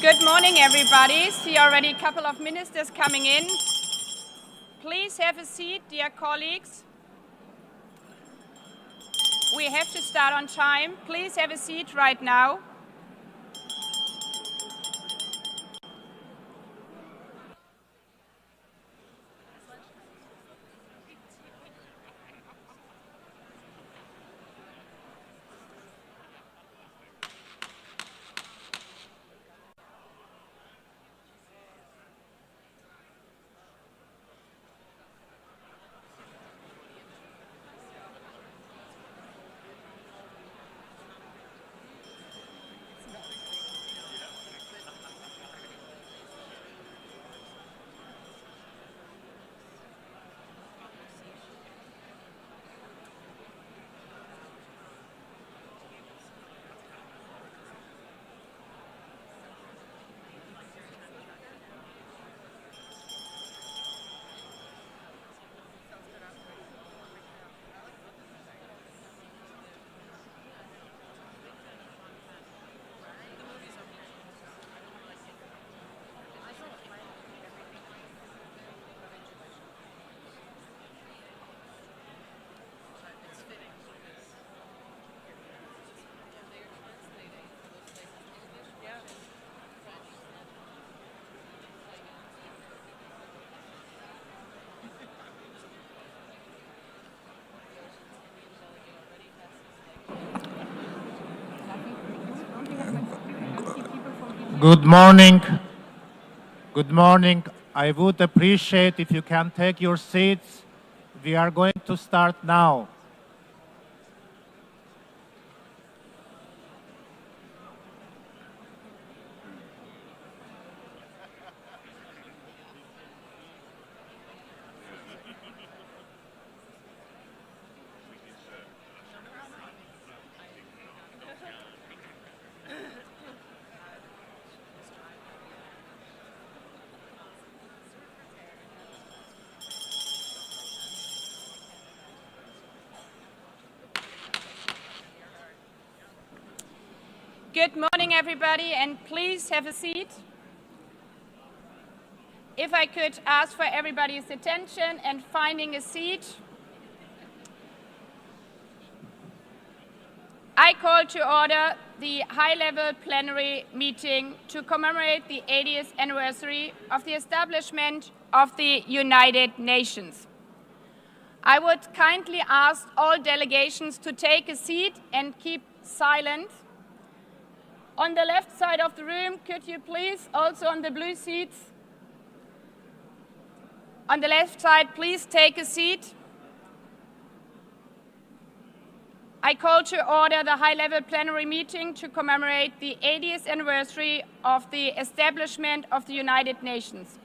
Good morning, everybody. See already a couple of ministers coming in. Please have a seat, dear colleagues. We have to start on time. Please have a seat right now. Good morning. Good morning. I would appreciate if you can take your seats. We are going to start now. Good morning, everybody, and please have a seat. If I could ask for everybody's attention and finding a seat. I call to order the high-level plenary meeting to commemorate the 80th anniversary of the establishment of the United Nations. I would kindly ask all delegations to take a seat and keep silent. On the left side of the room, could you please, also on the blue seats, on the left side, please take a seat. I call to order the high-level plenary meeting to commemorate the 80th anniversary of the establishment of the United Nations.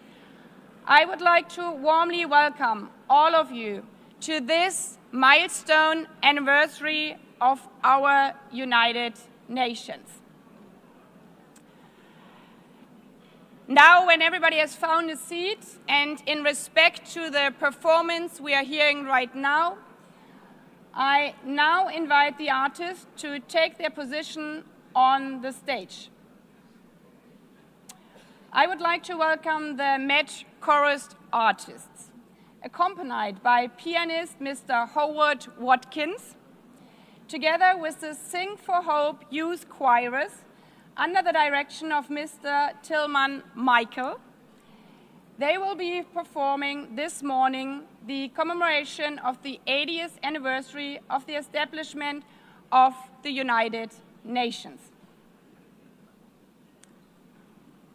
I would like to warmly welcome all of you to this milestone anniversary of our United Nations. Now, when everybody has found a seat, and in respect to the performance we are hearing right now, I now invite the artists to take their position on the stage. I would like to welcome the Met Chorus artists, accompanied by pianist Mr. Howard Watkins, together with the Sing for Hope youth choirs, under the direction of Mr. Tillman Michael. They will be performing this morning the commemoration of the 80th anniversary of the establishment of the United Nations.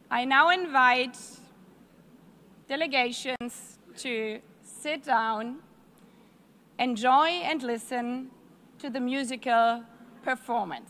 I now invite delegations to sit down, enjoy and listen to the musical performance.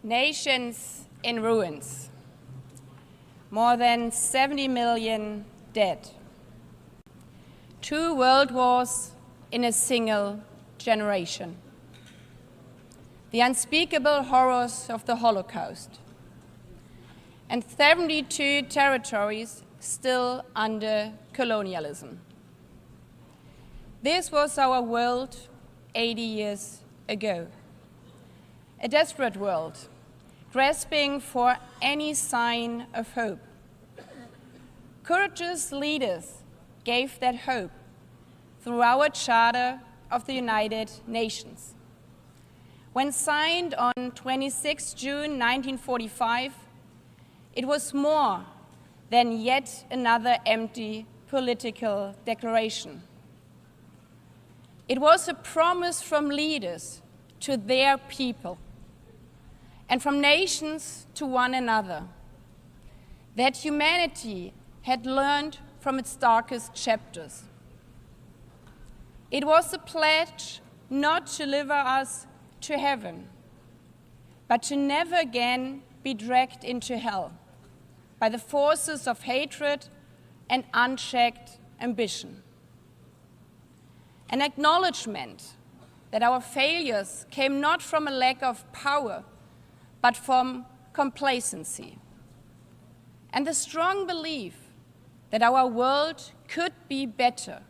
Nations in ruins, more than 70 million dead, 2 world wars in a single generation, the unspeakable horrors of the Holocaust, and 72 territories still under colonialism. This was our world 80 years ago. A desperate world, grasping for any sign of hope. Courageous leaders gave that hope through our Charter of the United Nations. When signed on 26 June 1945, it was more than yet another empty political declaration. It was a promise from leaders to their people and from nations to one another that humanity had learned from its darkest chapters. It was a pledge not to deliver us to heaven, but to never again be dragged into hell by the forces of hatred and unchecked ambition. An acknowledgement that our failures came not from a lack of power, but from complacency. And the strong belief that our world could be better,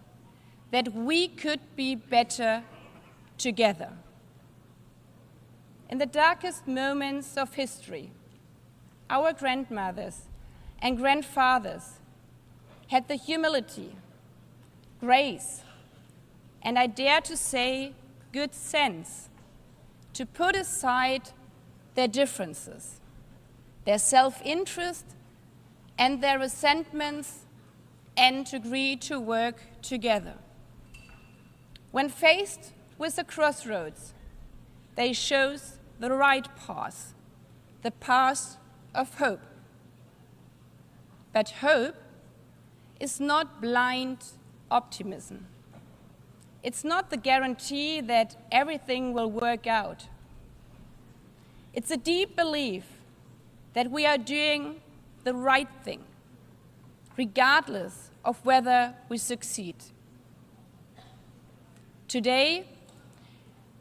that we could be better together. In the darkest moments of history, our grandmothers and grandfathers had the humility, grace, and I dare to say good sense to put aside their differences, their self-interest and their resentments, and to agree to work together. When faced with the crossroads, they chose the right path, the path of hope. But hope is not blind optimism. It's not the guarantee that everything will work out. It's a deep belief that we are doing the right thing, regardless of whether we succeed. Today,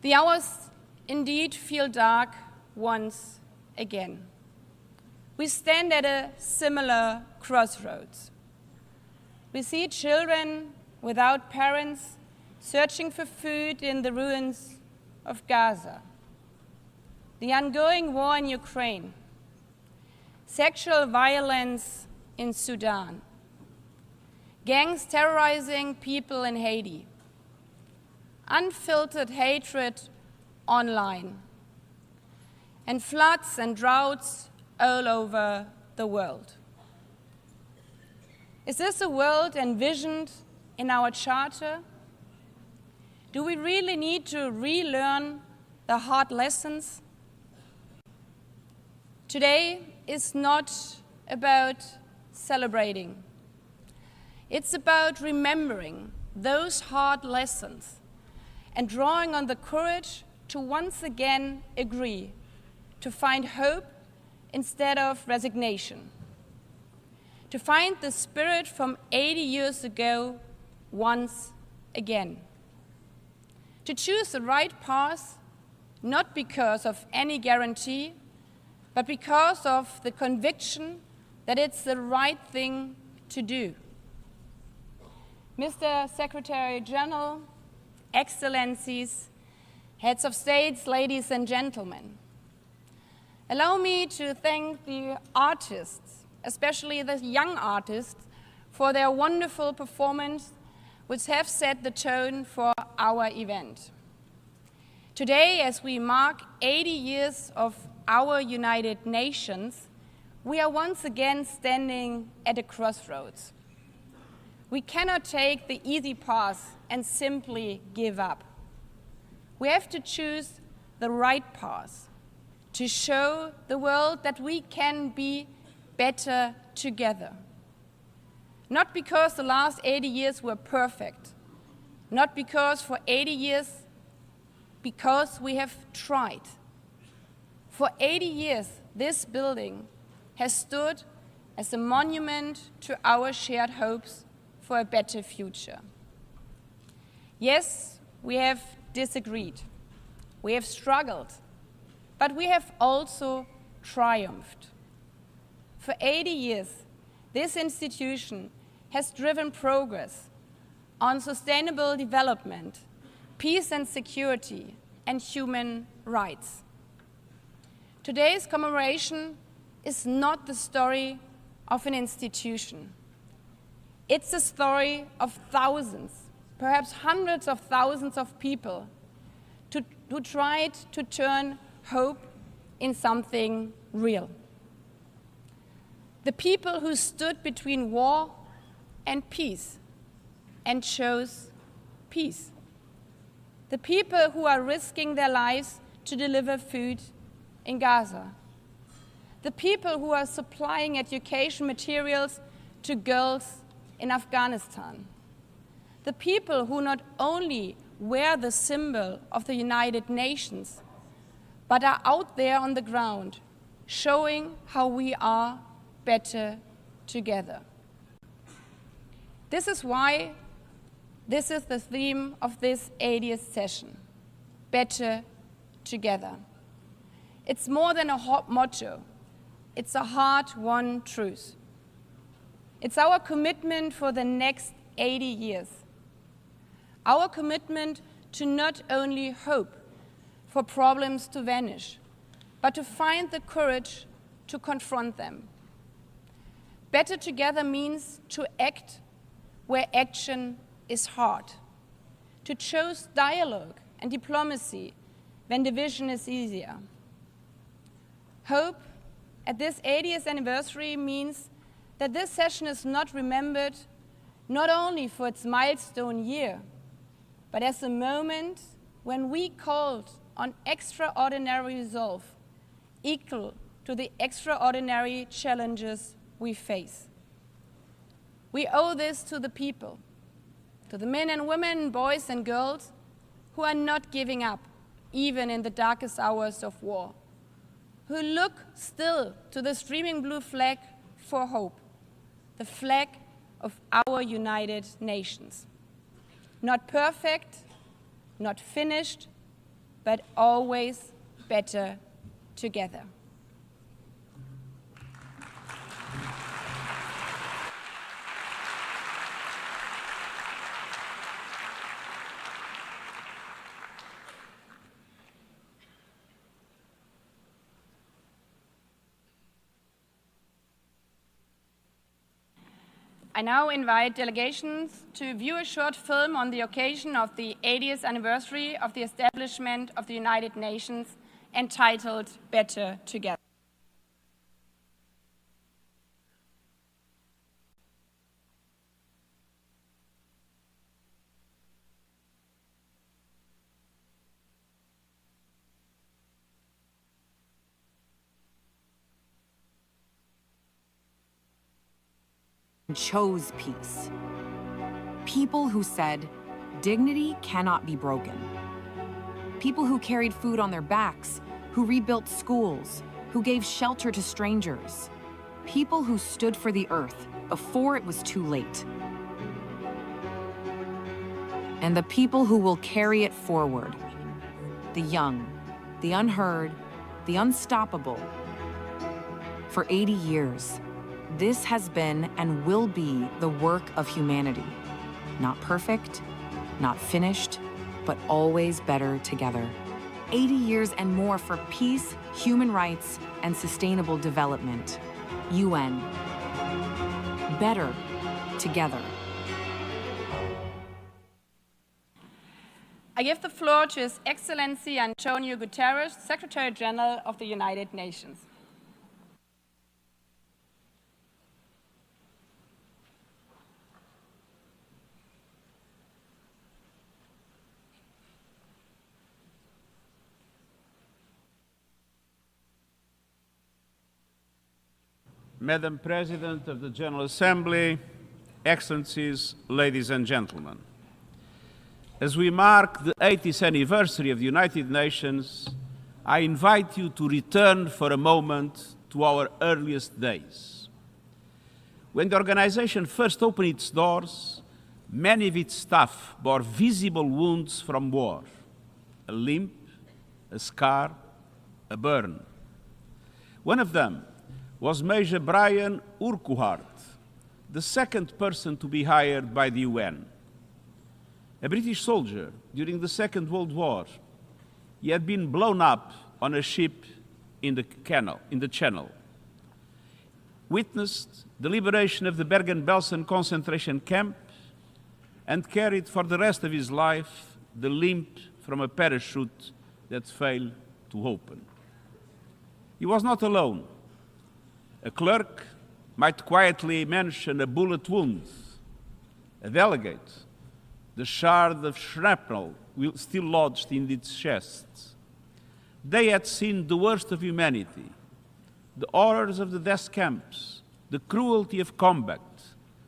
the hours indeed feel dark once again. We stand at a similar crossroads. We see children without parents searching for food in the ruins of Gaza, the ongoing war in Ukraine, sexual violence in Sudan, gangs terrorizing people in Haiti, unfiltered hatred online, and floods and droughts all over the world. Is this a world envisioned in our charter? Do we really need to relearn the hard lessons? Today is not about celebrating. It's about remembering those hard lessons and drawing on the courage to once again agree, to find hope instead of resignation, to find the spirit from 80 years ago once again, to choose the right path, not because of any guarantee, but because of the conviction that it's the right thing to do. Mr. Secretary General, Excellencies, Heads of States, ladies and gentlemen, allow me to thank the artists, especially the young artists, for their wonderful performance, which have set the tone for our event. Today, as we mark 80 years of our United Nations, we are once again standing at a crossroads. We cannot take the easy path and simply give up. We have to choose the right path to show the world that we can be better together. Not because the last 80 years were perfect, not because for 80 years, because we have tried. For 80 years, this building has stood as a monument to our shared hopes for a better future. Yes, we have disagreed, we have struggled, but we have also triumphed. For 80 years, this institution has driven progress on sustainable development, peace and security, and human rights. Today's commemoration is not the story of an institution. It's a story of thousands, perhaps hundreds of thousands of people who tried to turn hope in something real. The people who stood between war and peace and chose peace. The people who are risking their lives to deliver food in Gaza. The people who are supplying education materials to girls in Afghanistan. The people who not only wear the symbol of the United Nations, but are out there on the ground, showing how we are better together. This is why this is the theme of this 80th session, better together. It's more than a hot motto, it's a hard-won truth. It's our commitment for the next 80 years. Our commitment to not only hope for problems to vanish, but to find the courage to confront them. Better together means to act where action is hard, to choose dialogue and diplomacy when division is easier. Hope at this 80th anniversary means that this session is not remembered not only for its milestone year, but as a moment when we called on extraordinary resolve equal to the extraordinary challenges we face. We owe this to the people, to the men and women, boys and girls who are not giving up, even in the darkest hours of war, who look still to the streaming blue flag for hope, the flag of our United Nations. Not perfect, not finished, but always better together. I now invite delegations to view a short film on the occasion of the 80th anniversary of the establishment of the United Nations entitled Better Together. Chose peace. People who said, dignity cannot be broken. People who carried food on their backs, who rebuilt schools, who gave shelter to strangers. People who stood for the earth before it was too late. And the people who will carry it forward. The young, the unheard, the unstoppable. For 80 years, this has been and will be the work of humanity. Not perfect, not finished, but always better together. 80 years and more for peace, human rights, and sustainable development. UN. Better together. I give the floor to His Excellency Antonio Guterres, Secretary General of the United Nations. Madam President of the General Assembly, Excellencies, ladies and gentlemen. As we mark the 80th anniversary of the United Nations, I invite you to return for a moment to our earliest days. When the organization first opened its doors, many of its staff bore visible wounds from war, a limp, a scar, a burn. One of them was Major Brian Urquhart, the second person to be hired by the UN. A British soldier during the Second World War, he had been blown up on a ship in the Channel, witnessed the liberation of the Bergen-Belsen concentration camp, and carried for the rest of his life the limp from a parachute that failed to open. He was not alone. A clerk might quietly mention a bullet wound. A delegate, the shard of shrapnel still lodged in its chest. They had seen the worst of humanity, the horrors of the death camps, the cruelty of combat,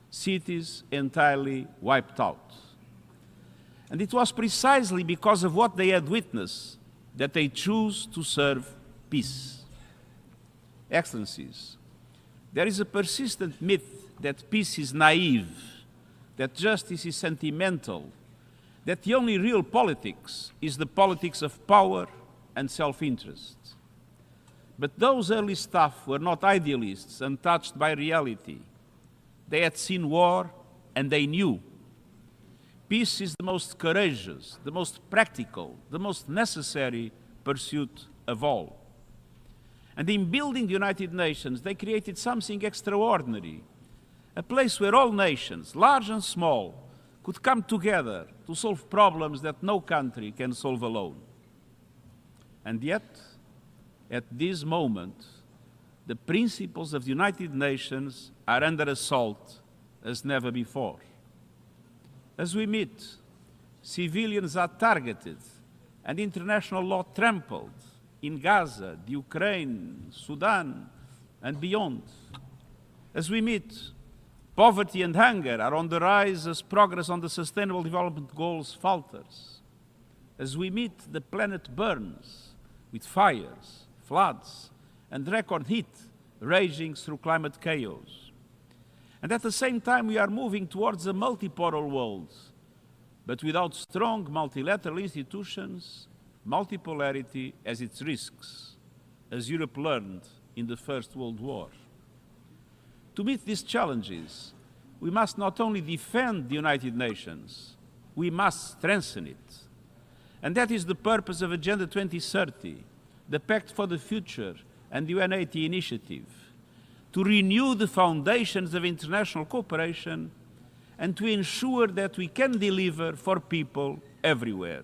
cities entirely wiped out. And it was precisely because of what they had witnessed that they chose to serve peace. Excellencies, there is a persistent myth that peace is naive, that justice is sentimental, that the only real politics is the politics of power and self-interest. But those early staff were not idealists untouched by reality. They had seen war and they knew. Peace is the most courageous, the most practical, the most necessary pursuit of all. And in building the United Nations, they created something extraordinary, a place where all nations, large and small, could come together to solve problems that no country can solve alone. And yet, at this moment, the principles of the United Nations are under assault as never before. As we meet, civilians are targeted and international law trampled in Gaza, the Ukraine, Sudan, and beyond. As we meet, poverty and hunger are on the rise as progress on the Sustainable Development Goals falters. As we meet, the planet burns with fires, floods, and record heat raging through climate chaos. And at the same time, we are moving towards a multipolar world, but without strong multilateral institutions, multipolarity has its risks, as Europe learned in the First World War. To meet these challenges, we must not only defend the United Nations, we must strengthen it. And that is the purpose of Agenda 2030, the Pact for the Future, and the UN80 initiative, to renew the foundations of international cooperation and to ensure that we can deliver for people everywhere.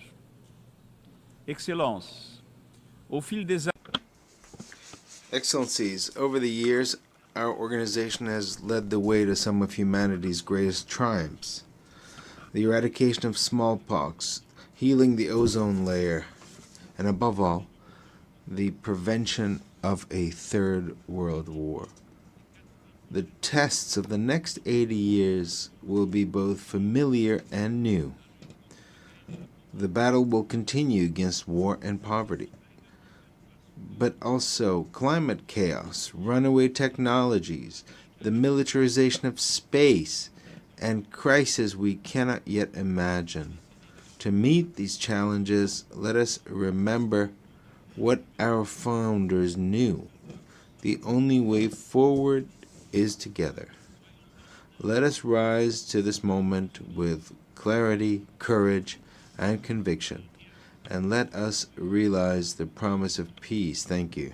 Excellences, au fil des Excellencies, over the years, our organization has led the way to some of humanity's greatest triumphs. The eradication of smallpox, healing the ozone layer, and above all, the prevention of a third world war. The tests of the next 80 years will be both familiar and new. The battle will continue against war and poverty, but also climate chaos, runaway technologies, the militarization of space, and crises we cannot yet imagine. To meet these challenges, let us remember what our founders knew. The only way forward is together. Let us rise to this moment with clarity, courage, and conviction, and let us realize the promise of peace. Thank you.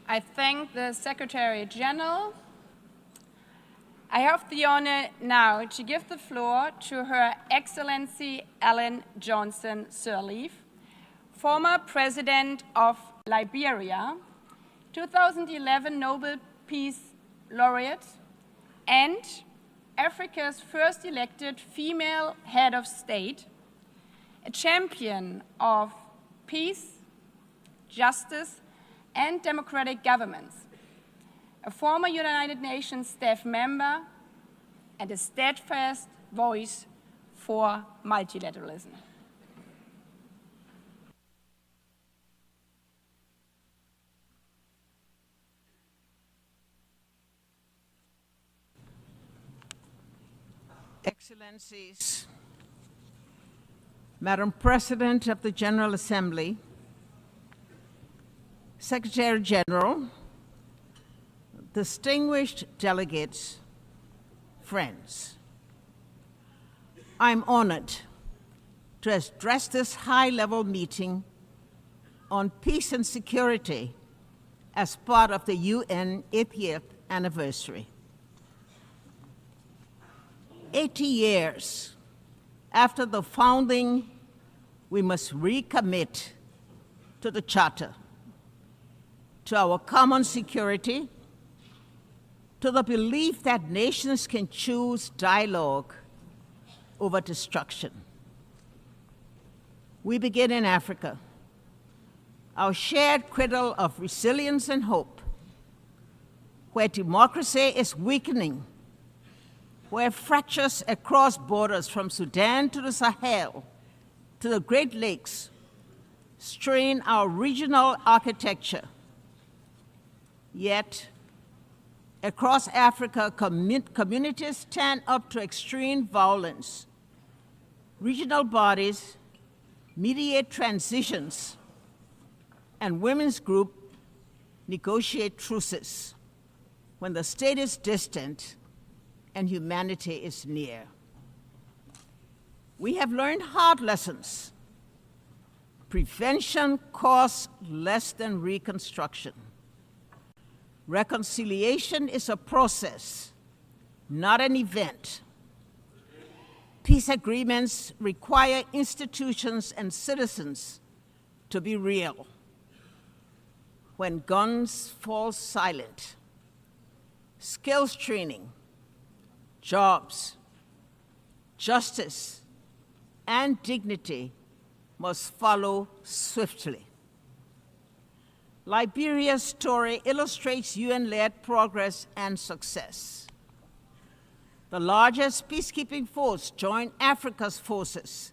I thank the Secretary General. I have the honor now to give the floor to Her Excellency Ellen Johnson Sirleaf, former President of Liberia, 2011 Nobel Peace Laureate, and Africa's first elected female head of state, a champion of peace, justice, and democratic governments, a former United Nations staff member, and a steadfast voice for multilateralism. Excellencies, Madam President of the General Assembly, Secretary General, distinguished delegates, friends, I'm honored to address this high-level meeting on peace and security as part of the UN 80th anniversary. 80 years after the founding, we must recommit to the Charter, to our common security, to the belief that nations can choose dialogue over destruction. We begin in Africa, our shared cradle of resilience and hope, where democracy is weakening, where fractures across borders from Sudan to the Sahel to the Great Lakes strain our regional architecture. Yet, across Africa, communities stand up to extreme violence. Regional bodies mediate transitions, and women's groups negotiate truces when the state is distant and humanity is near. We have learned hard lessons. prevention costs less than reconstruction. Reconciliation is a process, not an event. Peace agreements require institutions and citizens to be real. When guns fall silent, skills training, jobs, justice, and dignity must follow swiftly. Liberia's story illustrates UN-led progress and success. The largest peacekeeping force joined Africa's forces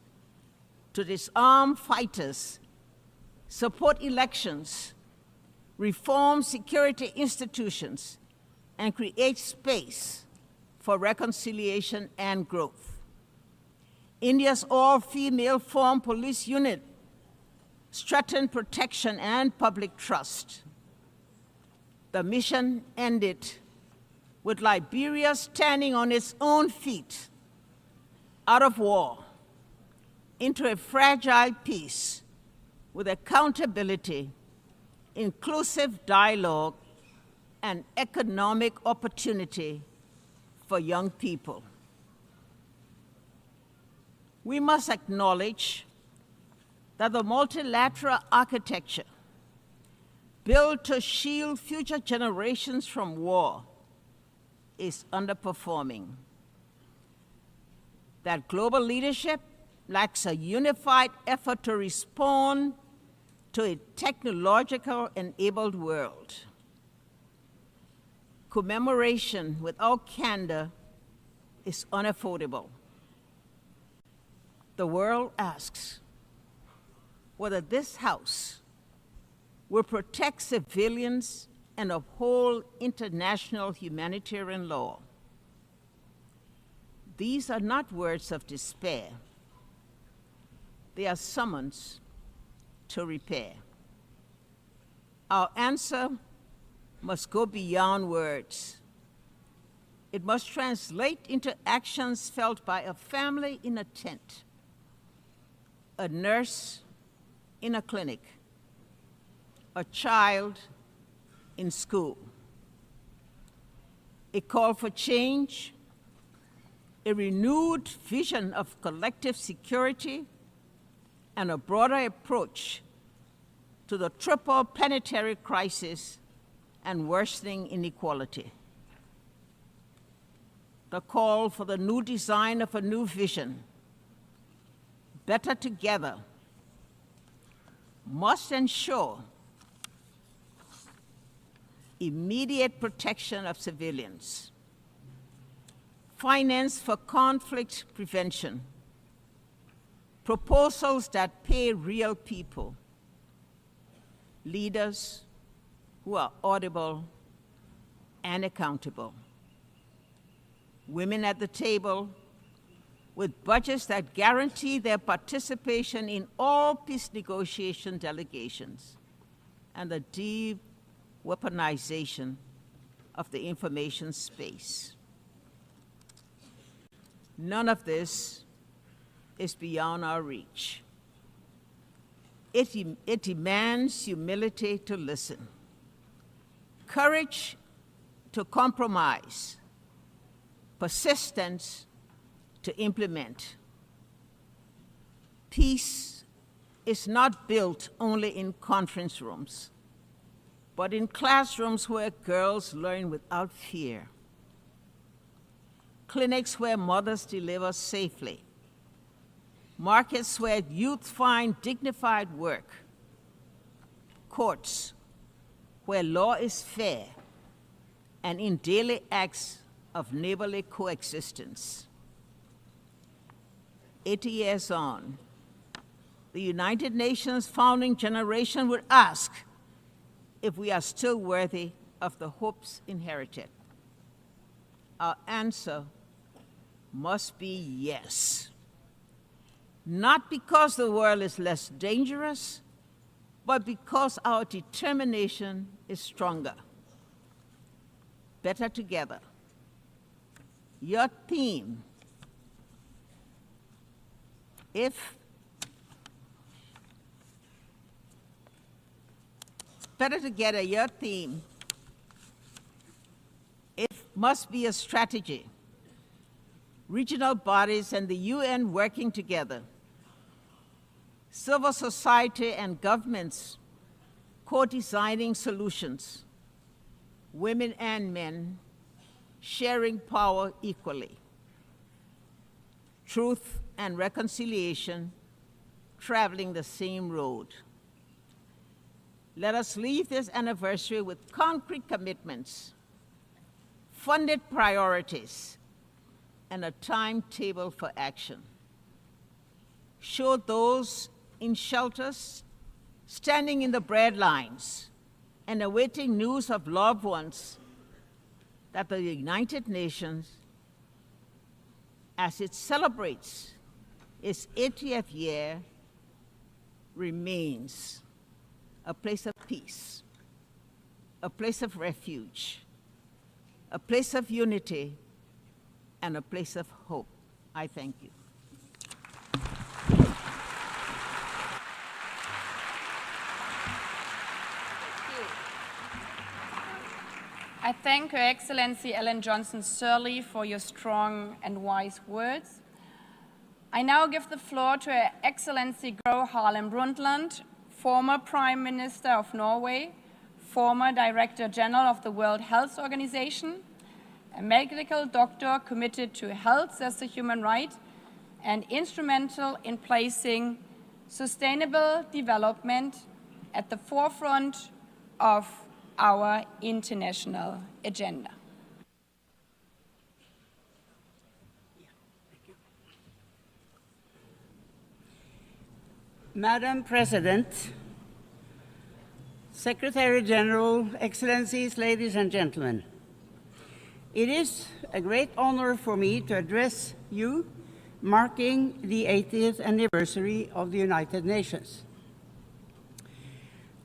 to disarm fighters, support elections, reform security institutions, and create space for reconciliation and growth. India's all-female formed police unit strengthened protection and public trust. The mission ended with Liberia standing on its own feet, out of war, into a fragile peace with accountability, inclusive dialogue, and economic opportunity for young people. We must acknowledge that the multilateral architecture built to shield future generations from war is underperforming. That global leadership lacks a unified effort to respond to a technological-enabled world. Commemoration without candor is unaffordable. The world asks whether this House will protect civilians and uphold international humanitarian law. These are not words of despair. They are summons to repair. Our answer must go beyond words. It must translate into actions felt by a family in a tent, a nurse in a clinic, a child in school. A call for change, a renewed vision of collective security, and a broader approach to the triple planetary crisis and worsening inequality. The call for the new design of a new vision, better together, must ensure immediate protection of civilians, finance for conflict prevention, proposals that pay real people, leaders who are audible and accountable, women at the table with budgets that guarantee their participation in all peace negotiation delegations, and the deep weaponization of the information space. None of this is beyond our reach. It demands humility to listen, courage to compromise, persistence to implement. Peace is not built only in conference rooms, but in classrooms where girls learn without fear, clinics where mothers deliver safely, markets where youth find dignified work, courts where law is fair, and in daily acts of neighborly coexistence. 80 years on, the United Nations founding generation would ask if we are still worthy of the hopes inherited. Our answer must be yes. Not because the world is less dangerous, but because our determination is stronger. Better together. Your theme, better together, your theme. It must be a strategy. Regional bodies and the UN working together. Civil society and governments co-designing solutions. Women and men sharing power equally. Truth and reconciliation traveling the same road. Let us leave this anniversary with concrete commitments, funded priorities, and a timetable for action. Show those in shelters standing in the bread lines and awaiting news of loved ones that the United Nations, as it celebrates its 80th year, remains a place of peace, a place of refuge, a place of unity, and a place of hope. I thank you. I thank Her Excellency Ellen Johnson Sirleaf for your strong and wise words. I now give the floor to Her Excellency Gro Harlem Brundtland, former Prime Minister of Norway, former Director General of the World Health Organization, a medical doctor committed to health as a human right, and instrumental in placing sustainable development at the forefront of our international agenda. Madam President, Secretary General, Excellencies, ladies and gentlemen, it is a great honor for me to address you marking the 80th anniversary of the United Nations.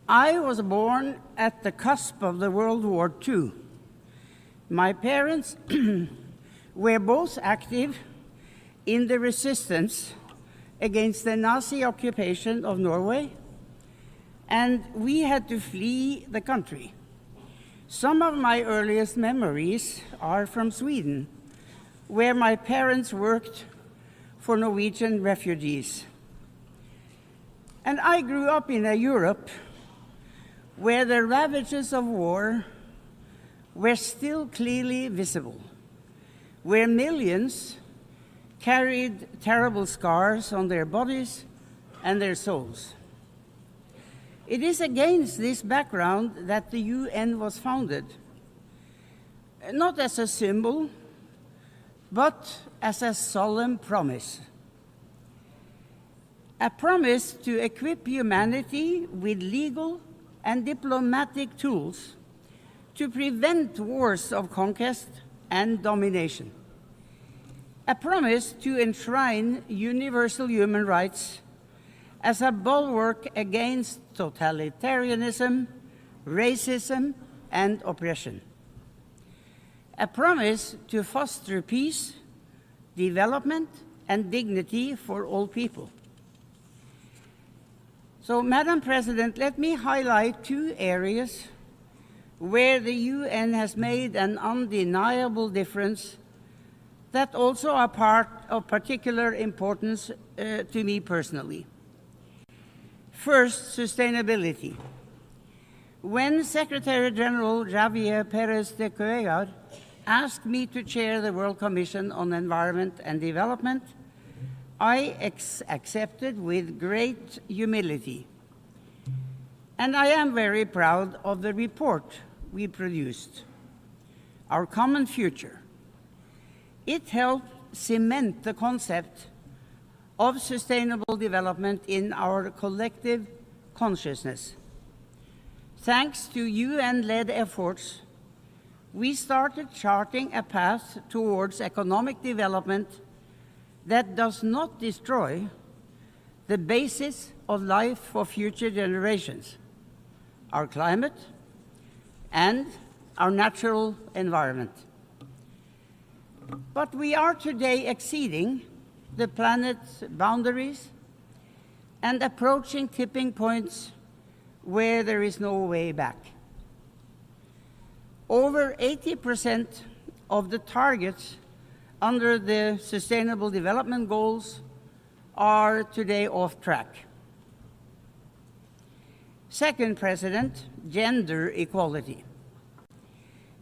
I was born at the cusp of the World War II. My parents were both active in the resistance against the Nazi occupation of Norway, and we had to flee the country. Some of my earliest memories are from Sweden, where my parents worked for Norwegian refugees. And I grew up in a Europe where the ravages of war were still clearly visible, where millions carried terrible scars on their bodies and their souls. It is against this background that the UN was founded, not as a symbol, but as a solemn promise. A promise to equip humanity with legal and diplomatic tools to prevent wars of conquest and domination. A promise to enshrine universal human rights as a bulwark against totalitarianism, racism, and oppression. A promise to foster peace, development, and dignity for all people. So, Madam President, let me highlight two areas where the UN has made an undeniable difference that also are part of particular importance to me personally. First, sustainability. When Secretary General Javier Pérez de Cuellar asked me to chair the World Commission on Environment and Development, I accepted with great humility. And I am very proud of the report we produced, Our Common Future. It helped cement the concept of sustainable development in our collective consciousness. Thanks to UN-led efforts, we started charting a path towards economic development that does not destroy the basis of life for future generations, our climate and our natural environment. But we are today exceeding the planet's boundaries and approaching tipping points where there is no way back. Over 80% of the targets under the Sustainable Development Goals are today off track. Second, President, gender equality.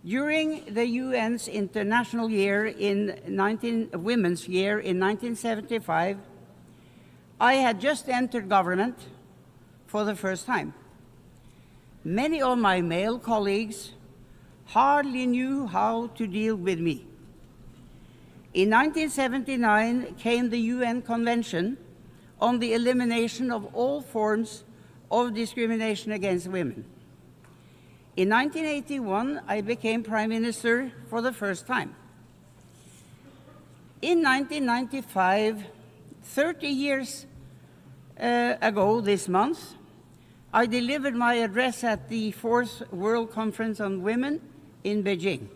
During the UN's International Year Women's Year in 1975, I had just entered government for the first time. Many of my male colleagues hardly knew how to deal with me. In 1979 came the UN Convention on the Elimination of All Forms of Discrimination against Women. In 1981, I became Prime Minister for the first time. In 1995, 30 years ago this month, I delivered my address at the 4th World Conference on Women in Beijing.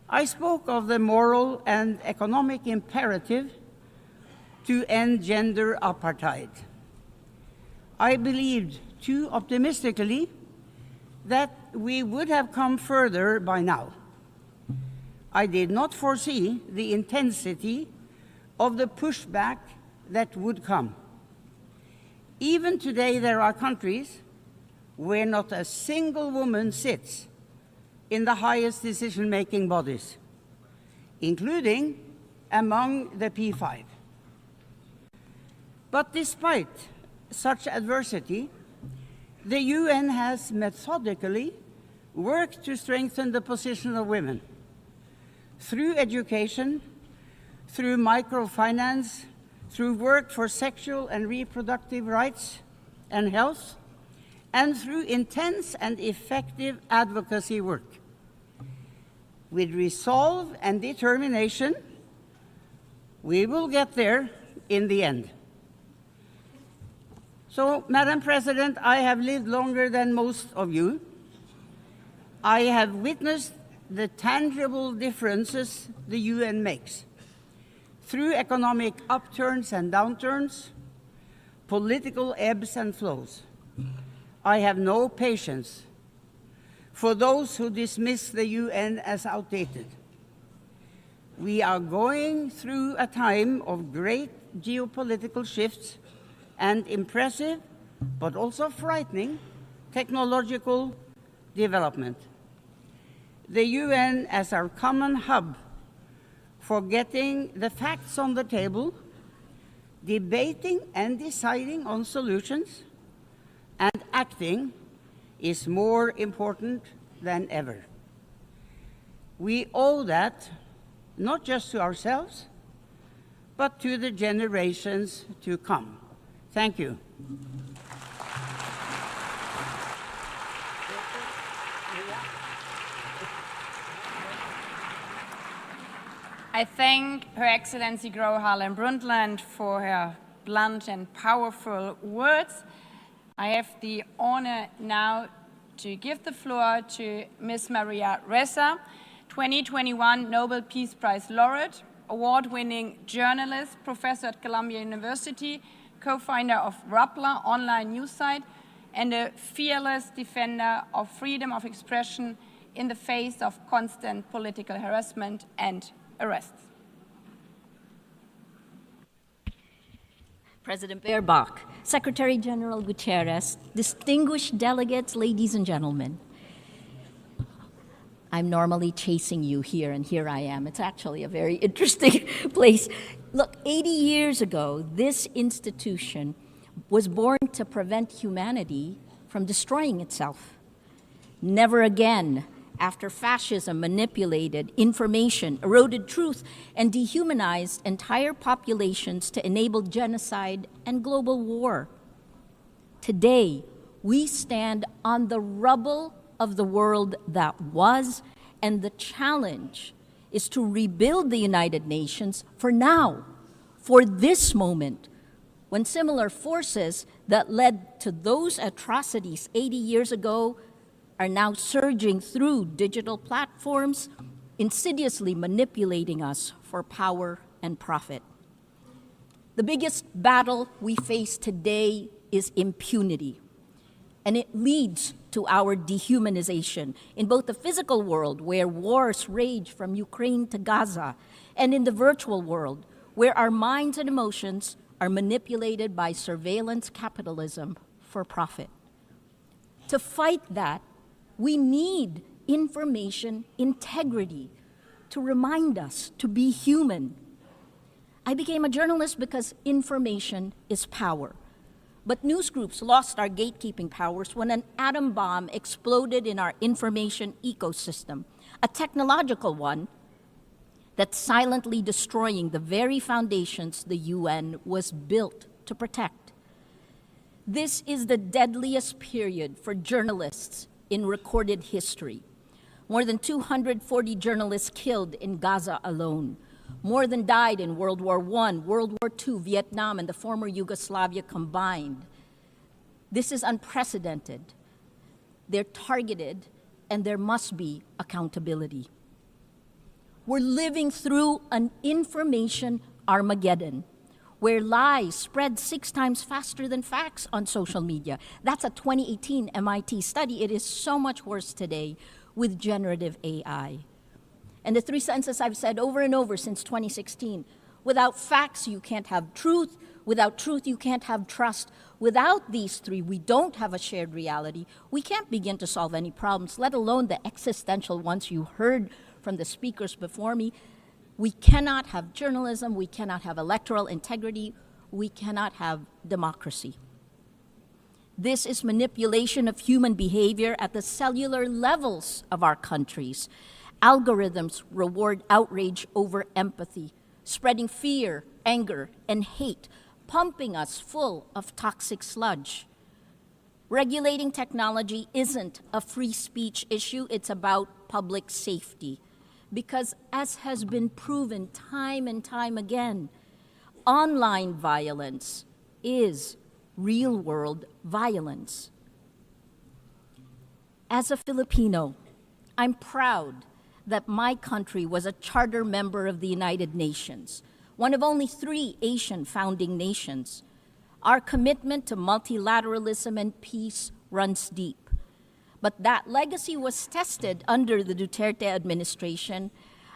I spoke of the moral and economic imperative to end gender apartheid. I believed too optimistically that we would have come further by now. I did not foresee the intensity of the pushback that would come. Even today, there are countries where not a single woman sits in the highest decision-making bodies, including among the P5. But despite such adversity, the UN has methodically worked to strengthen the position of women through education, through microfinance, through work for sexual and reproductive rights and health, and through intense and effective advocacy work. With resolve and determination, we will get there in the end. So, Madam President, I have lived longer than most of you. I have witnessed the tangible differences the UN makes through economic upturns and downturns, political ebbs and flows. I have no patience for those who dismiss the UN as outdated. We are going through a time of great geopolitical shifts and impressive, but also frightening, technological development. The UN as our common hub for getting the facts on the table, debating and deciding on solutions, and acting is more important than ever. We owe that not just to ourselves, but to the generations to come. Thank you. I thank Her Excellency Gro Harlem Brundtland for her blunt and powerful words. I have the honor now to give the floor to Ms. Maria Ressa, 2021 Nobel Peace Prize laureate, award-winning journalist, professor at Columbia University, co-founder of Rappler online news site, and a fearless defender of freedom of expression in the face of constant political harassment and arrests. President Baerbock, Secretary General Guterres, distinguished delegates, ladies and gentlemen. I'm normally chasing you here, and here I am. It's actually a very interesting place. Look, 80 years ago, this institution was born to prevent humanity from destroying itself. Never again, after fascism manipulated information, eroded truth, and dehumanized entire populations to enable genocide and global war. Today, we stand on the rubble of the world that was, and the challenge is to rebuild the United Nations for now, for this moment, when similar forces that led to those atrocities 80 years ago are now surging through digital platforms, insidiously manipulating us for power and profit. The biggest battle we face today is impunity. and it leads to our dehumanization in both the physical world, where wars rage from Ukraine to Gaza, and in the virtual world, where our minds and emotions are manipulated by surveillance capitalism for profit. To fight that, we need information integrity to remind us to be human. I became a journalist because information is power. But news groups lost our gatekeeping powers when an atom bomb exploded in our information ecosystem, a technological one that's silently destroying the very foundations the UN was built to protect. This is the deadliest period for journalists in recorded history. More than 240 journalists killed in Gaza alone. More than died in World War I, World War II, Vietnam, and the former Yugoslavia combined. This is unprecedented. They're targeted, and there must be accountability. We're living through an information Armageddon, where lies spread 6 times faster than facts on social media. That's a 2018 MIT study. It is so much worse today with generative AI. And the 3 sentences I've said over and over since 2016, without facts, you can't have truth. Without truth, you can't have trust. Without these 3, we don't have a shared reality. We can't begin to solve any problems, let alone the existential ones you heard from the speakers before me. We cannot have journalism. We cannot have electoral integrity. We cannot have democracy. This is manipulation of human behavior at the cellular levels of our countries. Algorithms reward outrage over empathy, spreading fear, anger, and hate, pumping us full of toxic sludge. Regulating technology isn't a free speech issue, it's about public safety. Because as has been proven time and time again, online violence is real-world violence. As a Filipino, I'm proud that my country was a charter member of the United Nations, one of only 3 Asian founding nations. Our commitment to multilateralism and peace runs deep. But that legacy was tested under the Duterte administration.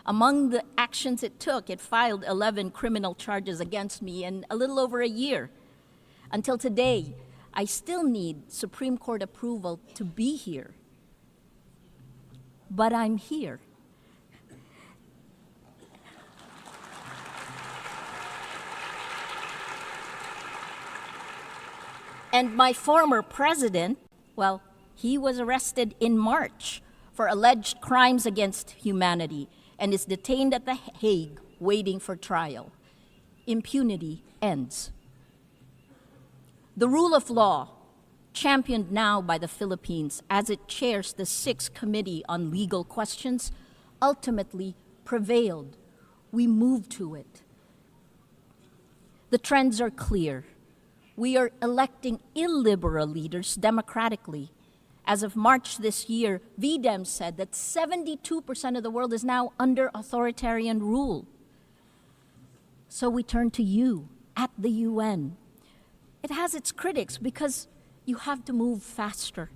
Among the actions it took, it filed 11 criminal charges against me in a little over a year. Until today, I still need Supreme Court approval to be here. But I'm here. And my former president, well, he was arrested in March for alleged crimes against humanity and is detained at The Hague waiting for trial. Impunity ends. The rule of law, championed now by the Philippines as it chairs the 6th Committee on Legal Questions, ultimately prevailed. We moved to it. The trends are clear. We are electing illiberal leaders democratically. As of March this year, VDEM said that 72% of the world is now under authoritarian rule. So we turn to you at the UN. It has its critics because you have to move faster.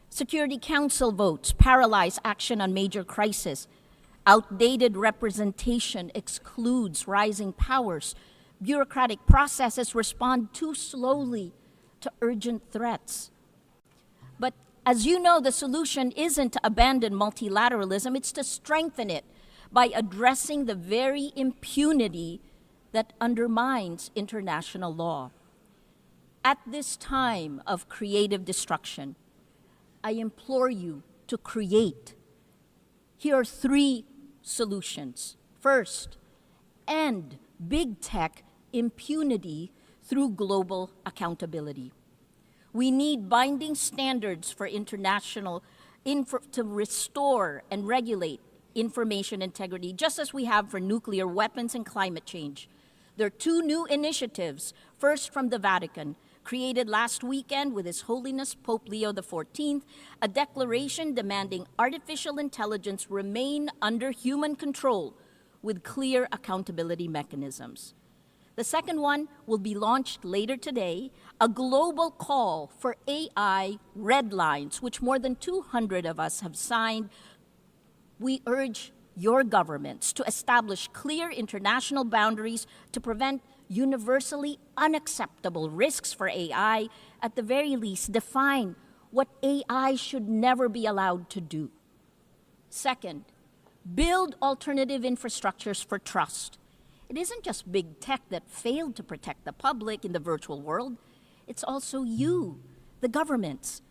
Security Council votes paralyze action on major crises. Outdated representation excludes rising powers. Bureaucratic processes respond too slowly to urgent threats. But as you know, the solution isn't to abandon multilateralism, it's to strengthen it by addressing the very impunity that undermines international law. At this time of creative destruction, I implore you to create. Here are 3 solutions. First, end big tech impunity through global accountability. We need binding standards for international to restore and regulate information integrity, just as we have for nuclear weapons and climate change. There are 2 new initiatives, first from the Vatican, created last weekend with His Holiness Pope Leo XIV, a declaration demanding artificial intelligence remain under human control with clear accountability mechanisms. The second one will be launched later today, a global call for AI red lines, which more than 200 of us have signed. We urge your governments to establish clear international boundaries to prevent universally unacceptable risks for AI. At the very least, define what AI should never be allowed to do. Second, build alternative infrastructures for trust. It isn't just big tech that failed to protect the public in the virtual world. It's also you, the governments.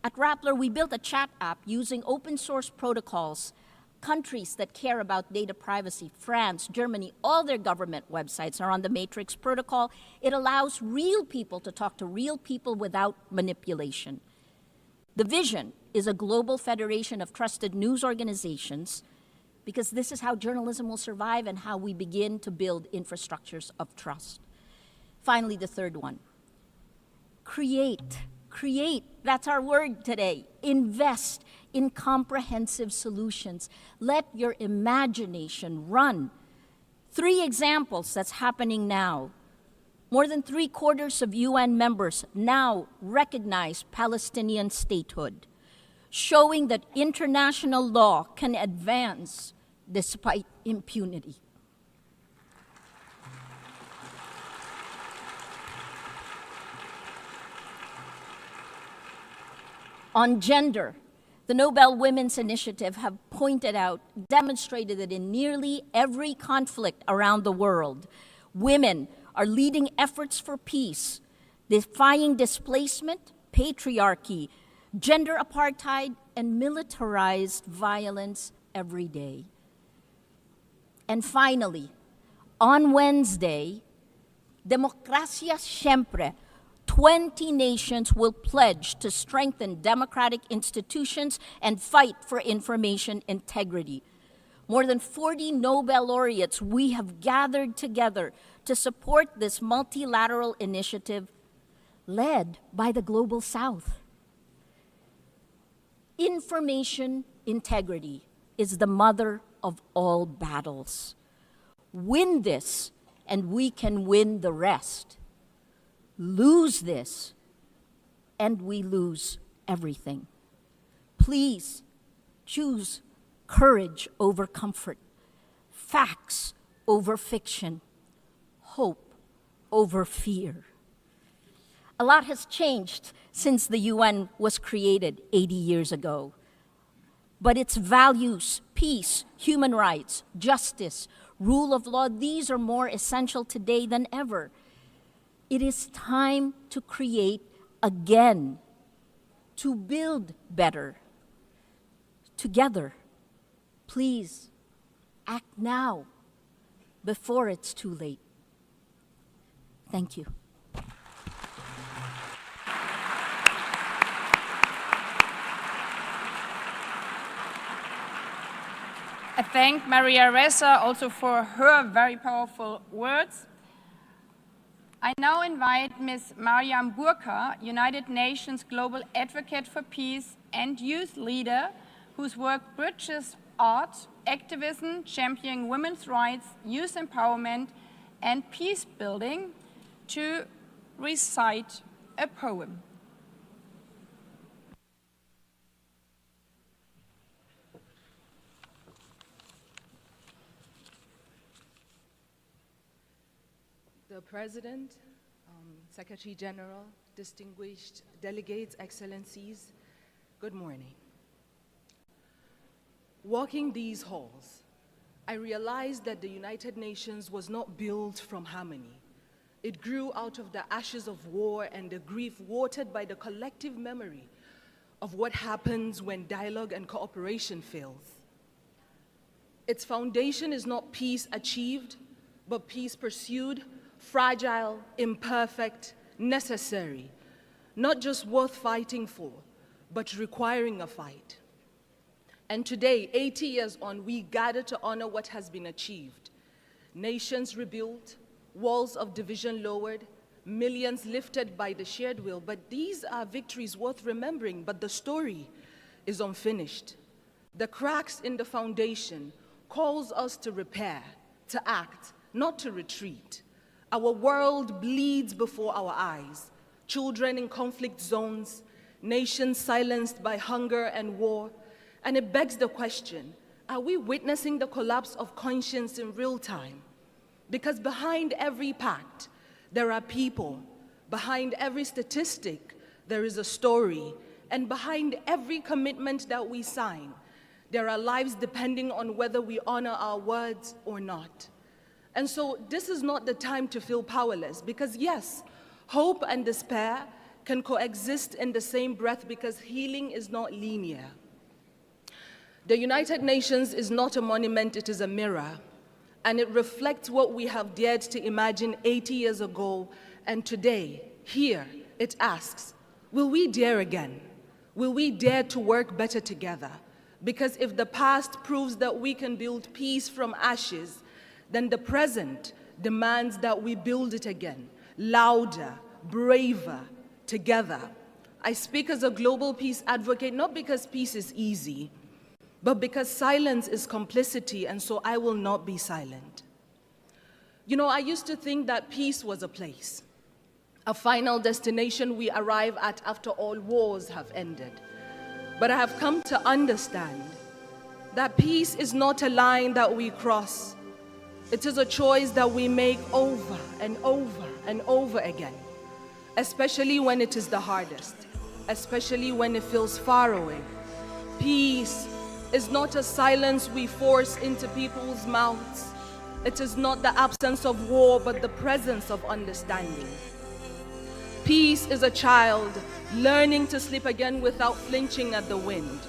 At Rappler, we built a chat app using open source protocols. Countries that care about data privacy, France, Germany, all their government websites are on the Matrix protocol. It allows real people to talk to real people without manipulation. The vision is a global federation of trusted news organizations, because this is how journalism will survive and how we begin to build infrastructures of trust. Finally, the third one, create, that's our word today. Invest in comprehensive solutions. Let your imagination run. 3 examples that's happening now. More than 3/4 of UN members now recognize Palestinian statehood, showing that international law can advance despite impunity. On gender, the Nobel Women's Initiative have pointed out, demonstrated that in nearly every conflict around the world, women are leading efforts for peace, defying displacement, patriarchy, gender apartheid, and militarized violence every day. And finally, on Wednesday, Demokrasya Siyempre, 20 nations will pledge to strengthen democratic institutions and fight for information integrity. More than 40 Nobel laureates we have gathered together to support this multilateral initiative led by the Global South. Information integrity is the mother of all battles. Win this, and we can win the rest. Lose this, and we lose everything. Please choose courage over comfort, facts over fiction, hope over fear. A lot has changed since the UN was created 80 years ago. But its values, peace, human rights, justice, rule of law, these are more essential today than ever. It is time to create again, to build better. Together, please act now before it's too late. Thank you. I thank Maria Ressa also for her very powerful words. I now invite Ms. Mariam Burka, United Nations Global Advocate for Peace and youth leader, whose work bridges art, activism, championing women's rights, youth empowerment, and peace building, to recite a poem. The President, Secretary General, distinguished delegates, excellencies, good morning. Walking these halls, I realized that the United Nations was not built from harmony. It grew out of the ashes of war and the grief watered by the collective memory of what happens when dialogue and cooperation fails. Its foundation is not peace achieved, but peace pursued, fragile, imperfect, necessary, not just worth fighting for, but requiring a fight. And today, 80 years on, we gather to honor what has been achieved. Nations rebuilt, walls of division lowered, millions lifted by the shared will. But these are victories worth remembering, but the story is unfinished. The cracks in the foundation calls us to repair, to act, not to retreat. Our world bleeds before our eyes. Children in conflict zones, nations silenced by hunger and war. And it begs the question, are we witnessing the collapse of conscience in real time? Because behind every pact, there are people. Behind every statistic, there is a story. And behind every commitment that we sign, there are lives depending on whether we honor our words or not. And so this is not the time to feel powerless, because yes, hope and despair can coexist in the same breath, because healing is not linear. The United Nations is not a monument, it is a mirror. And it reflects what we have dared to imagine 80 years ago. And today, here, it asks, will we dare again? Will we dare to work better together? Because if the past proves that we can build peace from ashes, then the present demands that we build it again, louder, braver, together. I speak as a global peace advocate, not because peace is easy, but because silence is complicity, and so I will not be silent. You know, I used to think that peace was a place, a final destination we arrive at after all wars have ended. But I have come to understand that peace is not a line that we cross. It is a choice that we make over and over and over again, especially when it is the hardest, especially when it feels far away. Peace is not a silence we force into people's mouths. It is not the absence of war, but the presence of understanding. Peace is a child learning to sleep again without flinching at the wind.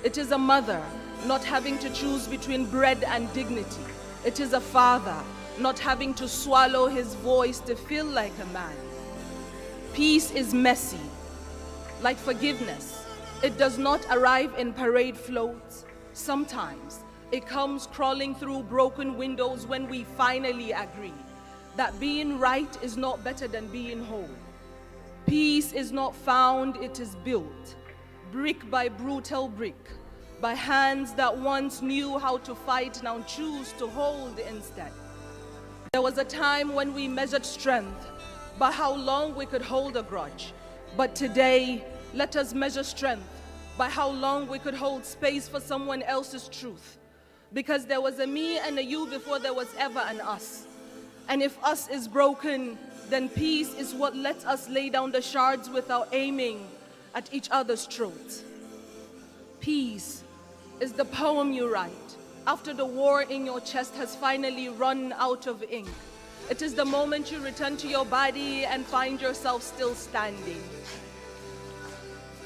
It is a mother not having to choose between bread and dignity. It is a father not having to swallow his voice to feel like a man. Peace is messy, like forgiveness. It does not arrive in parade floats. Sometimes it comes crawling through broken windows when we finally agree that being right is not better than being whole. Peace is not found, it is built, brick by brutal brick, by hands that once knew how to fight, now choose to hold instead. There was a time when we measured strength by how long we could hold a grudge. But today, let us measure strength by how long we could hold space for someone else's truth. Because there was a me and a you before there was ever an us. And if us is broken, then peace is what lets us lay down the shards without aiming at each other's throats. Peace is the poem you write after the war in your chest has finally run out of ink. It is the moment you return to your body and find yourself still standing.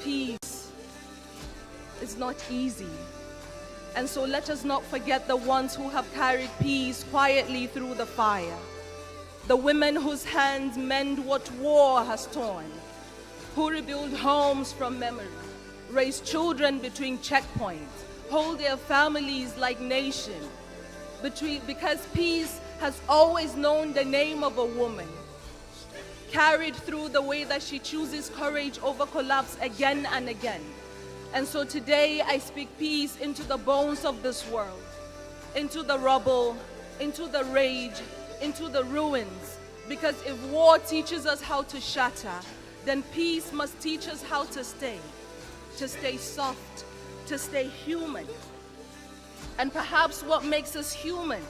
Peace is not easy. And so let us not forget the ones who have carried peace quietly through the fire. The women whose hands mend what war has torn, who rebuild homes from memory, raise children between checkpoints, hold their families like nations, because peace has always known the name of a woman, carried through the way that she chooses courage over collapse again and again. And so today I speak peace into the bones of this world, into the rubble, into the rage, into the ruins. Because if war teaches us how to shatter, then peace must teach us how to stay soft, to stay human. And perhaps what makes us human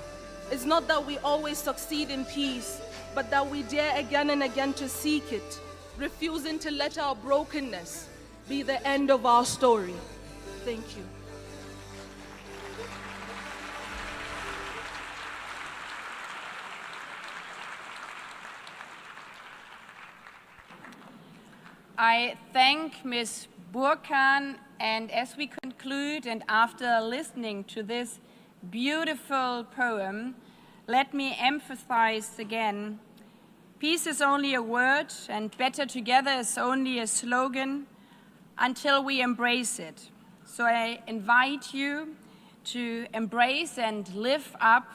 is not that we always succeed in peace, but that we dare again and again to seek it, refusing to let our brokenness be the end of our story. Thank you. I thank Ms. Burkan, and as we conclude and after listening to this beautiful poem, let me emphasize again, peace is only a word and better together is only a slogan until we embrace it. So I invite you to embrace and live up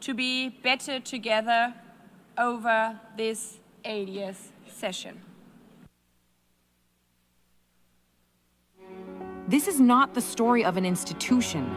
to be better together over this 80th session. This is not the story of an institution.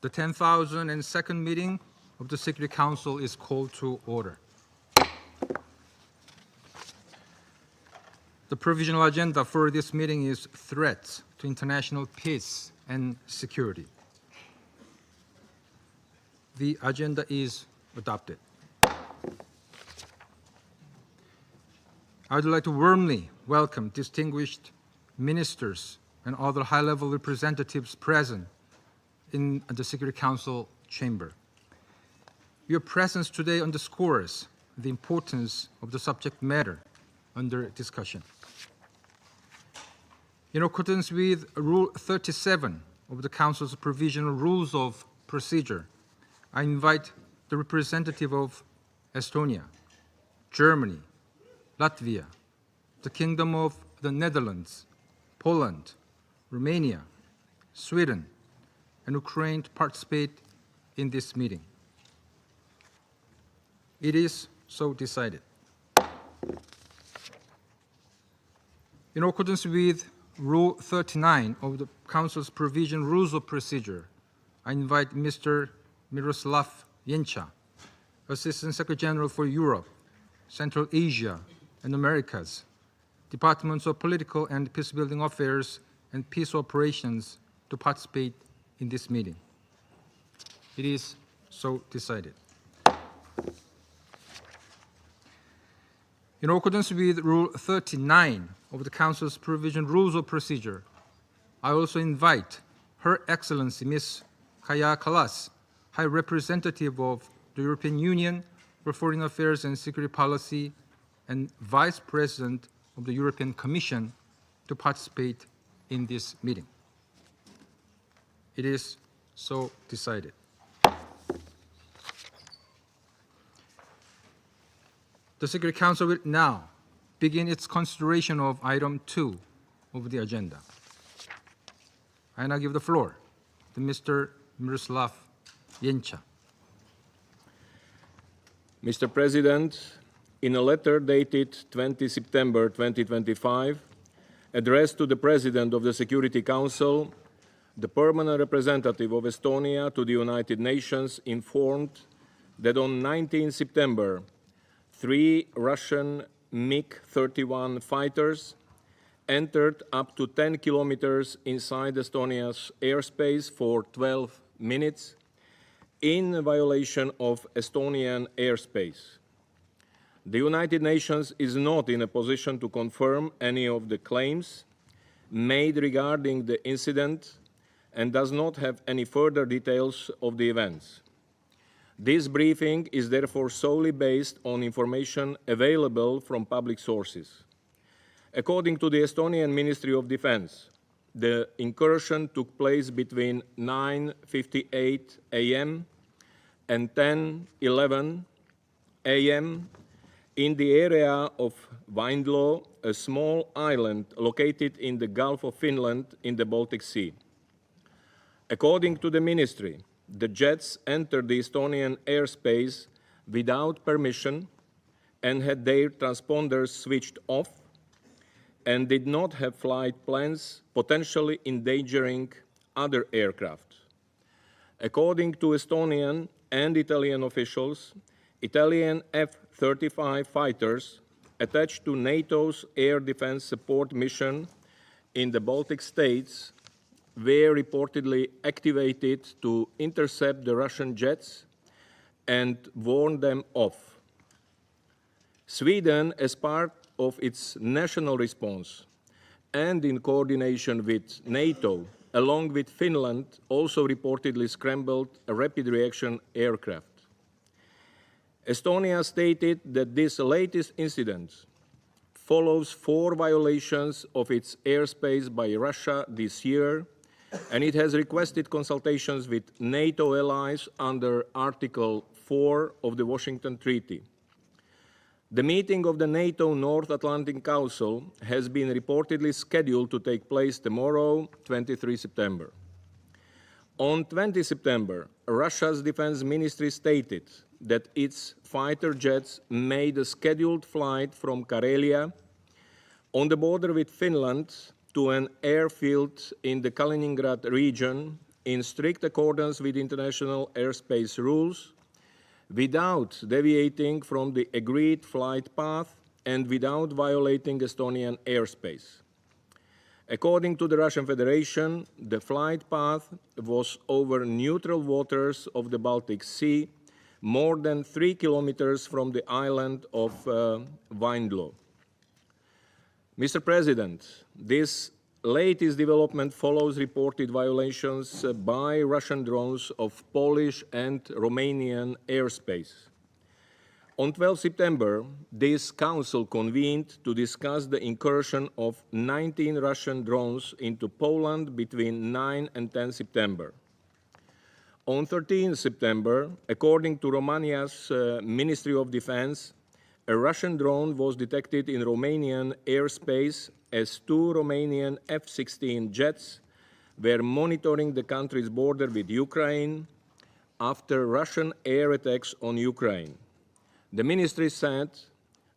The 10,002nd meeting of the Security Council is called to order. The provisional agenda for this meeting is threats to international peace and security. The agenda is adopted. I would like to warmly welcome distinguished ministers and other high-level representatives present in the Security Council chamber. Your presence today underscores the importance of the subject matter under discussion. In accordance with Rule 37 of the Council's Provisional Rules of Procedure, I invite the representative of Estonia, Germany, Latvia, the Kingdom of the Netherlands, Poland, Romania, Sweden, and Ukraine to participate in this meeting. It is so decided. In accordance with Rule 39 of the Council's Provisional Rules of Procedure, I invite Mr. Miroslav Jenča, Assistant Secretary General for Europe, Central Asia, and Americas, Departments of Political and Peacebuilding Affairs and Peace Operations, to participate in this meeting. It is so decided. In accordance with Rule 39 of the Council's Provisional Rules of Procedure, I also invite Her Excellency Ms. Kaja Kallas, High Representative of the European Union for Foreign Affairs and Security Policy and Vice President of the European Commission, to participate in this meeting. It is so decided. The Security Council will now begin its consideration of item 2 of the agenda. I now give the floor to Mr. Miroslav Jenča. Mr. President, in a letter dated 20 September 2025, addressed to the President of the Security Council, the permanent representative of Estonia to the United Nations informed that on 19 September, 3 Russian MiG-31 fighters entered up to 10 kilometers inside Estonia's airspace for 12 minutes in violation of Estonian airspace. The United Nations is not in a position to confirm any of the claims made regarding the incident and does not have any further details of the events. This briefing is therefore solely based on information available from public sources. According to the Estonian Ministry of Defense, the incursion took place between 9:58 a.m. and 10:11 a.m. in the area of Vaindloo, a small island located in the Gulf of Finland in the Baltic Sea. According to the ministry, the jets entered the Estonian airspace without permission and had their transponders switched off and did not have flight plans, potentially endangering other aircraft. According to Estonian and Italian officials, Italian F-35 fighters attached to NATO's air defense support mission in the Baltic states were reportedly activated to intercept the Russian jets and warn them off. Sweden, as part of its national response and in coordination with NATO, along with Finland, also reportedly scrambled a rapid reaction aircraft. Estonia stated that this latest incident follows 4 violations of its airspace by Russia this year, and it has requested consultations with NATO allies under Article 4 of the Washington Treaty. The meeting of the NATO North Atlantic Council has been reportedly scheduled to take place tomorrow, 23 September. On 20 September, Russia's defense ministry stated that its fighter jets made a scheduled flight from Karelia on the border with Finland to an airfield in the Kaliningrad region in strict accordance with international airspace rules, without deviating from the agreed flight path and without violating Estonian airspace. According to the Russian Federation, the flight path was over neutral waters of the Baltic Sea, more than 3 kilometers from the island of Vindlo. Mr. President, this latest development follows reported violations by Russian drones of Polish and Romanian airspace. On 12 September, this council convened to discuss the incursion of 19 Russian drones into Poland between 9 and 10 September. On 13 September, according to Romania's Ministry of Defense, a Russian drone was detected in Romanian airspace as 2 Romanian F-16 jets were monitoring the country's border with Ukraine after Russian air attacks on Ukraine. The ministry said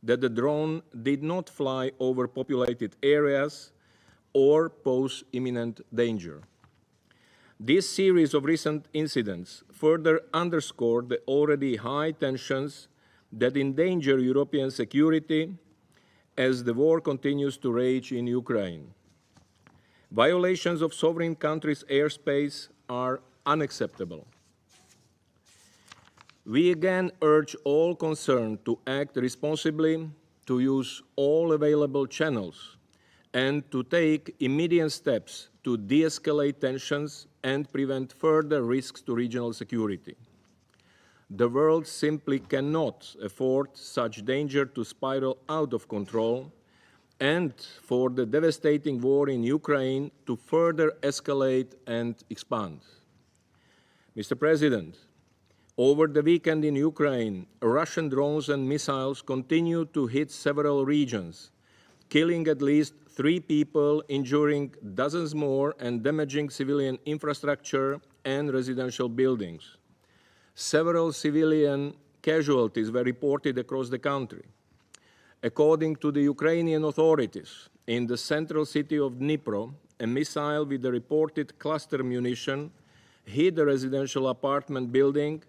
that the drone did not fly over populated areas or pose imminent danger. This series of recent incidents further underscored the already high tensions that endanger European security as the war continues to rage in Ukraine. Violations of sovereign countries' airspace are unacceptable. We again urge all concerned to act responsibly, to use all available channels, and to take immediate steps to de-escalate tensions and prevent further risks to regional security. The world simply cannot afford such danger to spiral out of control and for the devastating war in Ukraine to further escalate and expand. Mr. President, over the weekend in Ukraine, Russian drones and missiles continue to hit several regions, killing at least 3 people, injuring dozens more, and damaging civilian infrastructure and residential buildings. Several civilian casualties were reported across the country. According to the Ukrainian authorities, in the central city of Dnipro, a missile with the reported cluster munition hit a residential apartment building,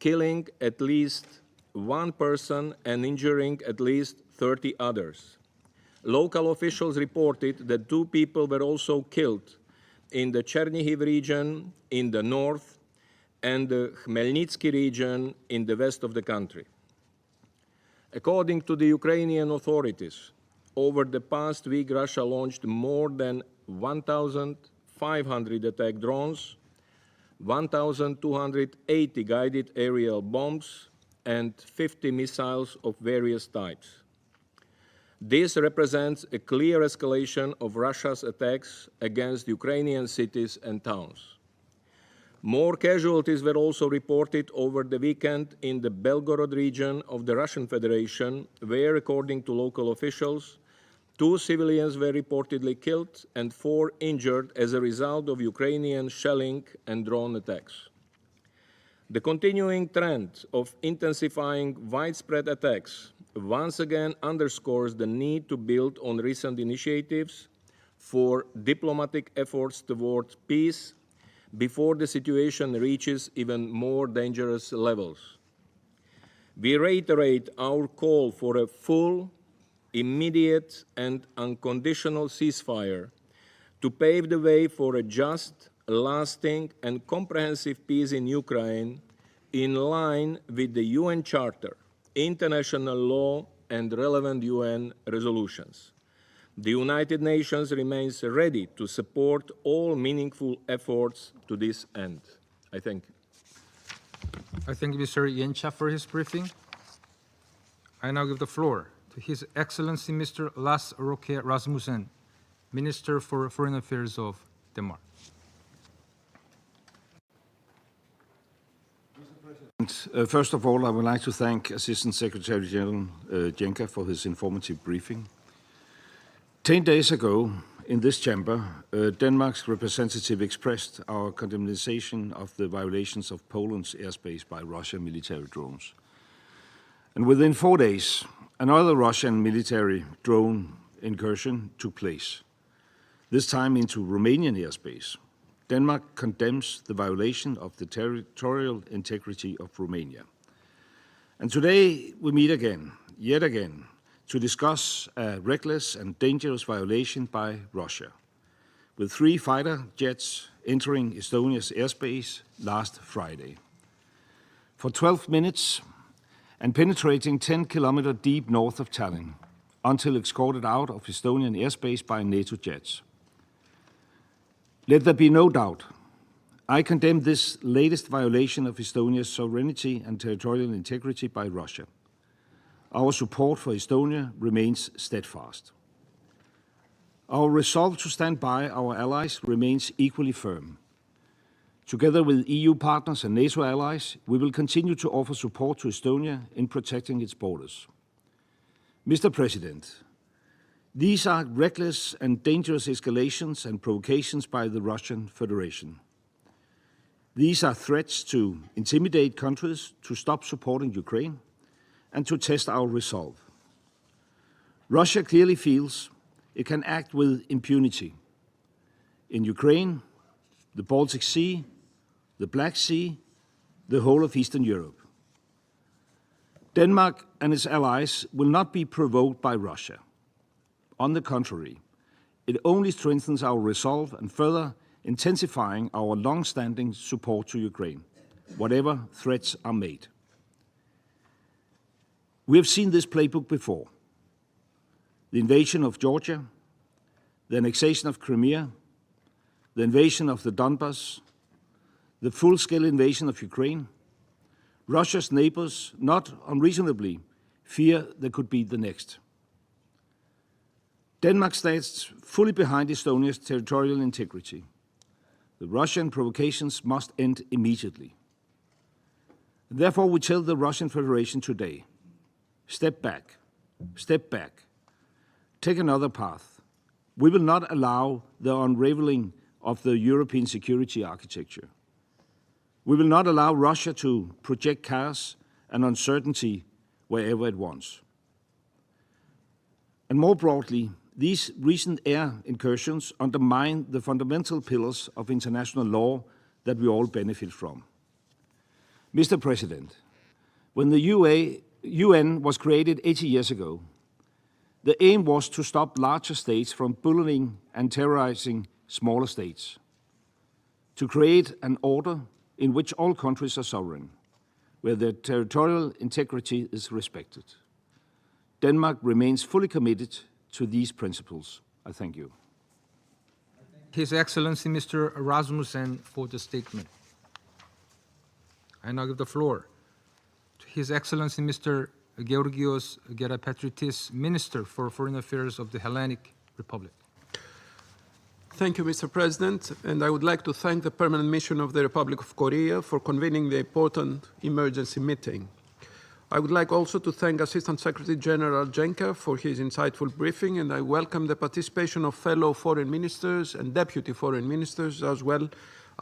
killing at least 1 person and injuring at least 30 others. Local officials reported that 2 people were also killed in the Chernihiv region in the north and the Khmelnytsky region in the west of the country. According to the Ukrainian authorities, over the past week, Russia launched more than 1,500 attack drones, 1,280 guided aerial bombs, and 50 missiles of various types. This represents a clear escalation of Russia's attacks against Ukrainian cities and towns. More casualties were also reported over the weekend in the Belgorod region of the Russian Federation, where, according to local officials, 2 civilians were reportedly killed and 4 injured as a result of Ukrainian shelling and drone attacks. The continuing trend of intensifying widespread attacks once again underscores the need to build on recent initiatives for diplomatic efforts toward peace before the situation reaches even more dangerous levels. We reiterate our call for a full, immediate, and unconditional ceasefire to pave the way for a just, lasting, and comprehensive peace in Ukraine in line with the UN Charter, international law, and relevant UN resolutions. The United Nations remains ready to support all meaningful efforts to this end. I thank you. I thank Mr. Yencha for his briefing. I now give the floor to His Excellency Mr. Lars Roque Rasmussen, Minister for Foreign Affairs of Denmark. First of all, I would like to thank Assistant Secretary General Jenka for his informative briefing. 10 days ago, in this chamber, Denmark's representative expressed our condemnation of the violations of Poland's airspace by Russian military drones. And within 4 days, another Russian military drone incursion took place, this time into Romanian airspace. Denmark condemns the violation of the territorial integrity of Romania. And today we meet again, yet again, to discuss a reckless and dangerous violation by Russia, with 3 fighter jets entering Estonia's airspace last Friday. For 12 minutes and penetrating 10 kilometers deep north of Tallinn, until escorted out of Estonian airspace by NATO jets. Let there be no doubt, I condemn this latest violation of Estonia's sovereignty and territorial integrity by Russia. Our support for Estonia remains steadfast. Our resolve to stand by our allies remains equally firm. Together with EU partners and NATO allies, we will continue to offer support to Estonia in protecting its borders. Mr. President, these are reckless and dangerous escalations and provocations by the Russian Federation. These are threats to intimidate countries to stop supporting Ukraine and to test our resolve. Russia clearly feels it can act with impunity in Ukraine, the Baltic Sea, the Black Sea, the whole of Eastern Europe. Denmark and its allies will not be provoked by Russia. On the contrary, it only strengthens our resolve and further intensifying our long-standing support to Ukraine, whatever threats are made. We have seen this playbook before. The invasion of Georgia, the annexation of Crimea, the invasion of the Donbas, the full-scale invasion of Ukraine. Russia's neighbors, not unreasonably, fear there could be the next. Denmark stands fully behind Estonia's territorial integrity. The Russian provocations must end immediately. Therefore, we tell the Russian Federation today, step back, take another path. We will not allow the unraveling of the European security architecture. We will not allow Russia to project chaos and uncertainty wherever it wants. And more broadly, these recent air incursions undermine the fundamental pillars of international law that we all benefit from. Mr. President, when the UN was created 80 years ago, the aim was to stop larger states from bullying and terrorizing smaller states, to create an order in which all countries are sovereign, where their territorial integrity is respected. Denmark remains fully committed to these principles. I thank you. His Excellency Mr. Rasmussen for the statement. I now give the floor to His Excellency Mr. Georgios Gerapatritis, Minister for Foreign Affairs of the Hellenic Republic. Thank you, Mr. President, and I would like to thank the Permanent Mission of the Republic of Korea for convening the important emergency meeting. I would like also to thank Assistant Secretary General Jenka for his insightful briefing, and I welcome the participation of fellow foreign ministers and deputy foreign ministers, as well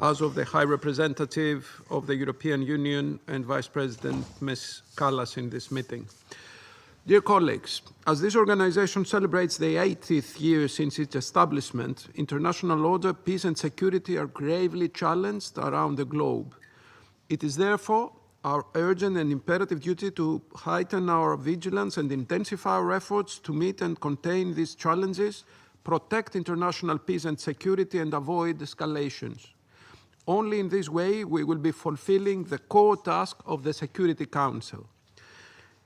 as of the High Representative of the European Union and Vice President Ms. Kallas in this meeting. Dear colleagues, as this organization celebrates the 80th year since its establishment, international order, peace and security are gravely challenged around the globe. It is therefore our urgent and imperative duty to heighten our vigilance and intensify our efforts to meet and contain these challenges, protect international peace and security, and avoid escalations. Only in this way we will be fulfilling the core task of the Security Council.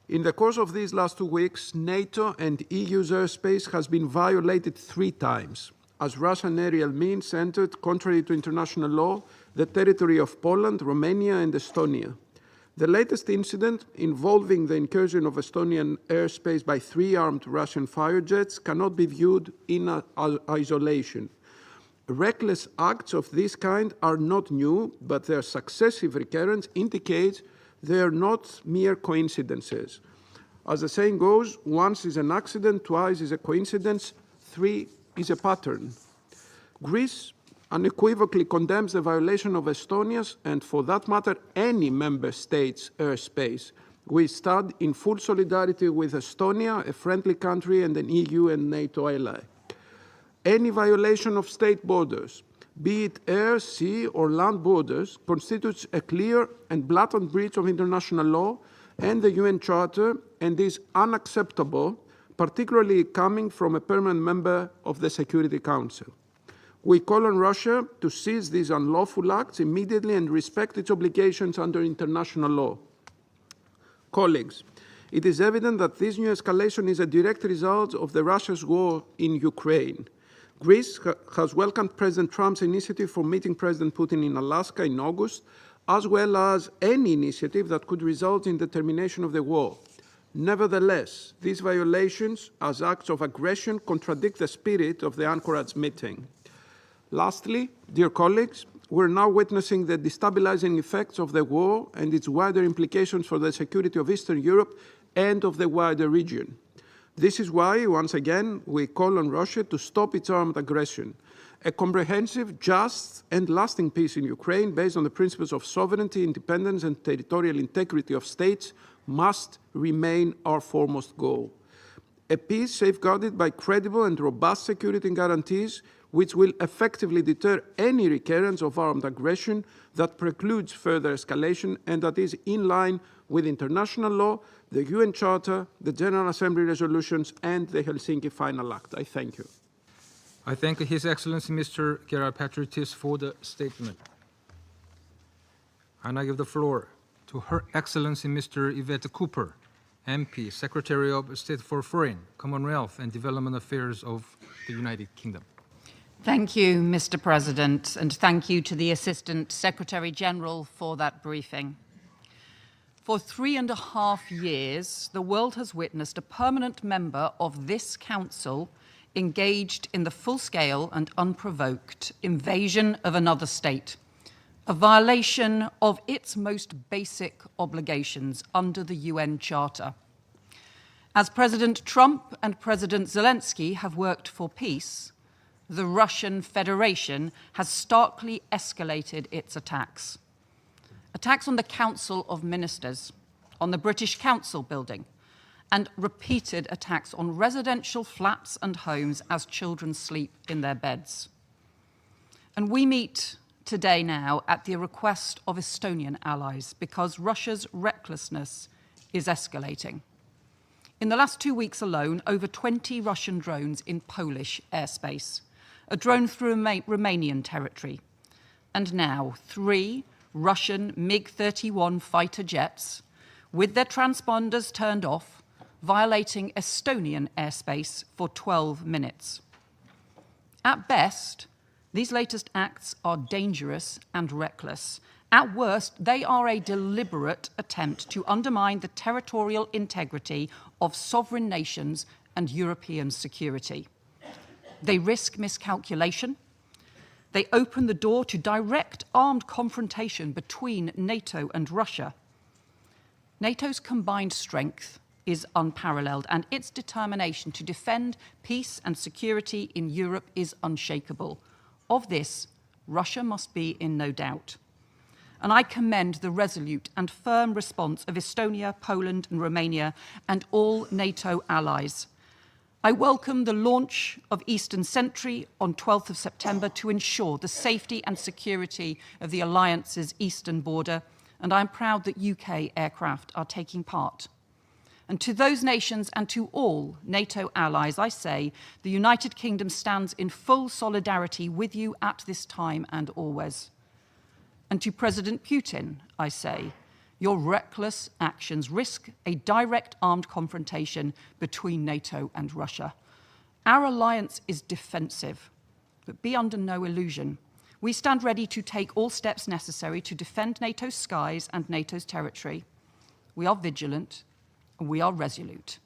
In the course of these last 2 weeks, NATO and EU's airspace has been violated 3 times, as Russian aerial means entered, contrary to international law, the territory of Poland, Romania, and Estonia. The latest incident, involving the incursion of Estonian airspace by 3 armed Russian fire jets, cannot be viewed in isolation. Reckless acts of this kind are not new, but their successive recurrence indicates they are not mere coincidences. As the saying goes, once is an accident, twice is a coincidence, 3 is a pattern. Greece unequivocally condemns the violation of Estonia's, and for that matter, any member state's airspace. We stand in full solidarity with Estonia, a friendly country and an EU and NATO ally. Any violation of state borders, be it air, sea, or land borders, constitutes a clear and blatant breach of international law and the UN Charter, and is unacceptable, particularly coming from a permanent member of the Security Council. We call on Russia to cease these unlawful acts immediately and respect its obligations under international law. Colleagues, it is evident that this new escalation is a direct result of Russia's war in Ukraine. Greece has welcomed President Trump's initiative for meeting President Putin in Alaska in August, as well as any initiative that could result in the termination of the war. Nevertheless, these violations as acts of aggression contradict the spirit of the Anchorage meeting. Lastly, dear colleagues, we're now witnessing the destabilizing effects of the war and its wider implications for the security of Eastern Europe and of the wider region. This is why, once again, we call on Russia to stop its armed aggression. A comprehensive, just, and lasting peace in Ukraine based on the principles of sovereignty, independence, and territorial integrity of states must remain our foremost goal. A peace safeguarded by credible and robust security guarantees which will effectively deter any recurrence of armed aggression that precludes further escalation and that is in line with international law, the UN Charter, the General Assembly resolutions, and the Helsinki Final Act. I thank you. I thank His Excellency Mr. Gerard Patritis for the statement. And I give the floor to Her Excellency Mr. Yvette Cooper, MP, Secretary of State for Foreign, Commonwealth and Development Affairs of the United Kingdom. Thank you, Mr. President, and thank you to the Assistant Secretary General for that briefing. For 3.5 years, the world has witnessed a permanent member of this Council engaged in the full-scale and unprovoked invasion of another state, a violation of its most basic obligations under the UN Charter. As President Trump and President Zelensky have worked for peace, the Russian Federation has starkly escalated its attacks. Attacks on the Council of Ministers, on the British Council building, and repeated attacks on residential flats and homes as children sleep in their beds. And we meet today now at the request of Estonian allies because Russia's recklessness is escalating. In the last 2 weeks alone, over 20 Russian drones in Polish airspace, a drone through Romanian territory, and now 3 Russian MiG-31 fighter jets with their transponders turned off, violating Estonian airspace for 12 minutes. At best, these latest acts are dangerous and reckless. At worst, they are a deliberate attempt to undermine the territorial integrity of sovereign nations and European security. They risk miscalculation. They open the door to direct armed confrontation between NATO and Russia. NATO's combined strength is unparalleled, and its determination to defend peace and security in Europe is unshakable. Of this, Russia must be in no doubt. And I commend the resolute and firm response of Estonia, Poland, and Romania, and all NATO allies. I welcome the launch of Eastern Sentry on 12th of September to ensure the safety and security of the alliance's eastern border, and I'm proud that UK aircraft are taking part. And to those nations and to all NATO allies, I say, the United Kingdom stands in full solidarity with you at this time and always. And to President Putin, I say, your reckless actions risk a direct armed confrontation between NATO and Russia. Our alliance is defensive, but be under no illusion. We stand ready to take all steps necessary to defend NATO's skies and NATO's territory. We are vigilant, and we are resolute.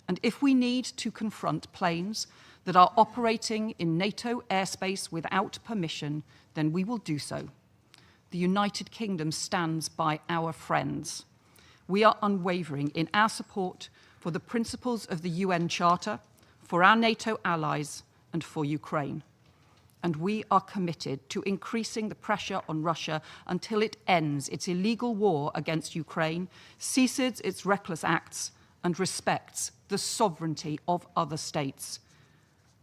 And if we need to confront planes that are operating in NATO airspace without permission, then we will do so. The United Kingdom stands by our friends. We are unwavering in our support for the principles of the UN Charter, for our NATO allies, and for Ukraine. And we are committed to increasing the pressure on Russia until it ends its illegal war against Ukraine, ceases its reckless acts, and respects the sovereignty of other states.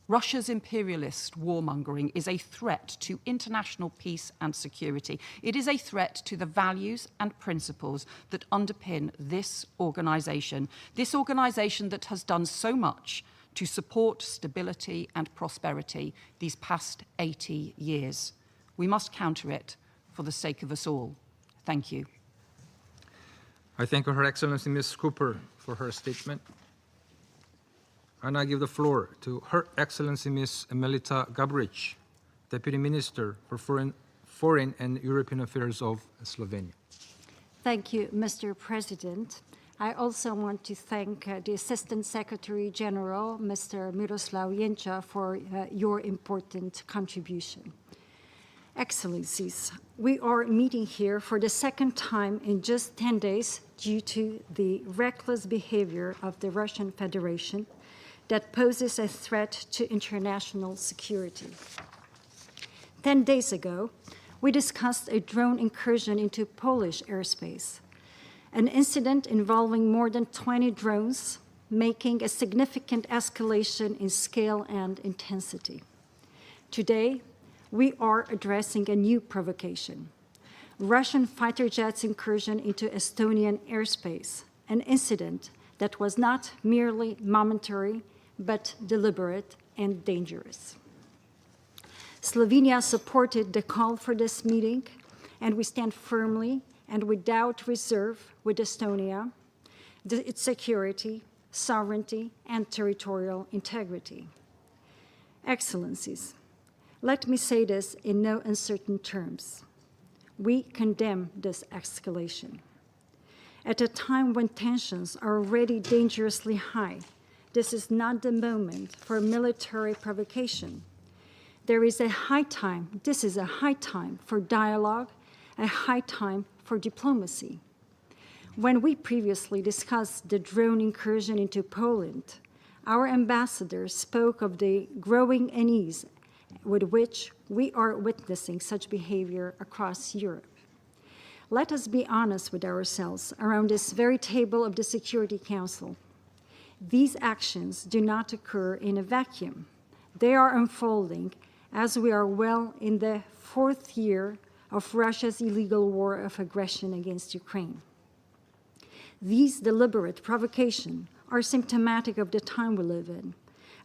Russia's imperialist warmongering is a threat to international peace and security. It is a threat to the values and principles that underpin this organization that has done so much to support stability and prosperity these past 80 years. We must counter it for the sake of us all. Thank you. I thank Her Excellency Ms. Cooper for her statement. And I give the floor to Her Excellency Ms. Emelita Gabric, Deputy Minister for Foreign and European Affairs of Slovenia. Thank you, Mr. President. I also want to thank the Assistant Secretary General, Mr. Miroslav Jenča, for your important contribution. Excellencies, we are meeting here for the second time in just 10 days due to the reckless behavior of the Russian Federation that poses a threat to international security. 10 days ago, we discussed a drone incursion into Polish airspace, an incident involving more than 20 drones, making a significant escalation in scale and intensity. Today, we are addressing a new provocation: Russian fighter jets' incursion into Estonian airspace, an incident that was not merely momentary, but deliberate and dangerous. Slovenia supported the call for this meeting, and we stand firmly and without reserve with Estonia, its security, sovereignty, and territorial integrity. Excellencies, let me say this in no uncertain terms. We condemn this escalation. At a time when tensions are already dangerously high, this is not the moment for military provocation. This is a high time for dialogue, a high time for diplomacy. When we previously discussed the drone incursion into Poland, our ambassador spoke of the growing unease with which we are witnessing such behavior across Europe. Let us be honest with ourselves around this very table of the Security Council. These actions do not occur in a vacuum. They are unfolding as we are well in the 4th year of Russia's illegal war of aggression against Ukraine. These deliberate provocations are symptomatic of the time we live in,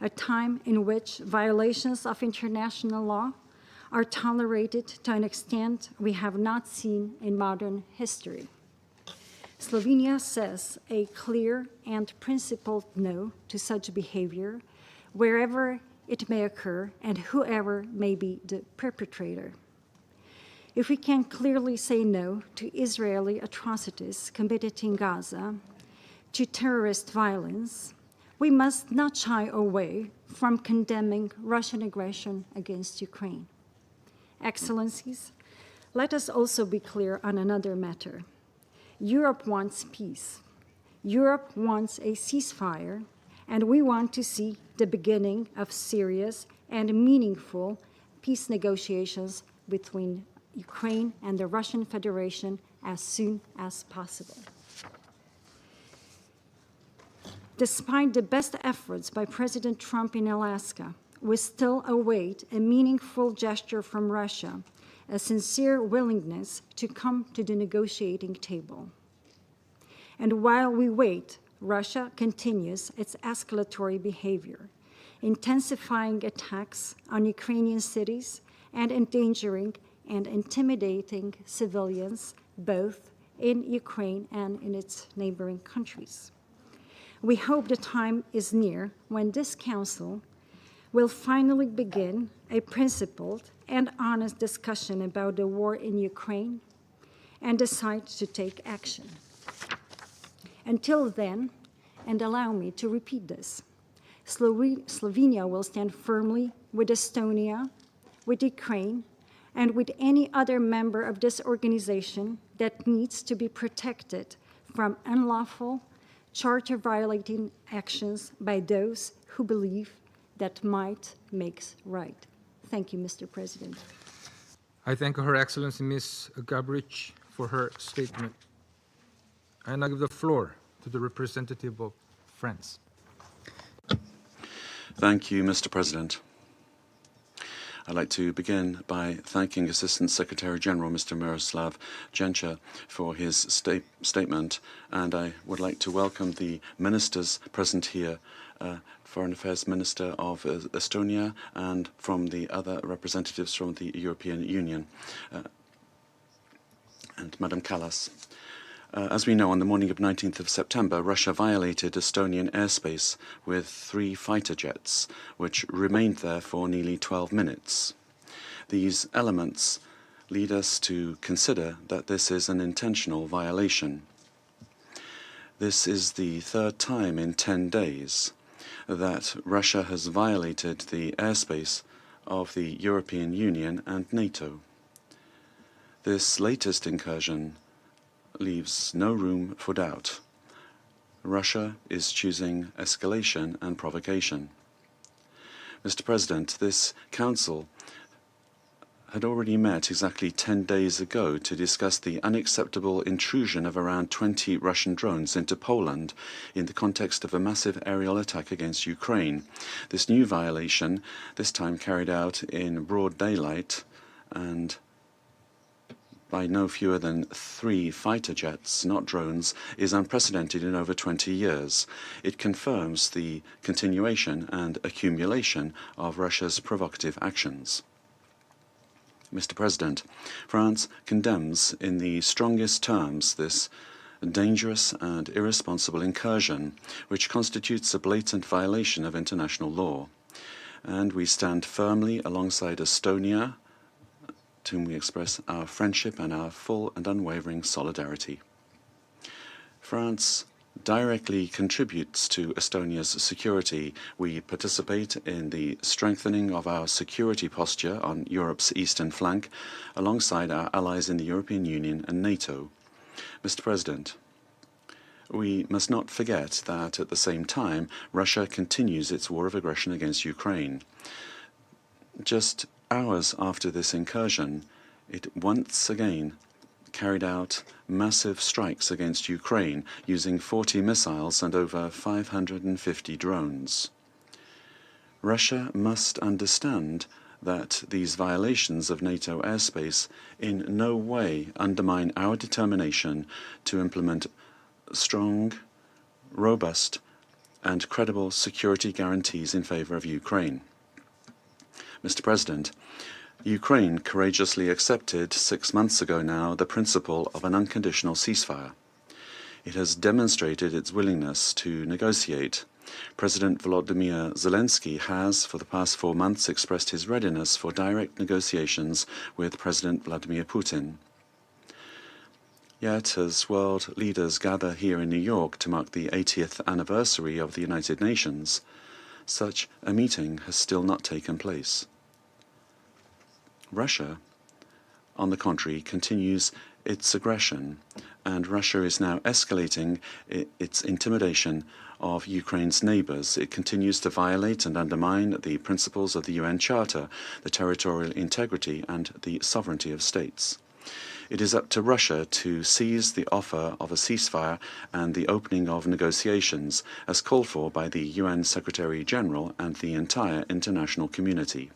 a time in which violations of international law are tolerated to an extent we have not seen in modern history. Slovenia says a clear and principled no to such behavior, wherever it may occur and whoever may be the perpetrator. If we can clearly say no to Israeli atrocities committed in Gaza, to terrorist violence, we must not shy away from condemning Russian aggression against Ukraine. Excellencies, let us also be clear on another matter. Europe wants peace. Europe wants a ceasefire, and we want to see the beginning of serious and meaningful peace negotiations between Ukraine and the Russian Federation as soon as possible. Despite the best efforts by President Trump in Alaska, we still await a meaningful gesture from Russia, a sincere willingness to come to the negotiating table. And while we wait, Russia continues its escalatory behavior, intensifying attacks on Ukrainian cities and endangering and intimidating civilians, both in Ukraine and in its neighboring countries. We hope the time is near when this Council will finally begin a principled and honest discussion about the war in Ukraine and decide to take action. Until then, and allow me to repeat this, Slovenia will stand firmly with Estonia, with Ukraine, and with any other member of this organization that needs to be protected from unlawful, charter-violating actions by those who believe that might makes right. Thank you, Mr. President. I thank Her Excellency Ms. Gabric for her statement. And I give the floor to the representative of France. Thank you, Mr. President. I'd like to begin by thanking Assistant Secretary General Mr. Miroslav Jenča for his statement, and I would like to welcome the ministers present here, Foreign Affairs Minister of Estonia and from the other representatives from the European Union, and Madam Kallas. As we know, on the morning of 19th of September, Russia violated Estonian airspace with 3 fighter jets, which remained there for nearly 12 minutes. These elements lead us to consider that this is an intentional violation. This is the 3rd time in 10 days that Russia has violated the airspace of the European Union and NATO. This latest incursion leaves no room for doubt. Russia is choosing escalation and provocation. Mr. President, this Council had already met exactly 10 days ago to discuss the unacceptable intrusion of around 20 Russian drones into Poland in the context of a massive aerial attack against Ukraine. This new violation, this time carried out in broad daylight and by no fewer than 3 fighter jets, not drones, is unprecedented in over 20 years. It confirms the continuation and accumulation of Russia's provocative actions. Mr. President, France condemns in the strongest terms this dangerous and irresponsible incursion, which constitutes a blatant violation of international law. And we stand firmly alongside Estonia, to whom we express our friendship and our full and unwavering solidarity. France directly contributes to Estonia's security. We participate in the strengthening of our security posture on Europe's eastern flank, alongside our allies in the European Union and NATO. Mr. President, we must not forget that at the same time, Russia continues its war of aggression against Ukraine. Just hours after this incursion, it once again carried out massive strikes against Ukraine using 40 missiles and over 550 drones. Russia must understand that these violations of NATO airspace in no way undermine our determination to implement strong, robust, and credible security guarantees in favor of Ukraine. Mr. President, Ukraine courageously accepted 6 months ago now the principle of an unconditional ceasefire. It has demonstrated its willingness to negotiate. President Volodymyr Zelensky has, for the past 4 months, expressed his readiness for direct negotiations with President Vladimir Putin. Yet, as world leaders gather here in New York to mark the 80th anniversary of the United Nations, such a meeting has still not taken place. Russia, on the contrary, continues its aggression, and Russia is now escalating its intimidation of Ukraine's neighbors. It continues to violate and undermine the principles of the UN Charter, the territorial integrity and the sovereignty of states. It is up to Russia to seize the offer of a ceasefire and the opening of negotiations, as called for by the UN Secretary-General and the entire international community.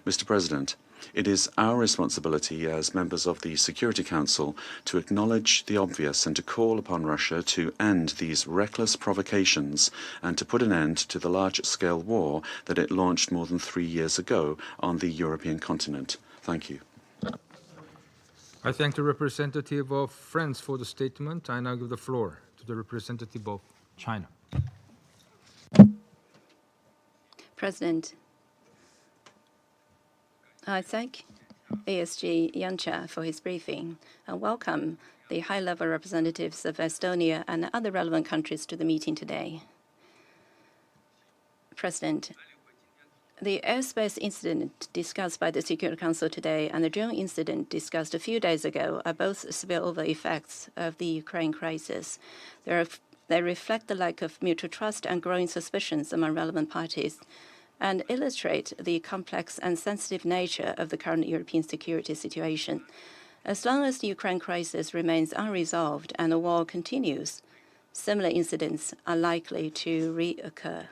Mr. President, it is our responsibility as members of the Security Council to acknowledge the obvious and to call upon Russia to end these reckless provocations and to put an end to the large-scale war that it launched more than 3 years ago on the European continent. Thank you. I thank the representative of France for the statement. I now give the floor to the representative of China. President, I thank ASG Janša for his briefing and welcome the high-level representatives of Estonia and other relevant countries to the meeting today. President, the airspace incident discussed by the Security Council today and the drone incident discussed a few days ago are both spillover effects of the Ukraine crisis. They reflect the lack of mutual trust and growing suspicions among relevant parties, and illustrate the complex and sensitive nature of the current European security situation. As long as the Ukraine crisis remains unresolved and the war continues, similar incidents are likely to reoccur.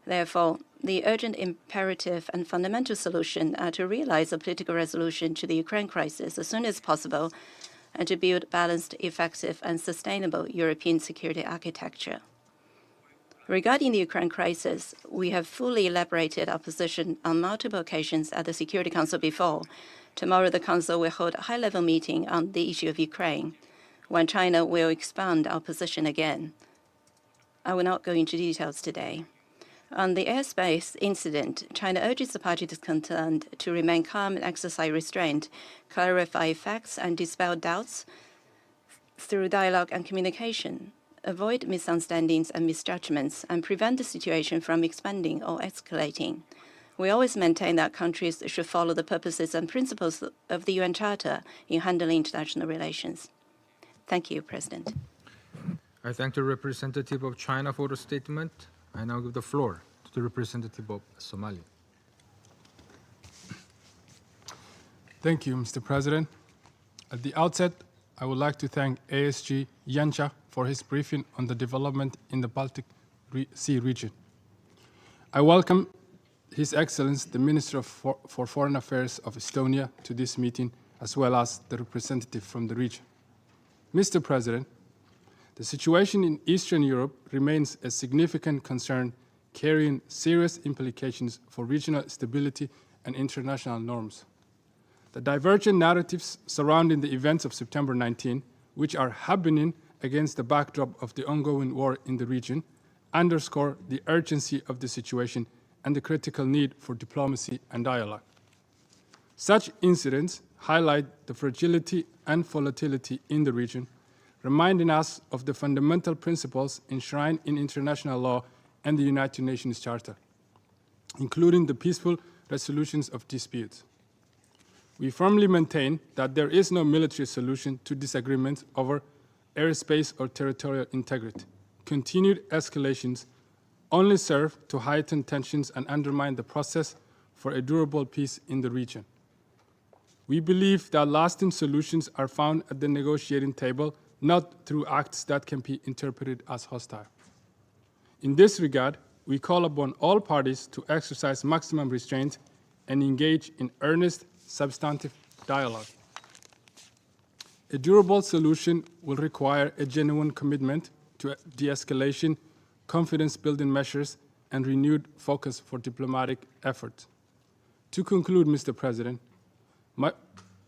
Therefore, the urgent imperative and fundamental solution are to realize a political resolution to the Ukraine crisis as soon as possible and to build balanced, effective, and sustainable European security architecture. Regarding the Ukraine crisis, we have fully elaborated our position on multiple occasions at the Security Council before. Tomorrow, the Council will hold a high-level meeting on the issue of Ukraine, when China will expand our position again. I will not go into details today. On the airspace incident, China urges the parties concerned to remain calm and exercise restraint, clarify facts and dispel doubts through dialogue and communication, avoid misunderstandings and misjudgments, and prevent the situation from expanding or escalating. We always maintain that countries should follow the purposes and principles of the UN Charter in handling international relations. Thank you, President. I thank the representative of China for the statement. I now give the floor to the representative of Somalia. Thank you, Mr. President. At the outset, I would like to thank ASG Yancha for his briefing on the development in the Baltic Sea region. I welcome His Excellency, the Minister for Foreign Affairs of Estonia, to this meeting, as well as the representative from the region. Mr. President, the situation in Eastern Europe remains a significant concern, carrying serious implications for regional stability and international norms. The divergent narratives surrounding the events of September 19, which are happening against the backdrop of the ongoing war in the region, underscore the urgency of the situation and the critical need for diplomacy and dialogue. Such incidents highlight the fragility and volatility in the region, reminding us of the fundamental principles enshrined in international law and the United Nations Charter, including the peaceful resolutions of disputes. We firmly maintain that there is no military solution to disagreements over airspace or territorial integrity. Continued escalations only serve to heighten tensions and undermine the process for a durable peace in the region. We believe that lasting solutions are found at the negotiating table, not through acts that can be interpreted as hostile. In this regard, we call upon all parties to exercise maximum restraint and engage in earnest, substantive dialogue. A durable solution will require a genuine commitment to de-escalation, confidence-building measures, and renewed focus for diplomatic efforts. To conclude, Mr. President,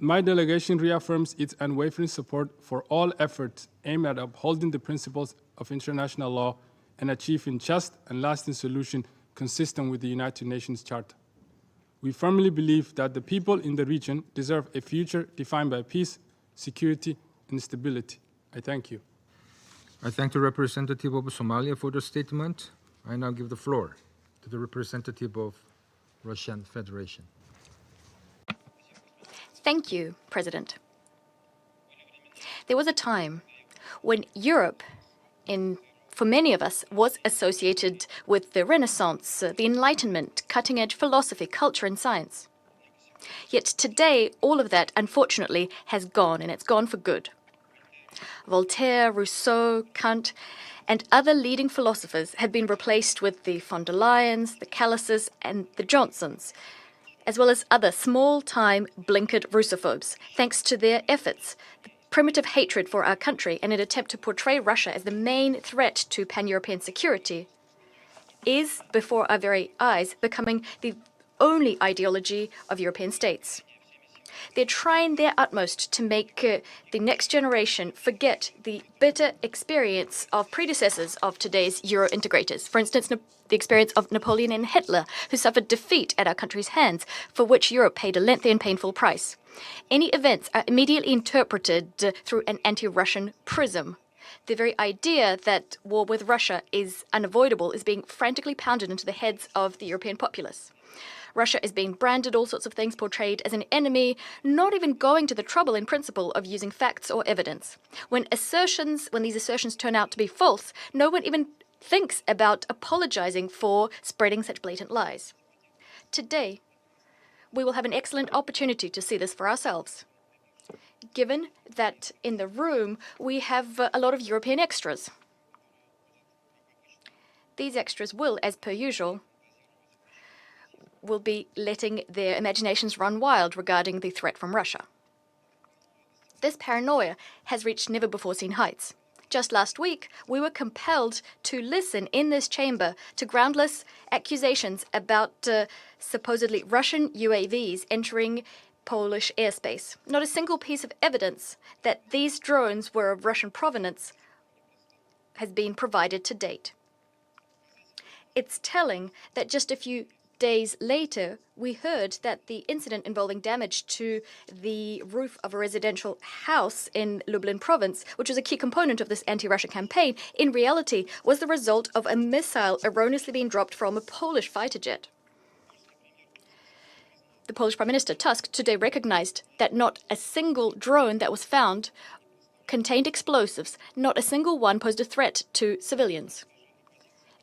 my delegation reaffirms its unwavering support for all efforts aimed at upholding the principles of international law and achieving just and lasting solutions consistent with the United Nations Charter. We firmly believe that the people in the region deserve a future defined by peace, security, and stability. I thank you. I thank the representative of Somalia for the statement. I now give the floor to the representative of Russian Federation. Thank you, President. There was a time when Europe, for many of us, was associated with the Renaissance, the Enlightenment, cutting-edge philosophy, culture, and science. Yet today, all of that, unfortunately, has gone, and it's gone for good. Voltaire, Rousseau, Kant, and other leading philosophers have been replaced with the von der Leyens, the Callises, and the Johnsons, as well as other small-time blinkered Russophobes, thanks to their efforts, the primitive hatred for our country, and an attempt to portray Russia as the main threat to pan-European security, is, before our very eyes, becoming the only ideology of European states. They're trying their utmost to make the next generation forget the bitter experience of predecessors of today's Euro-integrators. For instance, the experience of Napoleon and Hitler, who suffered defeat at our country's hands, for which Europe paid a lengthy and painful price. Any events are immediately interpreted through an anti-Russian prism. The very idea that war with Russia is unavoidable is being frantically pounded into the heads of the European populace. Russia is being branded all sorts of things, portrayed as an enemy, not even going to the trouble in principle of using facts or evidence. When these assertions turn out to be false, no one even thinks about apologizing for spreading such blatant lies. Today, we will have an excellent opportunity to see this for ourselves, given that in the room we have a lot of European extras. These extras will, as per usual, will be letting their imaginations run wild regarding the threat from Russia. This paranoia has reached never-before-seen heights. Just last week, we were compelled to listen in this chamber to groundless accusations about supposedly Russian UAVs entering Polish airspace. Not a single piece of evidence that these drones were of Russian provenance has been provided to date. It's telling that just a few days later, we heard that the incident involving damage to the roof of a residential house in Lublin province, which was a key component of this anti-Russia campaign, in reality was the result of a missile erroneously being dropped from a Polish fighter jet. The Polish Prime Minister Tusk today recognized that not a single drone that was found contained explosives. Not a single one posed a threat to civilians.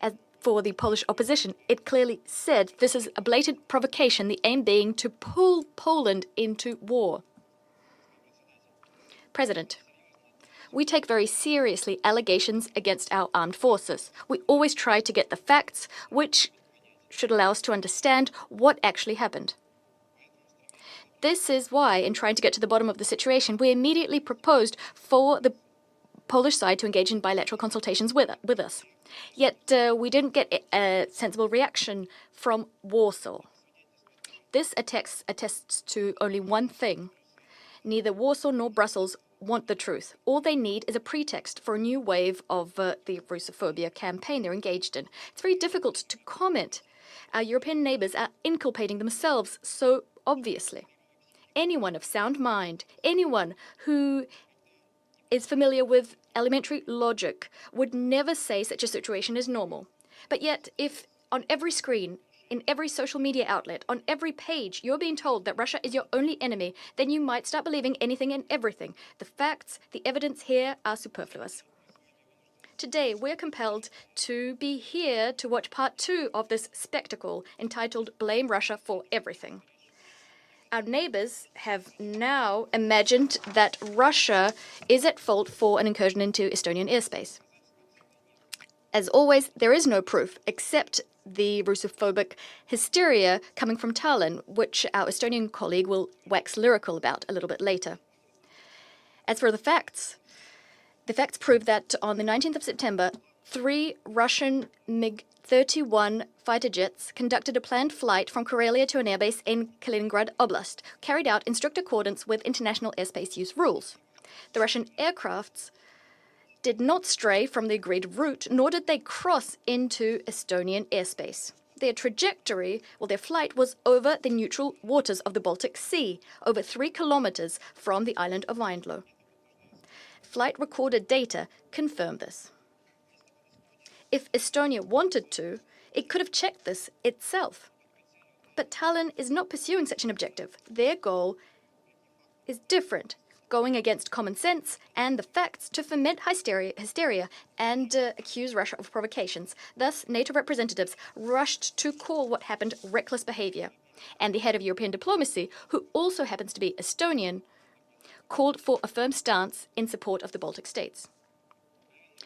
As for the Polish opposition, it clearly said this is a blatant provocation, the aim being to pull Poland into war. President, we take very seriously allegations against our armed forces. We always try to get the facts, which should allow us to understand what actually happened. This is why, in trying to get to the bottom of the situation, we immediately proposed for the Polish side to engage in bilateral consultations with us. Yet we didn't get a sensible reaction from Warsaw. This attests to only one thing. Neither Warsaw nor Brussels want the truth. All they need is a pretext for a new wave of the Russophobia campaign they're engaged in. It's very difficult to comment. Our European neighbors are inculpating themselves so obviously. Anyone of sound mind, anyone who is familiar with elementary logic would never say such a situation is normal. But yet, if on every screen, in every social media outlet, on every page, you're being told that Russia is your only enemy, then you might start believing anything and everything. The facts, the evidence here are superfluous. Today, we're compelled to be here to watch part 2 of this spectacle entitled Blame Russia for Everything. Our neighbors have now imagined that Russia is at fault for an incursion into Estonian airspace. As always, there is no proof except the Russophobic hysteria coming from Tallinn, which our Estonian colleague will wax lyrical about a little bit later. As for the facts prove that on the 19th of September, 3 Russian MiG-31 fighter jets conducted a planned flight from Karelia to an airbase in Kaliningrad Oblast, carried out in strict accordance with international airspace use rules. The Russian aircrafts did not stray from the agreed route, nor did they cross into Estonian airspace. Their trajectory, their flight was over the neutral waters of the Baltic Sea, over 3 kilometers from the island of Vindlo. Flight recorded data confirm this. If Estonia wanted to, it could have checked this itself. But Tallinn is not pursuing such an objective. Their goal is different, going against common sense and the facts to foment hysteria and accuse Russia of provocations. Thus, NATO representatives rushed to call what happened reckless behavior. And the head of European diplomacy, who also happens to be Estonian, called for a firm stance in support of the Baltic states.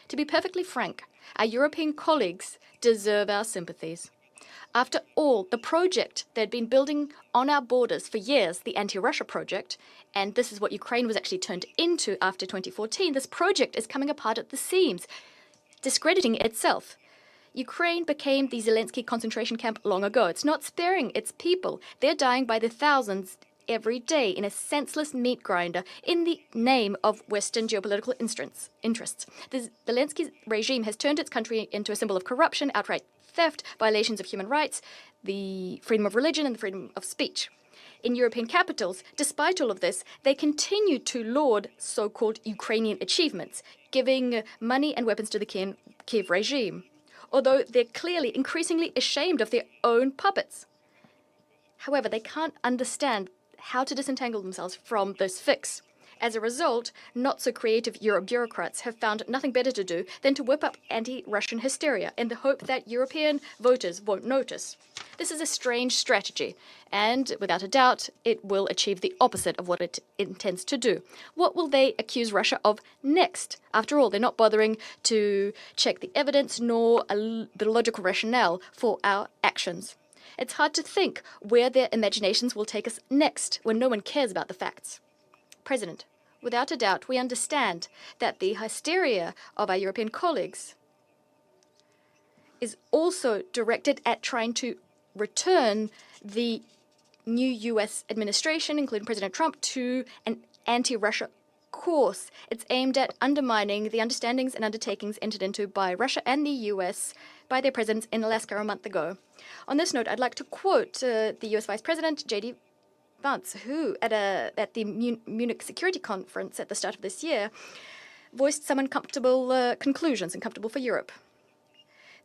To be perfectly frank, our European colleagues deserve our sympathies. After all, the project they'd been building on our borders for years, the anti-Russia project, and this is what Ukraine was actually turned into after 2014, this project is coming apart at the seams, discrediting itself. Ukraine became the Zelensky concentration camp long ago. It's not sparing its people. They're dying by the thousands every day in a senseless meat grinder in the name of Western geopolitical interests. The Zelensky regime has turned its country into a symbol of corruption, outright theft, violations of human rights, the freedom of religion, and the freedom of speech. In European capitals, despite all of this, they continue to laud so-called Ukrainian achievements, giving money and weapons to the Kiev regime, although they're clearly increasingly ashamed of their own puppets. However, they can't understand how to disentangle themselves from this fix. As a result, not-so-creative Euro bureaucrats have found nothing better to do than to whip up anti-Russian hysteria in the hope that European voters won't notice. This is a strange strategy, and without a doubt, it will achieve the opposite of what it intends to do. What will they accuse Russia of next? After all, they're not bothering to check the evidence nor the logical rationale for our actions. It's hard to think where their imaginations will take us next when no one cares about the facts. President, without a doubt, we understand that the hysteria of our European colleagues is also directed at trying to return the new US administration, including President Trump, to an anti-Russia course. It's aimed at undermining the understandings and undertakings entered into by Russia and the US by their presidents in Alaska a month ago. On this note, I'd like to quote the US Vice President, J.D. Vance, who at the Munich Security Conference at the start of this year voiced some uncomfortable conclusions, uncomfortable for Europe.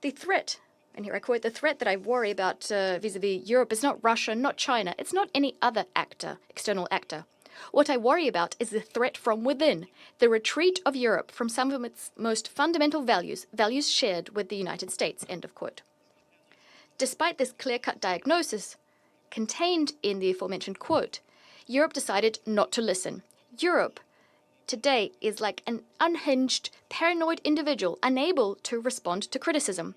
The threat, and here I quote, the threat that I worry about vis-a-vis Europe is not Russia, not China, it's not any other actor, external actor. What I worry about is the threat from within, the retreat of Europe from some of its most fundamental values, values shared with the United States, end of quote. Despite this clear-cut diagnosis contained in the aforementioned quote, Europe decided not to listen. Europe today is like an unhinged, paranoid individual unable to respond to criticism.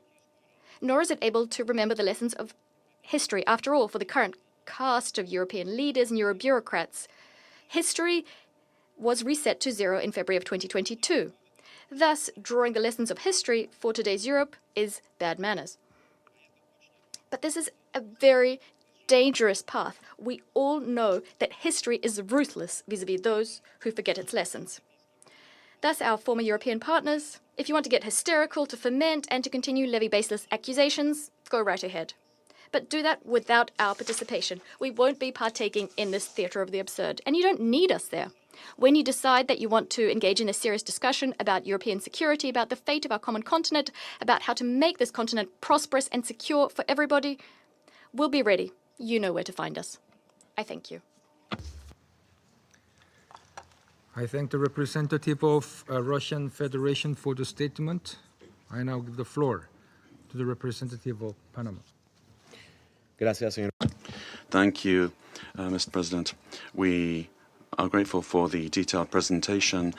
Nor is it able to remember the lessons of history. After all, for the current cast of European leaders and Euro bureaucrats, history was reset to zero in February of 2022. Thus, drawing the lessons of history for today's Europe is bad manners. But this is a very dangerous path. We all know that history is ruthless vis-a-vis those who forget its lessons. Thus, our former European partners, if you want to get hysterical, to foment and to continue levy baseless accusations, go right ahead. But do that without our participation. We won't be partaking in this theatre of the absurd, and you don't need us there. When you decide that you want to engage in a serious discussion about European security, about the fate of our common continent, about how to make this continent prosperous and secure for everybody, we'll be ready. You know where to find us. I thank you. I thank the representative of Russian Federation for the statement. I now give the floor to the representative of Panama. Gracias, señor. Thank you, Mr. President. We are grateful for the detailed presentation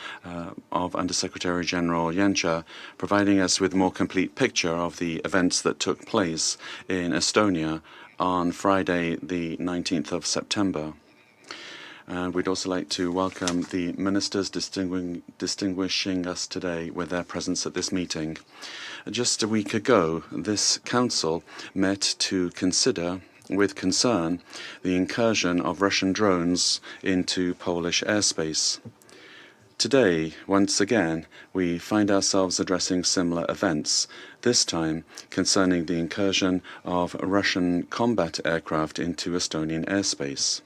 of Undersecretary General Yencha, providing us with a more complete picture of the events that took place in Estonia on Friday, the 19th of September. And we'd also like to welcome the ministers distinguishing us today with their presence at this meeting. Just a week ago, this council met to consider with concern the incursion of Russian drones into Polish airspace. Today, once again, we find ourselves addressing similar events, this time concerning the incursion of Russian combat aircraft into Estonian airspace.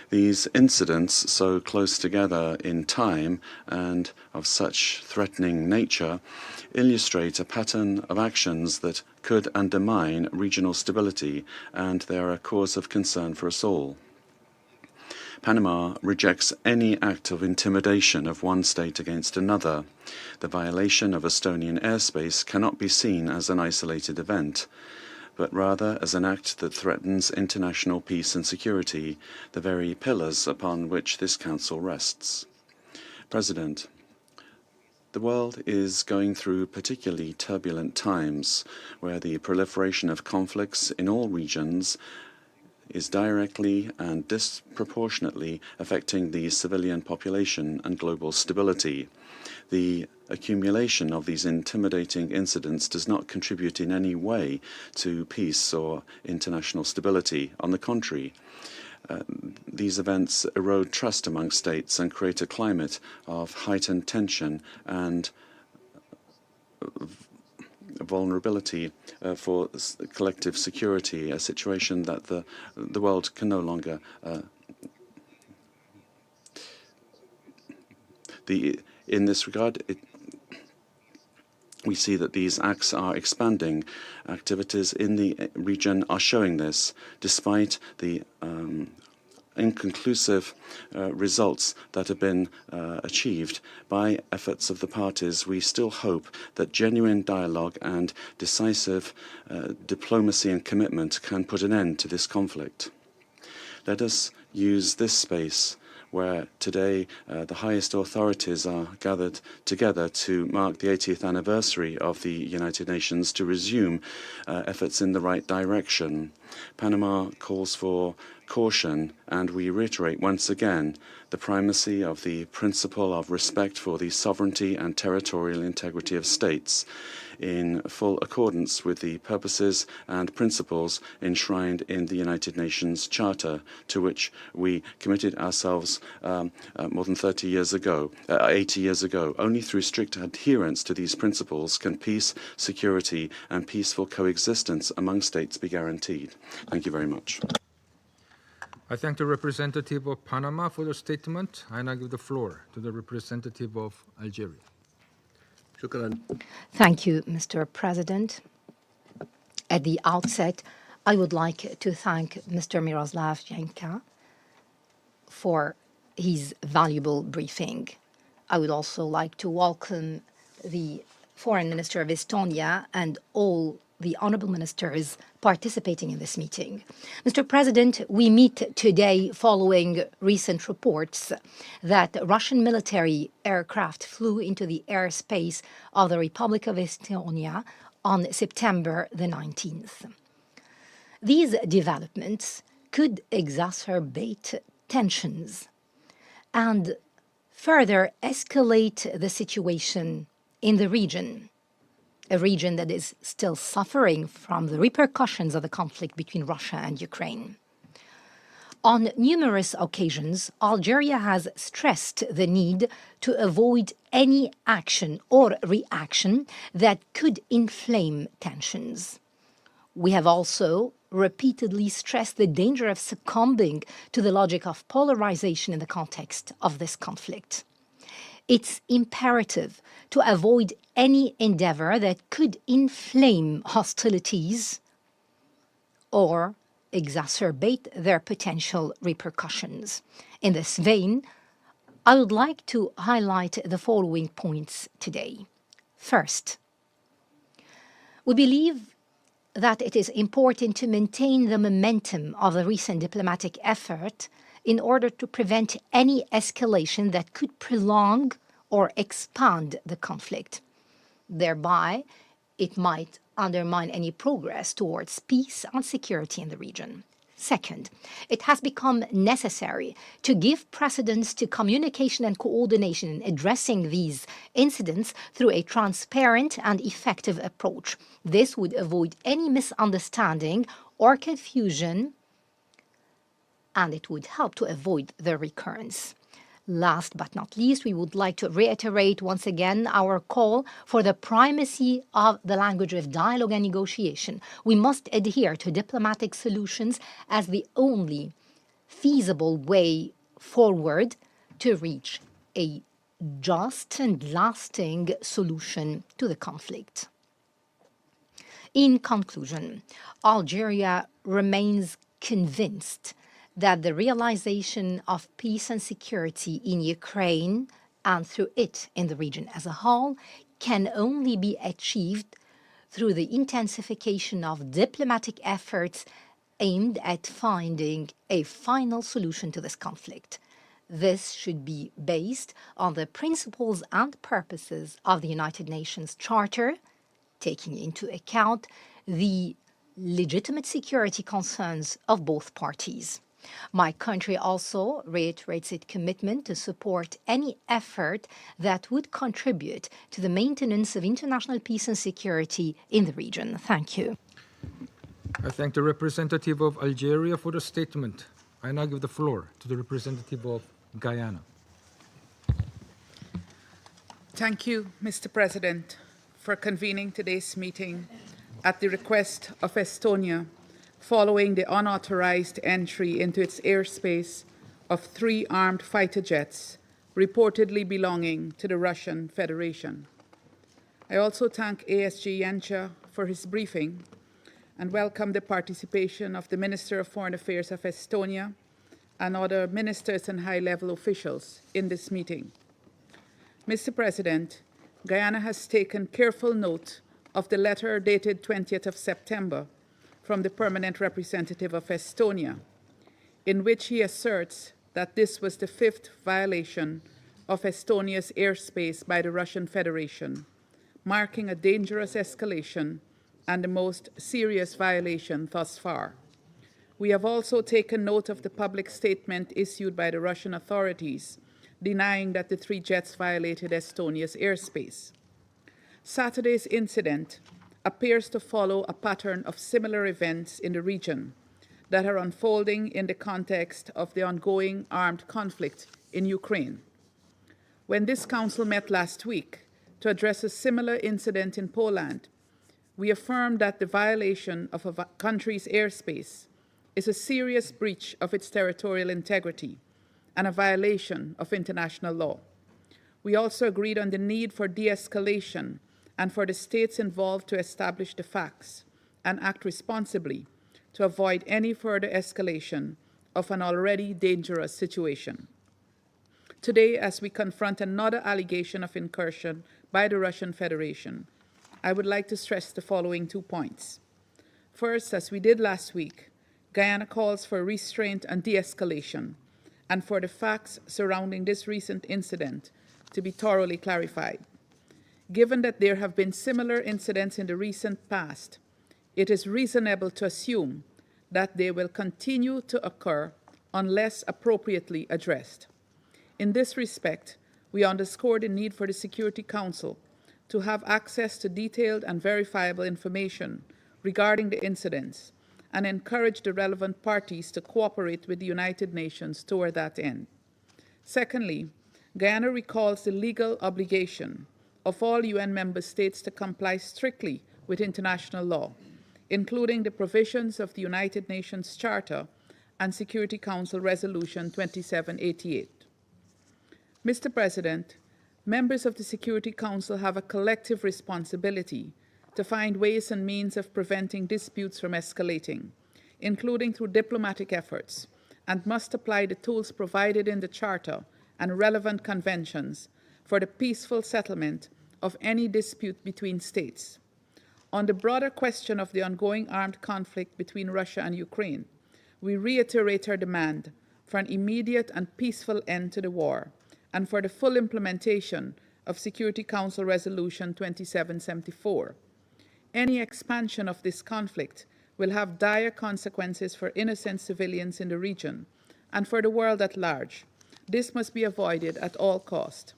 These incidents, so close together in time and of such threatening nature, illustrate a pattern of actions that could undermine regional stability, and they are a cause of concern for us all. Panama rejects any act of intimidation of one state against another. The violation of Estonian airspace cannot be seen as an isolated event, but rather as an act that threatens international peace and security, the very pillars upon which this Council rests. President, the world is going through particularly turbulent times, where the proliferation of conflicts in all regions is directly and disproportionately affecting the civilian population and global stability. The accumulation of these intimidating incidents does not contribute in any way to peace or international stability. On the contrary, these events erode trust among states and create a climate of heightened tension and vulnerability for collective security, a situation that the world can no longer in this regard, we see that these acts are expanding. Activities in the region are showing this, despite the inconclusive results that have been achieved by efforts of the parties. We still hope that genuine dialogue and decisive diplomacy and commitment can put an end to this conflict. Let us use this space where today the highest authorities are gathered together to mark the 80th anniversary of the United Nations to resume efforts in the right direction. Panama calls for caution, and we reiterate once again the primacy of the principle of respect for the sovereignty and territorial integrity of states, in full accordance with the purposes and principles enshrined in the United Nations Charter, to which we committed ourselves more than 80 years ago. Only through strict adherence to these principles can peace, security, and peaceful coexistence among states be guaranteed. Thank you very much. I thank the representative of Panama for the statement. I now give the floor to the representative of Algeria. Thank you, Mr. President. At the outset, I would like to thank Mr. Miroslav Jenka for his valuable briefing. I would also like to welcome the Foreign Minister of Estonia and all the honorable ministers participating in this meeting. Mr. President, we meet today following recent reports that Russian military aircraft flew into the airspace of the Republic of Estonia on September the 19th. These developments could exacerbate tensions and further escalate the situation in the region, a region that is still suffering from the repercussions of the conflict between Russia and Ukraine. On numerous occasions, Algeria has stressed the need to avoid any action or reaction that could inflame tensions. We have also repeatedly stressed the danger of succumbing to the logic of polarization in the context of this conflict. It's imperative to avoid any endeavor that could inflame hostilities or exacerbate their potential repercussions. In this vein, I would like to highlight the following points today. First, we believe that it is important to maintain the momentum of the recent diplomatic effort in order to prevent any escalation that could prolong or expand the conflict. Thereby, it might undermine any progress towards peace and security in the region. Second, it has become necessary to give precedence to communication and coordination in addressing these incidents through a transparent and effective approach. This would avoid any misunderstanding or confusion, and it would help to avoid their recurrence. Last but not least, we would like to reiterate once again our call for the primacy of the language of dialogue and negotiation. We must adhere to diplomatic solutions as the only feasible way forward to reach a just and lasting solution to the conflict. In conclusion, Algeria remains convinced that the realization of peace and security in Ukraine and through it in the region as a whole can only be achieved through the intensification of diplomatic efforts aimed at finding a final solution to this conflict. This should be based on the principles and purposes of the United Nations Charter, taking into account the legitimate security concerns of both parties. My country also reiterates its commitment to support any effort that would contribute to the maintenance of international peace and security in the region. Thank you. I thank the representative of Algeria for the statement. I now give the floor to the representative of Guyana. Thank you, Mr. President, for convening today's meeting at the request of Estonia, following the unauthorized entry into its airspace of 3 armed fighter jets reportedly belonging to the Russian Federation. I also thank ASG Janša for his briefing and welcome the participation of the Minister of Foreign Affairs of Estonia and other ministers and high-level officials in this meeting. Mr. President, Guyana has taken careful note of the letter dated 20th of September from the permanent representative of Estonia, in which he asserts that this was the 5th violation of Estonia's airspace by the Russian Federation, marking a dangerous escalation and the most serious violation thus far. We have also taken note of the public statement issued by the Russian authorities denying that the 3 jets violated Estonia's airspace. Saturday's incident appears to follow a pattern of similar events in the region that are unfolding in the context of the ongoing armed conflict in Ukraine. When this council met last week to address a similar incident in Poland, we affirmed that the violation of a country's airspace is a serious breach of its territorial integrity and a violation of international law. We also agreed on the need for de-escalation and for the states involved to establish the facts and act responsibly to avoid any further escalation of an already dangerous situation. Today, as we confront another allegation of incursion by the Russian Federation, I would like to stress the following 2 points. First, as we did last week, Guyana calls for restraint and de-escalation, and for the facts surrounding this recent incident to be thoroughly clarified. Given that there have been similar incidents in the recent past, it is reasonable to assume that they will continue to occur unless appropriately addressed. In this respect, we underscore the need for the Security Council to have access to detailed and verifiable information regarding the incidents and encourage the relevant parties to cooperate with the United Nations toward that end. Secondly, Guyana recalls the legal obligation of all UN member states to comply strictly with international law, including the provisions of the United Nations Charter and Security Council Resolution 2788. Mr. President, members of the Security Council have a collective responsibility to find ways and means of preventing disputes from escalating, including through diplomatic efforts, and must apply the tools provided in the Charter and relevant conventions for the peaceful settlement of any dispute between states. On the broader question of the ongoing armed conflict between Russia and Ukraine, we reiterate our demand for an immediate and peaceful end to the war and for the full implementation of Security Council Resolution 2774. Any expansion of this conflict will have dire consequences for innocent civilians in the region and for the world at large. This must be avoided at all costs.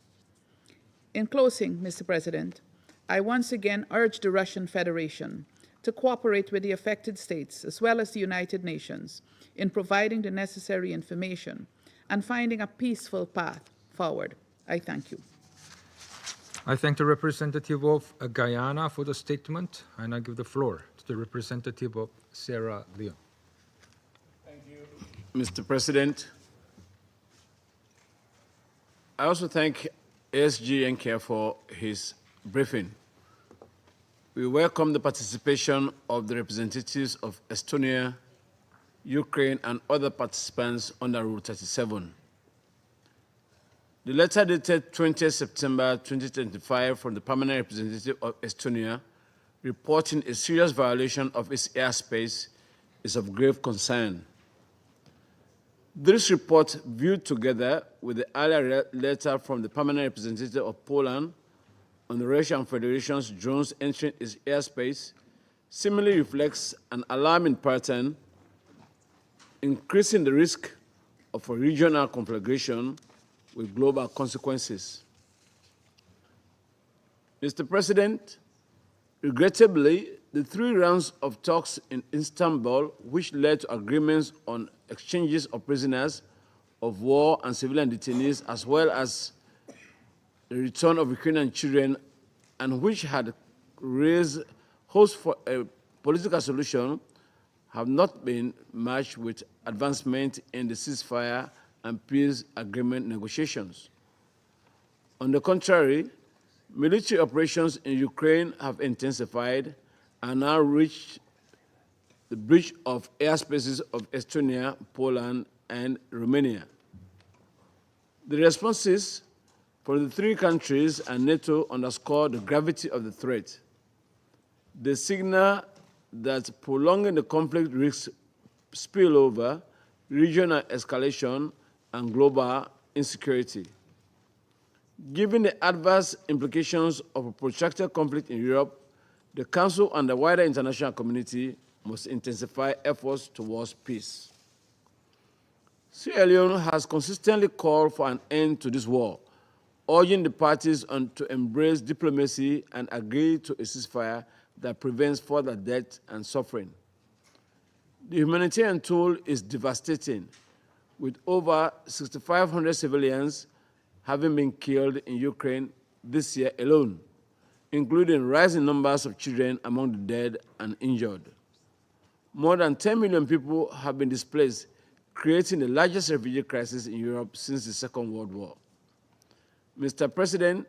In closing, Mr. President, I once again urge the Russian Federation to cooperate with the affected states as well as the United Nations in providing the necessary information and finding a peaceful path forward. I thank you. I thank the representative of Guyana for the statement, and I give the floor to the representative of Sierra Leone. Thank you, Mr. President. I also thank ASG Yenke for his briefing. We welcome the participation of the representatives of Estonia, Ukraine, and other participants under Rule 37. The letter dated 20 September 2025 from the permanent representative of Estonia reporting a serious violation of its airspace is of grave concern. This report, viewed together with the earlier letter from the permanent representative of Poland on the Russian Federation's drones entering its airspace, similarly reflects an alarming pattern, increasing the risk of a regional conflagration with global consequences. Mr. President, regrettably, the 3 rounds of talks in Istanbul, which led to agreements on exchanges of prisoners of war and civilian detainees, as well as the return of Ukrainian children, and which had raised hopes for a political solution, have not been matched with advancement in the ceasefire and peace agreement negotiations. On the contrary, military operations in Ukraine have intensified and now reached the breach of airspaces of Estonia, Poland, and Romania. The responses from the 3 countries and NATO underscore the gravity of the threat. They signal that prolonging the conflict risks spillover, regional escalation, and global insecurity. Given the adverse implications of a protracted conflict in Europe, the Council and the wider international community must intensify efforts towards peace. Sierra Leone has consistently called for an end to this war, urging the parties to embrace diplomacy and agree to a ceasefire that prevents further death and suffering. The humanitarian toll is devastating, with over 6,500 civilians having been killed in Ukraine this year alone, including rising numbers of children among the dead and injured. More than 10 million people have been displaced, creating the largest refugee crisis in Europe since the Second World War. Mr. President,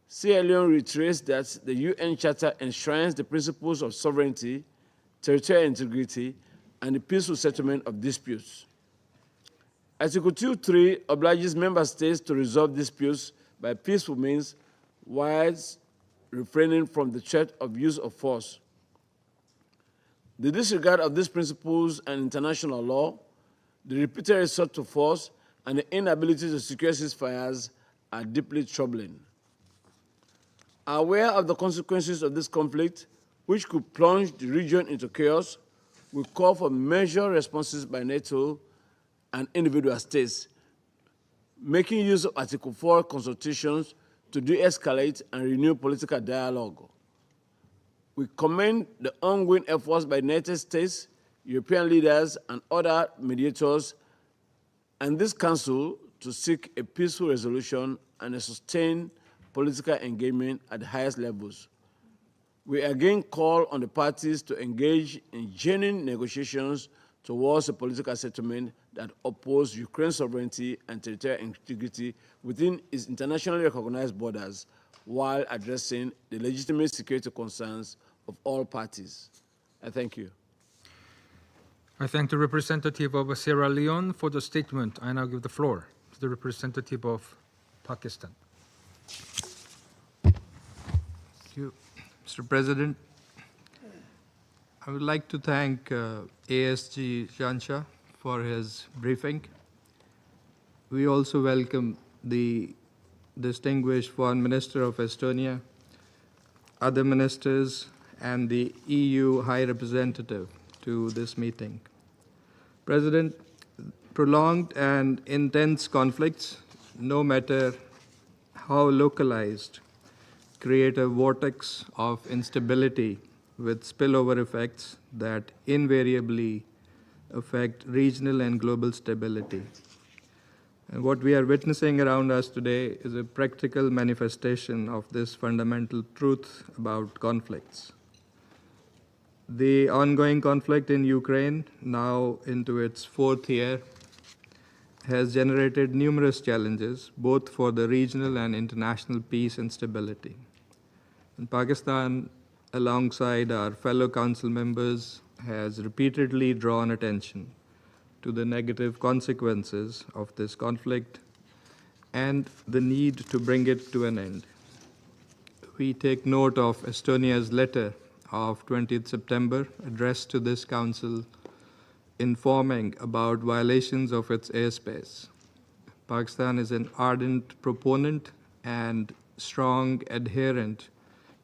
Sierra Leone reiterates that the UN Charter enshrines the principles of sovereignty, territorial integrity, and the peaceful settlement of disputes. Article 2.3 obliges member states to resolve disputes by peaceful means while refraining from the threat of use of force. The disregard of these principles and international law, the repeated resort to force, and the inability to secure ceasefires are deeply troubling. Aware of the consequences of this conflict, which could plunge the region into chaos, we call for measured responses by NATO and individual states, making use of Article 4 consultations to de-escalate and renew political dialogue. We commend the ongoing efforts by the United States, European leaders, and other mediators, and this Council to seek a peaceful resolution and a sustained political engagement at the highest levels. We again call on the parties to engage in genuine negotiations towards a political settlement that opposes Ukraine's sovereignty and territorial integrity within its internationally recognized borders, while addressing the legitimate security concerns of all parties. I thank you. I thank the representative of Sierra Leone for the statement. I now give the floor to the representative of Pakistan. Thank you, Mr. President. I would like to thank ASG Jansha for his briefing. We also welcome the distinguished Foreign Minister of Estonia, other ministers, and the EU High Representative to this meeting. President, prolonged and intense conflicts, no matter how localized, create a vortex of instability with spillover effects that invariably affect regional and global stability. And what we are witnessing around us today is a practical manifestation of this fundamental truth about conflicts. The ongoing conflict in Ukraine, now into its fourth year, has generated numerous challenges, both for the regional and international peace and stability. And Pakistan, alongside our fellow council members, has repeatedly drawn attention to the negative consequences of this conflict and the need to bring it to an end. We take note of Estonia's letter of 20th September addressed to this council informing about violations of its airspace. Pakistan is an ardent proponent and strong adherent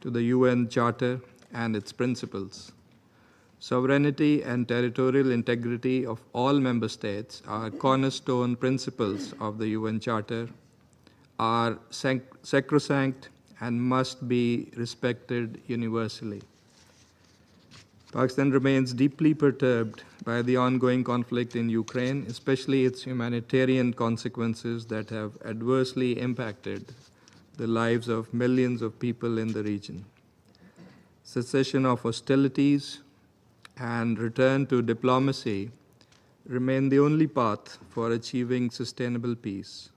to the UN Charter and its principles. Sovereignty and territorial integrity of all member states are cornerstone principles of the UN Charter, are sacrosanct and must be respected universally. Pakistan remains deeply perturbed by the ongoing conflict in Ukraine, especially its humanitarian consequences that have adversely impacted the lives of millions of people in the region. Cessation of hostilities and return to diplomacy remain the only path for achieving sustainable peace.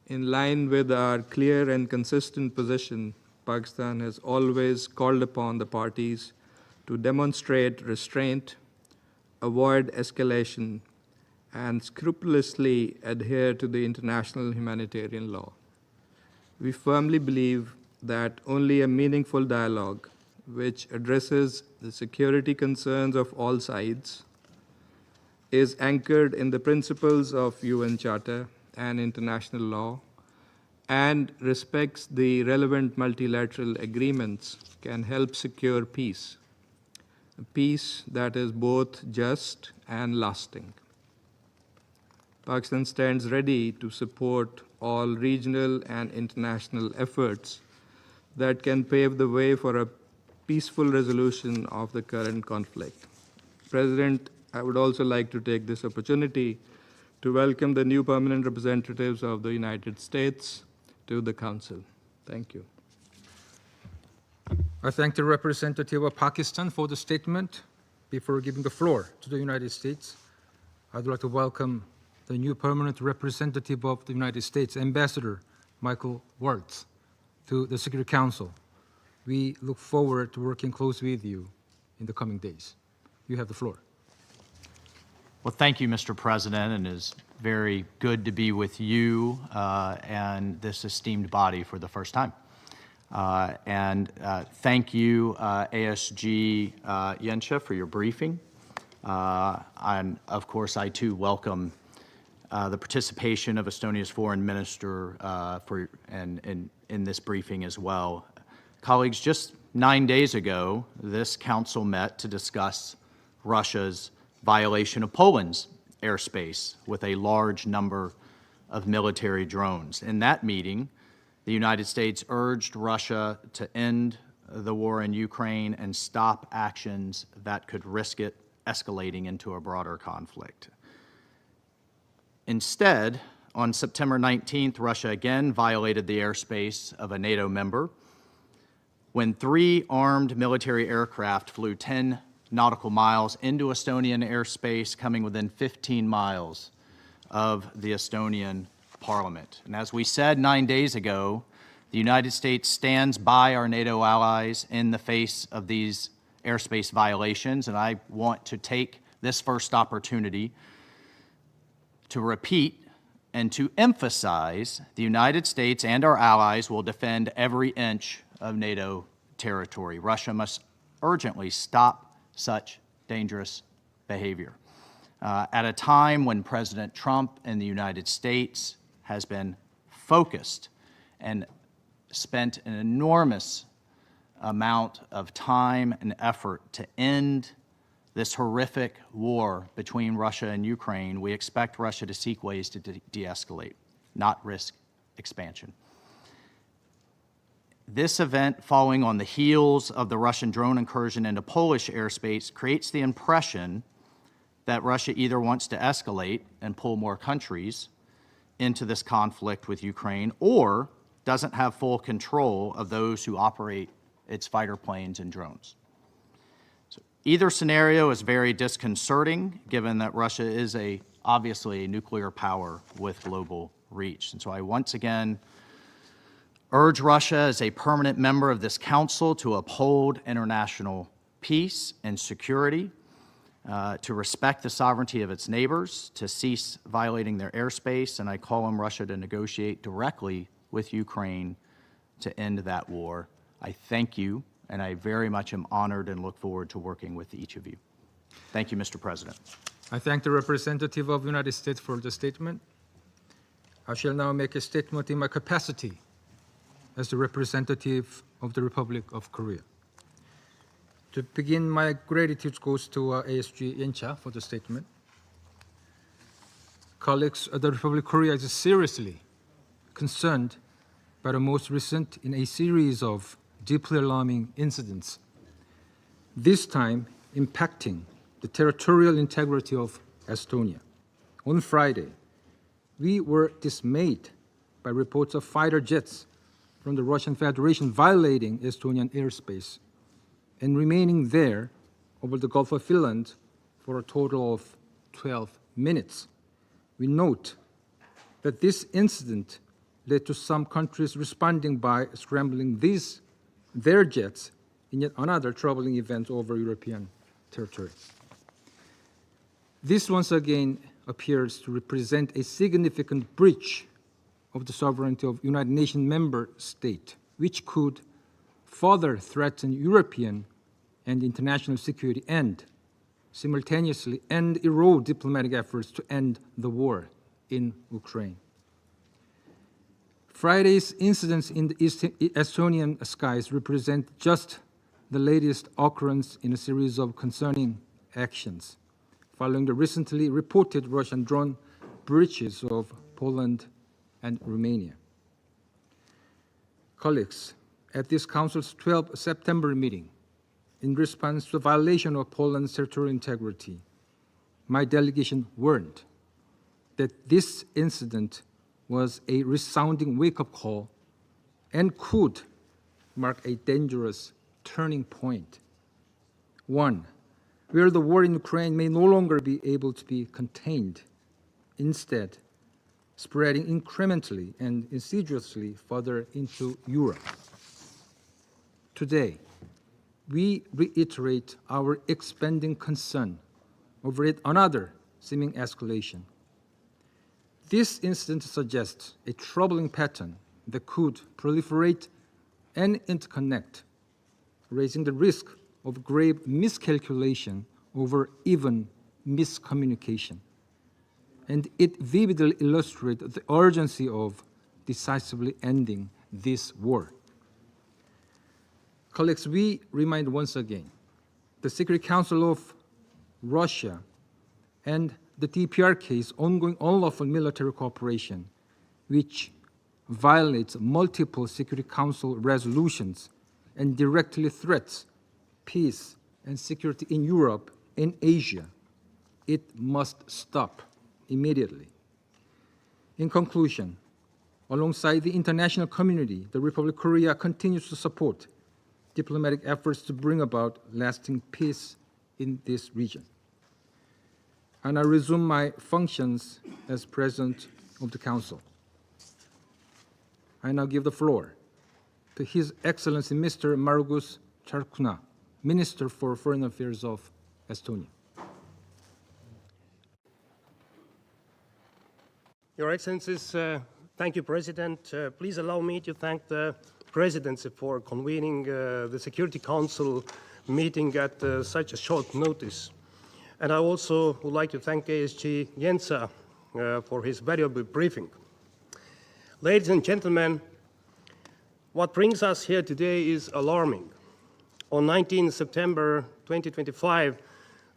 In line with our clear and consistent position, Pakistan has always called upon the parties to demonstrate restraint, avoid escalation, and scrupulously adhere to the international humanitarian law. We firmly believe that only a meaningful dialogue, which addresses the security concerns of all sides is anchored in the principles of UN Charter and international law, and respects the relevant multilateral agreements, can help secure peace, a peace that is both just and lasting. Pakistan stands ready to support all regional and international efforts that can pave the way for a peaceful resolution of the current conflict. President, I would also like to take this opportunity to welcome the new permanent representatives of the United States to the Council. Thank you. I thank the representative of Pakistan for the statement. Before giving the floor to the United States, I'd like to welcome the new permanent representative of the United States, Ambassador Michael Waltz, to the Security Council. We look forward to working closely with you in the coming days. You have the floor. Well, thank you, Mr. President, and it's very good to be with you and this esteemed body for the first time. Thank you, ASG Yensha, for your briefing. And of course, I too welcome the participation of Estonia's foreign minister in this briefing as well. Colleagues, just 9 days ago, this council met to discuss Russia's violation of Poland's airspace with a large number of military drones. In that meeting, the United States urged Russia to end the war in Ukraine and stop actions that could risk it escalating into a broader conflict. Instead, on September 19th, Russia again violated the airspace of a NATO member when 3 armed military aircraft flew 10 nautical miles into Estonian airspace, coming within 15 miles of the Estonian parliament. And as we said 9 days ago, the United States stands by our NATO allies in the face of these airspace violations, and I want to take this first opportunity to repeat and to emphasize the United States and our allies will defend every inch of NATO territory. Russia must urgently stop such dangerous behavior. At a time when President Trump in the United States has been focused and spent an enormous amount of time and effort to end this horrific war between Russia and Ukraine, we expect Russia to seek ways to de-escalate, not risk expansion. This event, following on the heels of the Russian drone incursion into Polish airspace, creates the impression that Russia either wants to escalate and pull more countries into this conflict with Ukraine, or doesn't have full control of those who operate its fighter planes and drones. So either scenario is very disconcerting, given that Russia is obviously a nuclear power with global reach. And so I once again urge Russia as a permanent member of this council to uphold international peace and security, to respect the sovereignty of its neighbors, to cease violating their airspace, and I call on Russia to negotiate directly with Ukraine to end that war. I thank you, and I very much am honored and look forward to working with each of you. Thank you, Mr. President. I thank the representative of the United States for the statement. I shall now make a statement in my capacity as the representative of the Republic of Korea. To begin, my gratitude goes to ASG Yensha for the statement. Colleagues, the Republic of Korea is seriously concerned by the most recent in a series of deeply alarming incidents, this time impacting the territorial integrity of Estonia. On Friday, we were dismayed by reports of fighter jets from the Russian Federation violating Estonian airspace and remaining there over the Gulf of Finland for a total of 12 minutes. We note that this incident led to some countries responding by scrambling their jets in yet another troubling event over European territory. This once again appears to represent a significant breach of the sovereignty of United Nations member state, which could further threaten European and international security and simultaneously and erode diplomatic efforts to end the war in Ukraine. Friday's incidents in the Estonian skies represent just the latest occurrence in a series of concerning actions, following the recently reported Russian drone breaches of Poland and Romania. Colleagues, at this Council's 12th September meeting, in response to the violation of Poland's territorial integrity, my delegation warned that this incident was a resounding wake-up call and could mark a dangerous turning point. One, where the war in Ukraine may no longer be able to be contained, instead spreading incrementally and insidiously further into Europe. Today, we reiterate our expanding concern over yet another seeming escalation. This incident suggests a troubling pattern that could proliferate and interconnect, raising the risk of grave miscalculation over even miscommunication. And it vividly illustrates the urgency of decisively ending this war. Colleagues, we remind once again the Security Council of Russia and the DPRK's ongoing unlawful military cooperation, which violates multiple Security Council resolutions and directly threats peace and security in Europe and Asia. It must stop immediately. In conclusion, alongside the international community, the Republic of Korea continues to support diplomatic efforts to bring about lasting peace in this region. And I resume my functions as President of the Council. I now give the floor to His Excellency Mr. Margus Charkuna, Minister for Foreign Affairs of Estonia. Your Excellencies, thank you, President. Please allow me to thank the Presidency for convening the Security Council meeting at such a short notice. And I also would like to thank ASG Jensa for his valuable briefing. Ladies and gentlemen, what brings us here today is alarming. On 19 September 2025,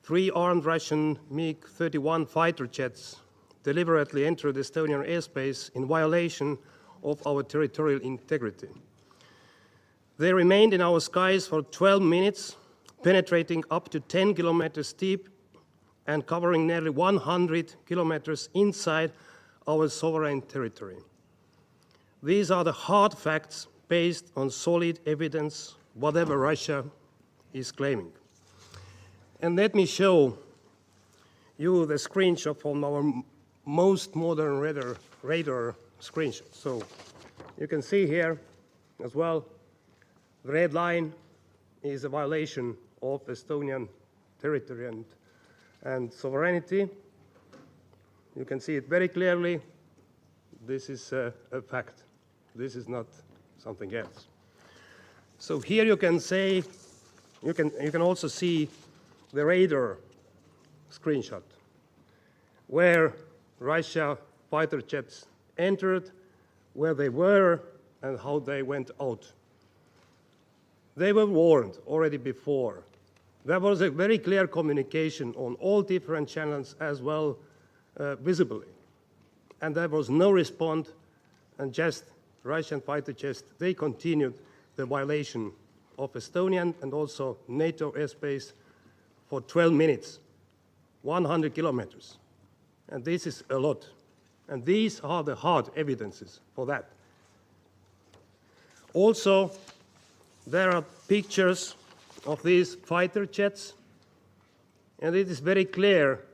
3 armed Russian MiG-31 fighter jets deliberately entered Estonian airspace in violation of our territorial integrity. They remained in our skies for 12 minutes, penetrating up to 10 kilometers deep and covering nearly 100 kilometers inside our sovereign territory. These are the hard facts based on solid evidence, whatever Russia is claiming. And let me show you the screenshot from our most modern radar screenshot. So you can see here as well, the red line is a violation of Estonian territory and sovereignty. You can see it very clearly. This is a fact. This is not something else. So here you can say, you can also see the radar screenshot where Russia fighter jets entered, where they were, and how they went out. They were warned already before. There was a very clear communication on all different channels as well, visibly. And there was no response, and just Russian fighter jets, they continued the violation of Estonian and also NATO airspace for 12 minutes, 100 kilometers. And this is a lot. And these are the hard evidences for that. Also, there are pictures of these fighter jets, and it is very clear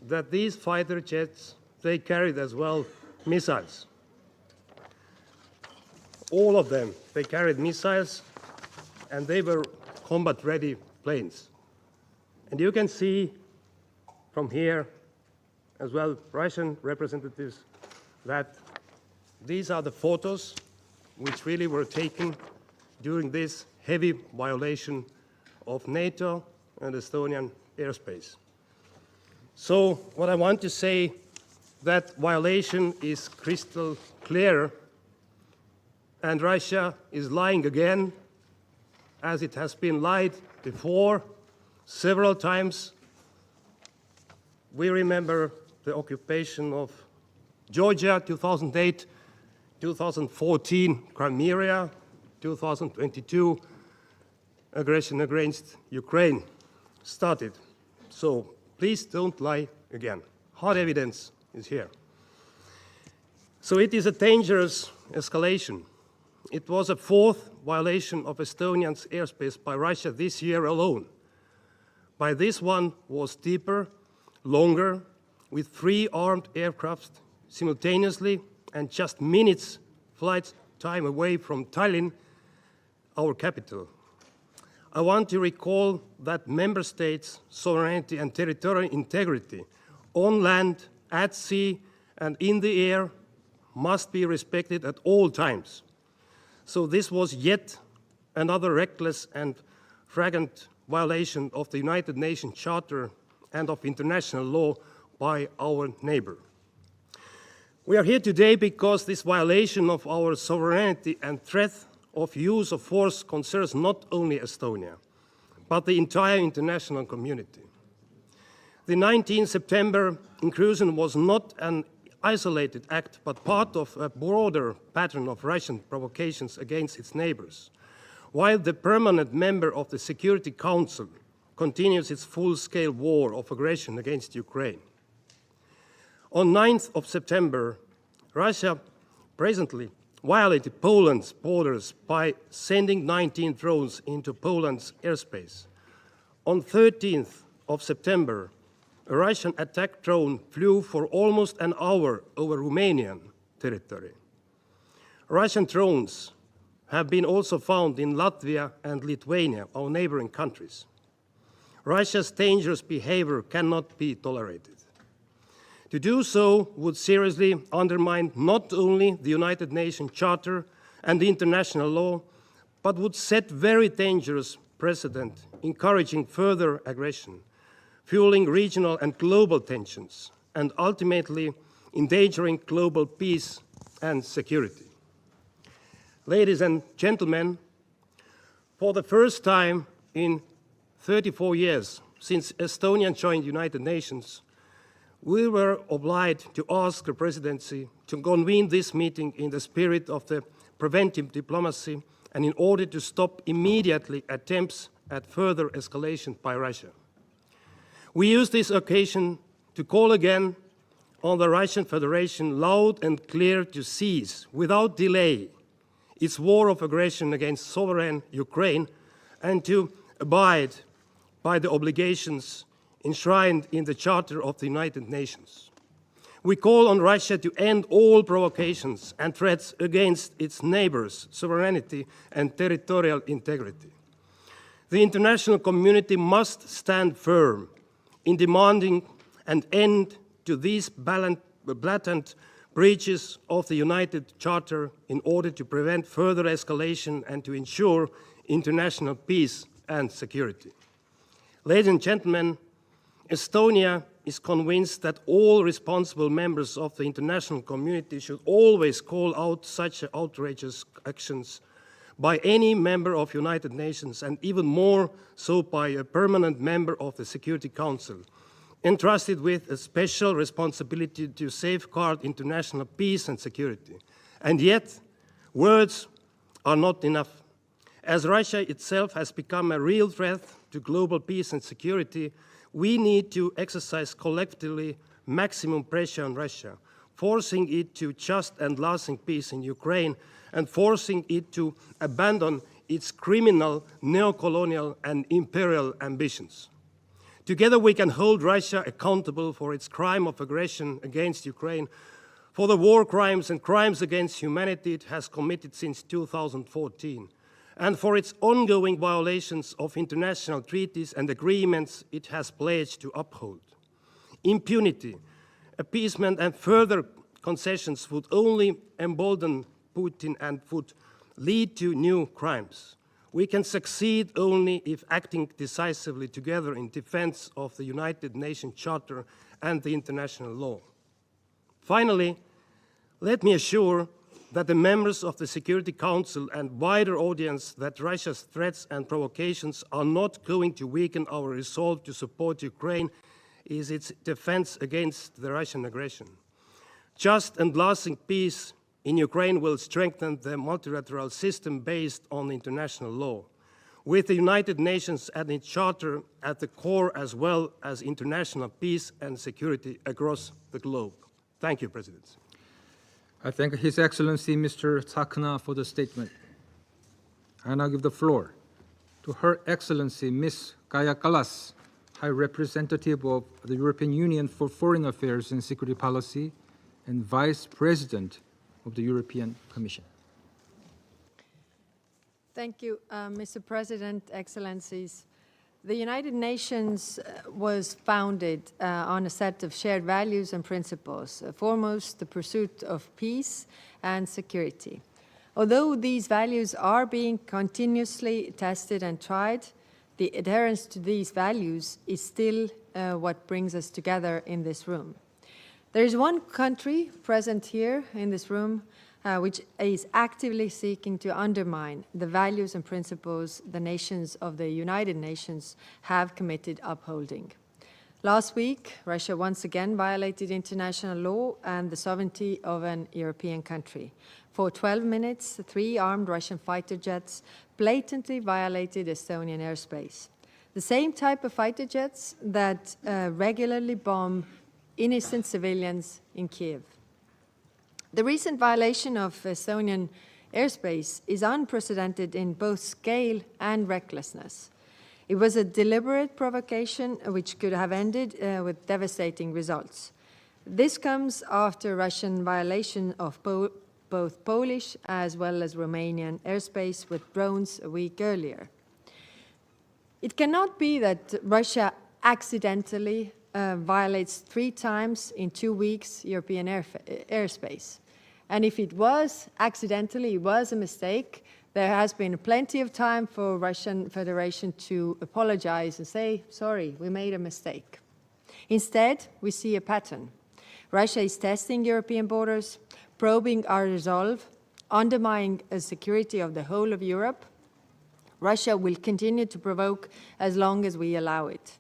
that these fighter jets, they carried as well missiles. All of them, they carried missiles, and they were combat-ready planes. And you can see from here as well, Russian representatives, that these are the photos which really were taken during this heavy violation of NATO and Estonian airspace. So what I want to say, that violation is crystal clear, and Russia is lying again, as it has been lied before several times. We remember the occupation of Georgia, 2008, 2014, Crimea, 2022, aggression against Ukraine started. So please don't lie again. Hard evidence is here. So it is a dangerous escalation. It was a fourth violation of Estonia's airspace by Russia this year alone. By this one was deeper, longer, with 3 armed aircraft simultaneously and just minutes flight time away from Tallinn, our capital. I want to recall that member states' sovereignty and territorial integrity on land, at sea, and in the air must be respected at all times. So this was yet another reckless and flagrant violation of the United Nations Charter and of international law by our neighbor. We are here today because this violation of our sovereignty and threat of use of force concerns not only Estonia, but the entire international community. The 19 September incursion was not an isolated act, but part of a broader pattern of Russian provocations against its neighbors, while the permanent member of the Security Council continues its full-scale war of aggression against Ukraine. On 9th of September, Russia presently violated Poland's borders by sending 19 drones into Poland's airspace. On 13th of September, a Russian attack drone flew for almost an hour over Romanian territory. Russian drones have been also found in Latvia and Lithuania, our neighboring countries. Russia's dangerous behavior cannot be tolerated. To do so would seriously undermine not only the United Nations Charter and the international law, but would set very dangerous precedent, encouraging further aggression, fueling regional and global tensions, and ultimately endangering global peace and security. Ladies and gentlemen, for the first time in 34 years since Estonia joined the United Nations, we were obliged to ask the presidency to convene this meeting in the spirit of the preventive diplomacy and in order to stop immediately attempts at further escalation by Russia. We use this occasion to call again on the Russian Federation loud and clear to cease, without delay, its war of aggression against sovereign Ukraine and to abide by the obligations enshrined in the Charter of the United Nations. We call on Russia to end all provocations and threats against its neighbors' sovereignty and territorial integrity. The international community must stand firm in demanding an end to these blatant breaches of the United Charter in order to prevent further escalation and to ensure international peace and security. Ladies and gentlemen, Estonia is convinced that all responsible members of the international community should always call out such outrageous actions by any member of the United Nations, and even more so by a permanent member of the Security Council, entrusted with a special responsibility to safeguard international peace and security. And yet, words are not enough. As Russia itself has become a real threat to global peace and security, we need to exercise collectively maximum pressure on Russia, forcing it to just and lasting peace in Ukraine and forcing it to abandon its criminal, neo-colonial and imperial ambitions. Together we can hold Russia accountable for its crime of aggression against Ukraine, for the war crimes and crimes against humanity it has committed since 2014, and for its ongoing violations of international treaties and agreements it has pledged to uphold. Impunity, appeasement and further concessions would only embolden Putin and would lead to new crimes. We can succeed only if acting decisively together in defense of the United Nations Charter and the international law. Finally, let me assure that the members of the Security Council and wider audience that Russia's threats and provocations are not going to weaken our resolve to support Ukraine in its defense against the Russian aggression. Just and lasting peace in Ukraine will strengthen the multilateral system based on international law, with the United Nations and its Charter at the core, as well as international peace and security across the globe. Thank you, President. I thank His Excellency Mr. Tsakna for the statement. I now give the floor to Her Excellency Ms. Kaja Kallas, High Representative of the European Union for Foreign Affairs and Security Policy and Vice President of the European Commission. Thank you, Mr. President, Excellencies. The United Nations was founded on a set of shared values and principles, foremost the pursuit of peace and security. Although these values are being continuously tested and tried, the adherence to these values is still what brings us together in this room. There is one country present here in this room which is actively seeking to undermine the values and principles the nations of the United Nations have committed upholding. Last week, Russia once again violated international law and the sovereignty of an European country. For 12 minutes, 3 armed Russian fighter jets blatantly violated Estonian airspace. The same type of fighter jets that regularly bomb innocent civilians in Kiev. The recent violation of Estonian airspace is unprecedented in both scale and recklessness. It was a deliberate provocation which could have ended with devastating results. This comes after Russian violation of both Polish as well as Romanian airspace with drones a week earlier. It cannot be that Russia accidentally violates 3 times in 2 weeks European airspace. And if it was accidentally, it was a mistake, there has been plenty of time for Russian Federation to apologize and say, sorry, we made a mistake. Instead, we see a pattern. Russia is testing European borders, probing our resolve, undermining the security of the whole of Europe. Russia will continue to provoke as long as we allow it.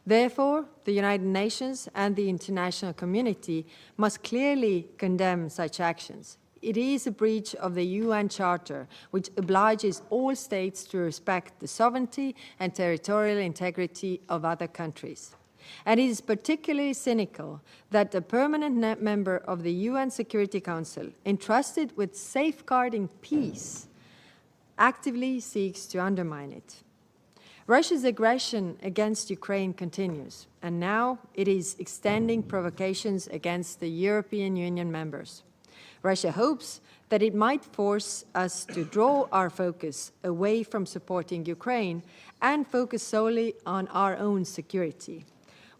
Therefore, the United Nations and the international community must clearly condemn such actions. It is a breach of the UN Charter, which obliges all states to respect the sovereignty and territorial integrity of other countries. And it is particularly cynical that a permanent member of the UN Security Council, entrusted with safeguarding peace, actively seeks to undermine it. Russia's aggression against Ukraine continues, and now it is extending provocations against the European Union members. Russia hopes that it might force us to draw our focus away from supporting Ukraine and focus solely on our own security.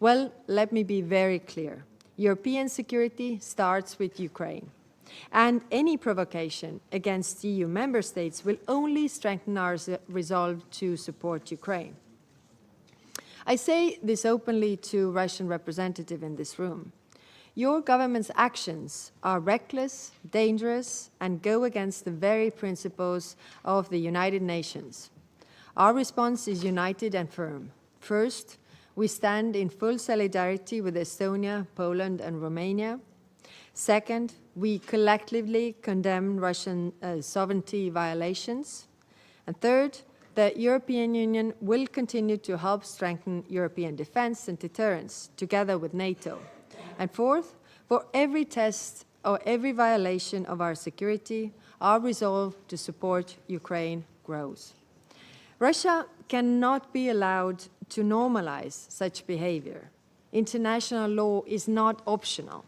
Well, let me be very clear. European security starts with Ukraine. And any provocation against EU member states will only strengthen our resolve to support Ukraine. I say this openly to Russian representatives in this room. Your government's actions are reckless, dangerous, and go against the very principles of the United Nations. Our response is united and firm. First, we stand in full solidarity with Estonia, Poland, and Romania. Second, we collectively condemn Russian sovereignty violations. And third, the European Union will continue to help strengthen European defense and deterrence together with NATO. And fourth, for every test or every violation of our security, our resolve to support Ukraine grows. Russia cannot be allowed to normalize such behavior. International law is not optional.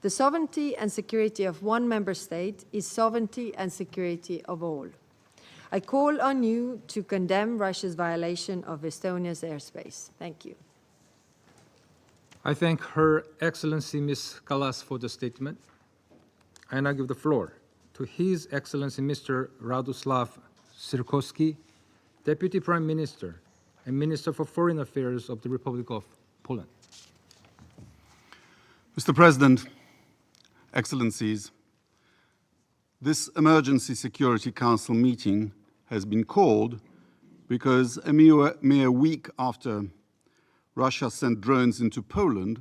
The sovereignty and security of one member state is sovereignty and security of all. I call on you to condemn Russia's violation of Estonia's airspace. Thank you. I thank Her Excellency Ms. Kallas for the statement. I now give the floor to His Excellency Mr. Radoslav Sirkovsky, Deputy Prime Minister and Minister for Foreign Affairs of the Republic of Poland. Mr. President, Excellencies, this Emergency Security Council meeting has been called because a mere week after Russia sent drones into Poland,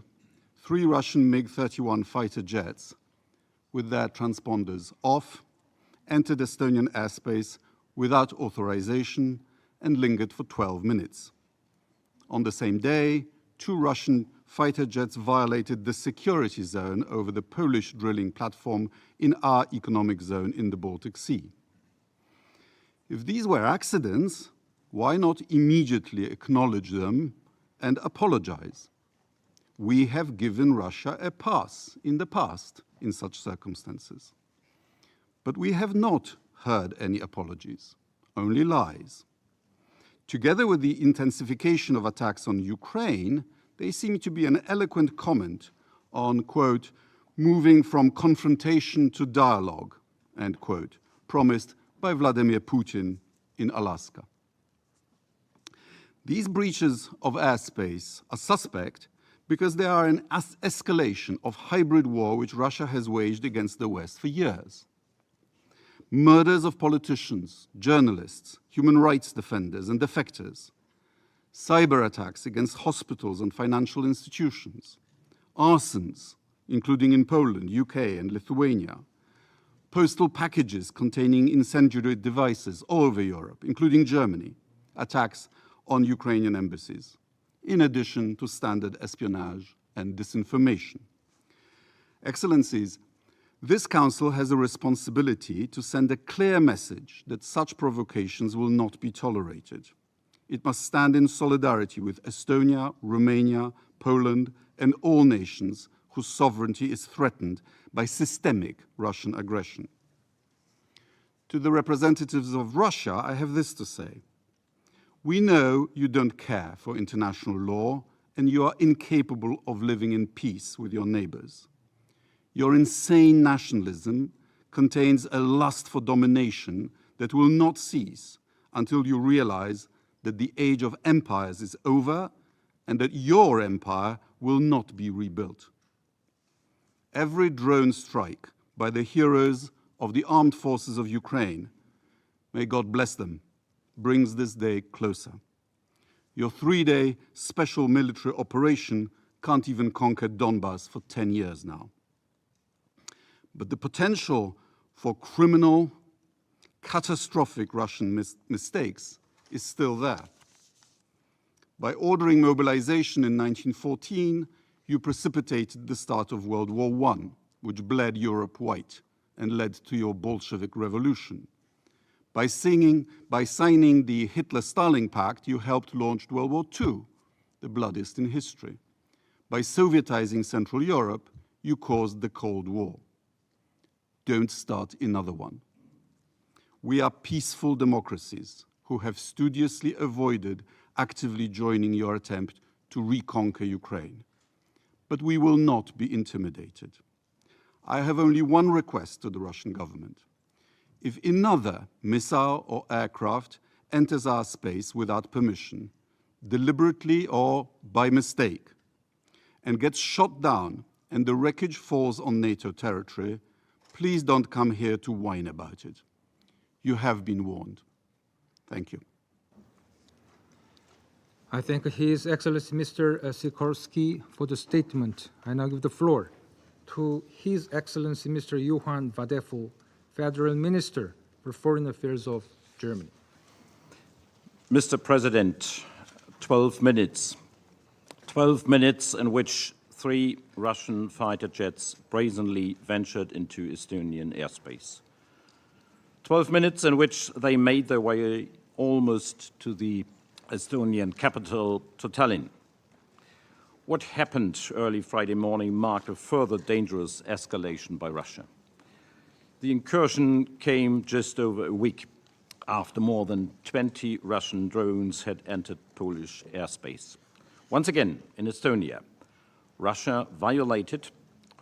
3 Russian MiG-31 fighter jets with their transponders off entered Estonian airspace without authorization and lingered for 12 minutes. On the same day, 2 Russian fighter jets violated the security zone over the Polish drilling platform in our economic zone in the Baltic Sea. If these were accidents, why not immediately acknowledge them and apologize? We have given Russia a pass in the past in such circumstances. But we have not heard any apologies, only lies. Together with the intensification of attacks on Ukraine, they seem to be an eloquent comment on, quote, moving from confrontation to dialogue, end quote, promised by Vladimir Putin in Alaska. These breaches of airspace are suspect because they are an escalation of hybrid war which Russia has waged against the West for years. Murders of politicians, journalists, human rights defenders and defectors, cyber attacks against hospitals and financial institutions, arsons, including in Poland, UK and Lithuania, postal packages containing incendiary devices all over Europe, including Germany, attacks on Ukrainian embassies, in addition to standard espionage and disinformation. Excellencies, this Council has a responsibility to send a clear message that such provocations will not be tolerated. It must stand in solidarity with Estonia, Romania, Poland, and all nations whose sovereignty is threatened by systemic Russian aggression. To the representatives of Russia, I have this to say. We know you don't care for international law and you are incapable of living in peace with your neighbors. Your insane nationalism contains a lust for domination that will not cease until you realize that the age of empires is over and that your empire will not be rebuilt. Every drone strike by the heroes of the armed forces of Ukraine, may God bless them, brings this day closer. Your 3-day special military operation can't even conquer Donbass for 10 years now. But the potential for criminal, catastrophic Russian mistakes is still there. By ordering mobilization in 1914, you precipitated the start of World War I, which bled Europe white and led to your Bolshevik Revolution. By signing the Hitler-Stalin Pact, you helped launch World War II, the bloodiest in history. By Sovietizing Central Europe, you caused the Cold War. Don't start another one. We are peaceful democracies who have studiously avoided actively joining your attempt to reconquer Ukraine. But we will not be intimidated. I have only one request to the Russian government. If another missile or aircraft enters our space without permission, deliberately or by mistake, and gets shot down and the wreckage falls on NATO territory, please don't come here to whine about it. You have been warned. Thank you. I thank His Excellency Mr. Sikorski for the statement. I now give the floor to His Excellency Mr. Johann Vadeful, Federal Minister for Foreign Affairs of Germany. Mr. President, 12 minutes. 12 minutes in which 3 Russian fighter jets brazenly ventured into Estonian airspace. 12 minutes in which they made their way almost to the Estonian capital, to Tallinn. What happened early Friday morning marked a further dangerous escalation by Russia. The incursion came just over a week after more than 20 Russian drones had entered Polish airspace. Once again, in Estonia, Russia violated,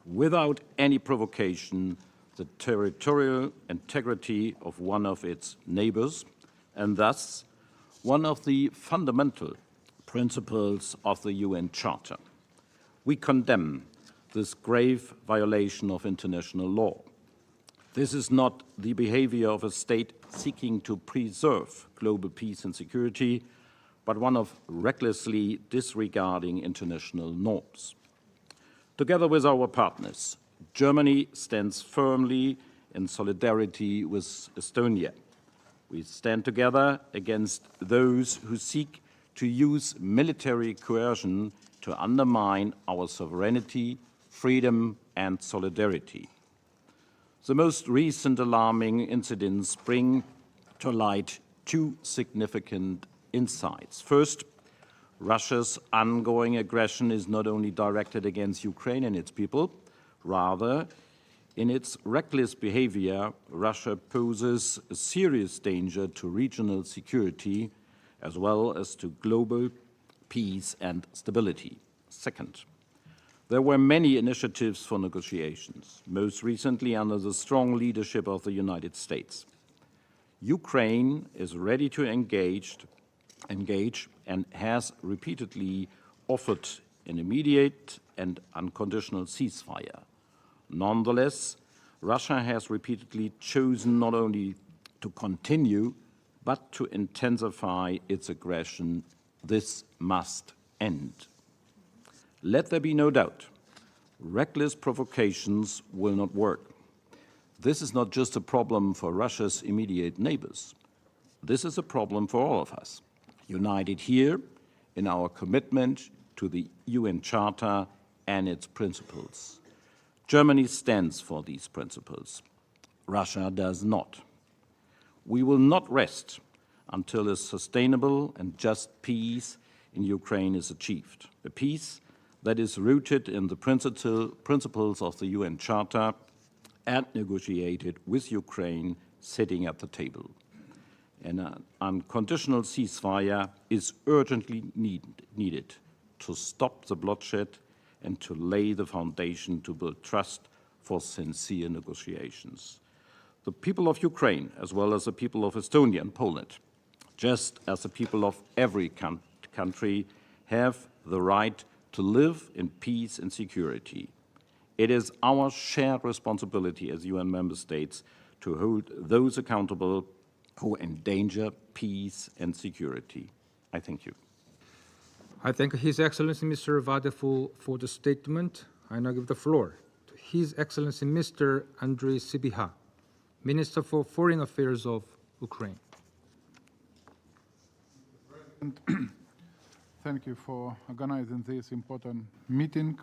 without any provocation, the territorial integrity of one of its neighbors, and thus one of the fundamental principles of the UN Charter. We condemn this grave violation of international law. This is not the behavior of a state seeking to preserve global peace and security, but one of recklessly disregarding international norms. Together with our partners, Germany stands firmly in solidarity with Estonia. We stand together against those who seek to use military coercion to undermine our sovereignty, freedom, and solidarity. The most recent alarming incidents bring to light two significant insights. First, Russia's ongoing aggression is not only directed against Ukraine and its people, rather, in its reckless behavior, Russia poses a serious danger to regional security as well as to global peace and stability. Second, there were many initiatives for negotiations, most recently under the strong leadership of the United States. Ukraine is ready to engage and has repeatedly offered an immediate and unconditional ceasefire. Nonetheless, Russia has repeatedly chosen not only to continue, but to intensify its aggression. This must end. Let there be no doubt, reckless provocations will not work. This is not just a problem for Russia's immediate neighbors. This is a problem for all of us, united here in our commitment to the UN Charter and its principles. Germany stands for these principles. Russia does not. We will not rest until a sustainable and just peace in Ukraine is achieved, a peace that is rooted in the principles of the UN Charter and negotiated with Ukraine sitting at the table. An unconditional ceasefire is urgently needed to stop the bloodshed and to lay the foundation to build trust for sincere negotiations. The people of Ukraine, as well as the people of Estonia and Poland, just as the people of every country, have the right to live in peace and security. It is our shared responsibility as UN member states to hold those accountable who endanger peace and security. I thank you. I thank His Excellency Mr. Vadeful for the statement. I now give the floor to His Excellency Mr. Andrei Sybiha, Minister for Foreign Affairs of Ukraine. Thank you for organizing this important meeting.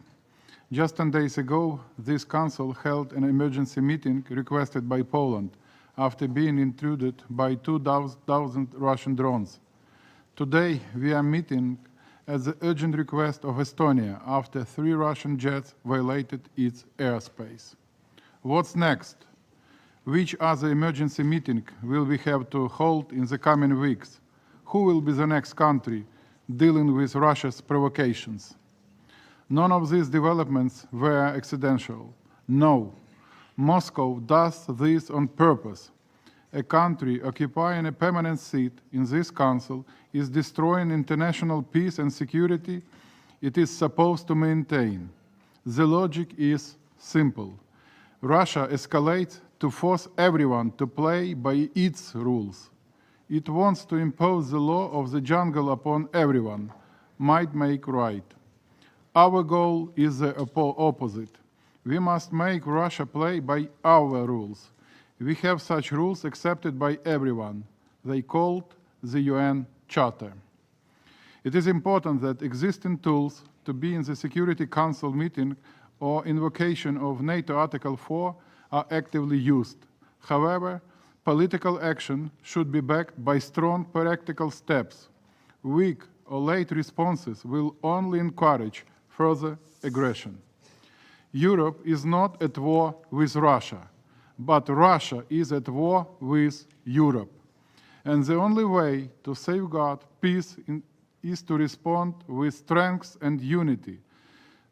Just 10 days ago, this Council held an emergency meeting requested by Poland after being intruded by 2,000 Russian drones. Today, we are meeting at the urgent request of Estonia after 3 Russian jets violated its airspace. What's next? Which other emergency meeting will we have to hold in the coming weeks? Who will be the next country dealing with Russia's provocations? None of these developments were accidental. No, Moscow does this on purpose. A country occupying a permanent seat in this council is destroying international peace and security it is supposed to maintain. The logic is simple. Russia escalates to force everyone to play by its rules. It wants to impose the law of the jungle upon everyone, might make right. Our goal is the opposite. We must make Russia play by our rules. We have such rules accepted by everyone. They called the UN Charter. It is important that existing tools to be in the Security Council meeting or invocation of NATO Article 4 are actively used. However, political action should be backed by strong practical steps. Weak or late responses will only encourage further aggression. Europe is not at war with Russia, but Russia is at war with Europe. And the only way to safeguard peace is to respond with strength and unity.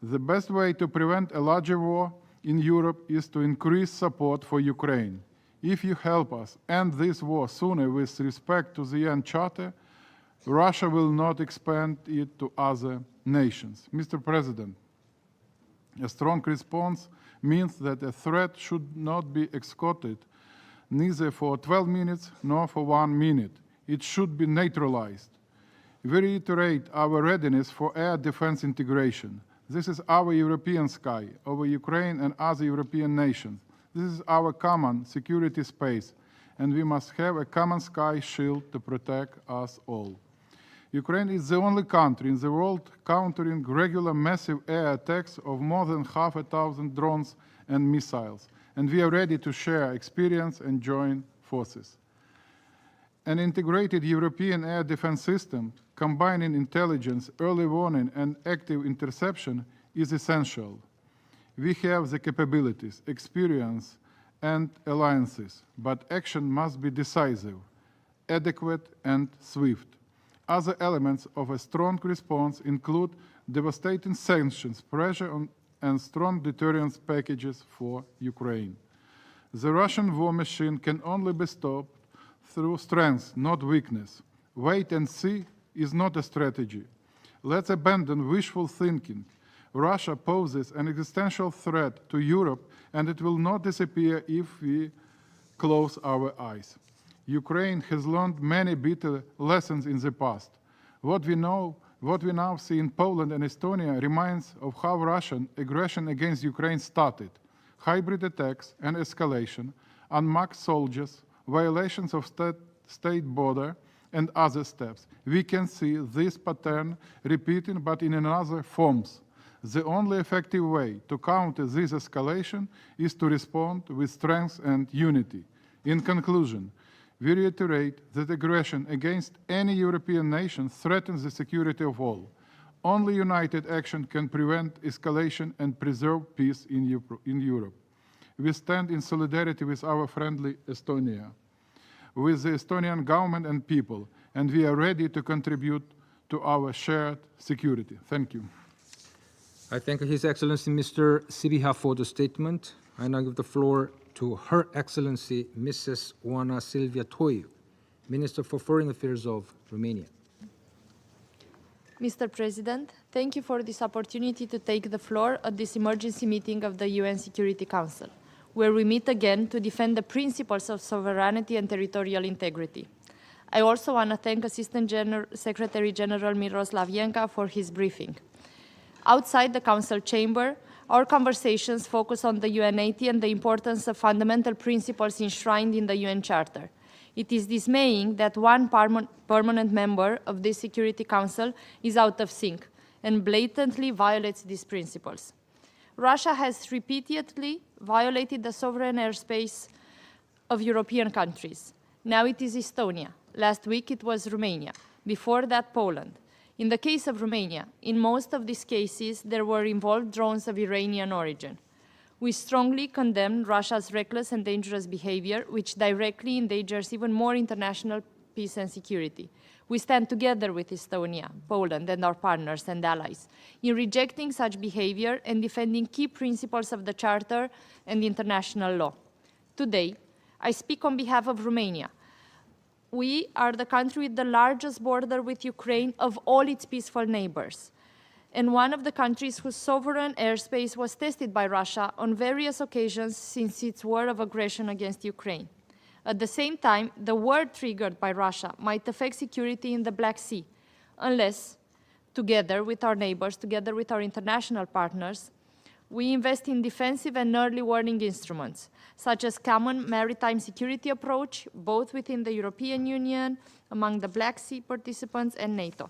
The best way to prevent a larger war in Europe is to increase support for Ukraine. If you help us end this war sooner with respect to the UN Charter, Russia will not expand it to other nations. Mr. President, a strong response means that a threat should not be escorted neither for 12 minutes nor for 1 minute. It should be neutralized. We reiterate our readiness for air defense integration. This is our European sky over Ukraine and other European nations. This is our common security space, and we must have a common sky shield to protect us all. Ukraine is the only country in the world countering regular massive air attacks of more than 500,000 drones and missiles, and we are ready to share experience and join forces. An integrated European air defense system combining intelligence, early warning, and active interception is essential. We have the capabilities, experience, and alliances, but action must be decisive, adequate, and swift. Other elements of a strong response include devastating sanctions, pressure on, and strong deterrence packages for Ukraine. The Russian war machine can only be stopped through strength, not weakness. Wait and see is not a strategy. Let's abandon wishful thinking. Russia poses an existential threat to Europe, and it will not disappear if we close our eyes. Ukraine has learned many bitter lessons in the past. What we now see in Poland and Estonia reminds of how Russian aggression against Ukraine started. Hybrid attacks and escalation, unmarked soldiers, violations of state border, and other steps. We can see this pattern repeating, but in another forms. The only effective way to counter this escalation is to respond with strength and unity. In conclusion, we reiterate that aggression against any European nation threatens the security of all. Only united action can prevent escalation and preserve peace in Europe. We stand in solidarity with our friendly Estonia, with the Estonian government and people, and we are ready to contribute to our shared security. Thank you. I thank His Excellency Mr. Sibiha for the statement. I now give the floor to Her Excellency Mrs. Oana Silvia Toiu, Minister for Foreign Affairs of Romania. Mr. President, thank you for this opportunity to take the floor at this emergency meeting of the UN Security Council, where we meet again to defend the principles of sovereignty and territorial integrity. I also want to thank Assistant Secretary General Miroslav Jenka for his briefing. Outside the Council chamber, our conversations focus on the UNity and the importance of fundamental principles enshrined in the UN Charter. It is dismaying that one permanent member of this Security Council is out of sync and blatantly violates these principles. Russia has repeatedly violated the sovereign airspace of European countries. Now it is Estonia. Last week it was Romania. Before that, Poland. In the case of Romania, in most of these cases, there were involved drones of Iranian origin. We strongly condemn Russia's reckless and dangerous behavior, which directly endangers even more international peace and security. We stand together with Estonia, Poland, and our partners and allies in rejecting such behavior and defending key principles of the Charter and international law. Today, I speak on behalf of Romania. We are the country with the largest border with Ukraine of all its peaceful neighbors, and one of the countries whose sovereign airspace was tested by Russia on various occasions since its war of aggression against Ukraine. At the same time, the war triggered by Russia might affect security in the Black Sea, unless, together with our neighbors, together with our international partners, we invest in defensive and early warning instruments, such as common maritime security approach, both within the European Union, among the Black Sea participants, and NATO.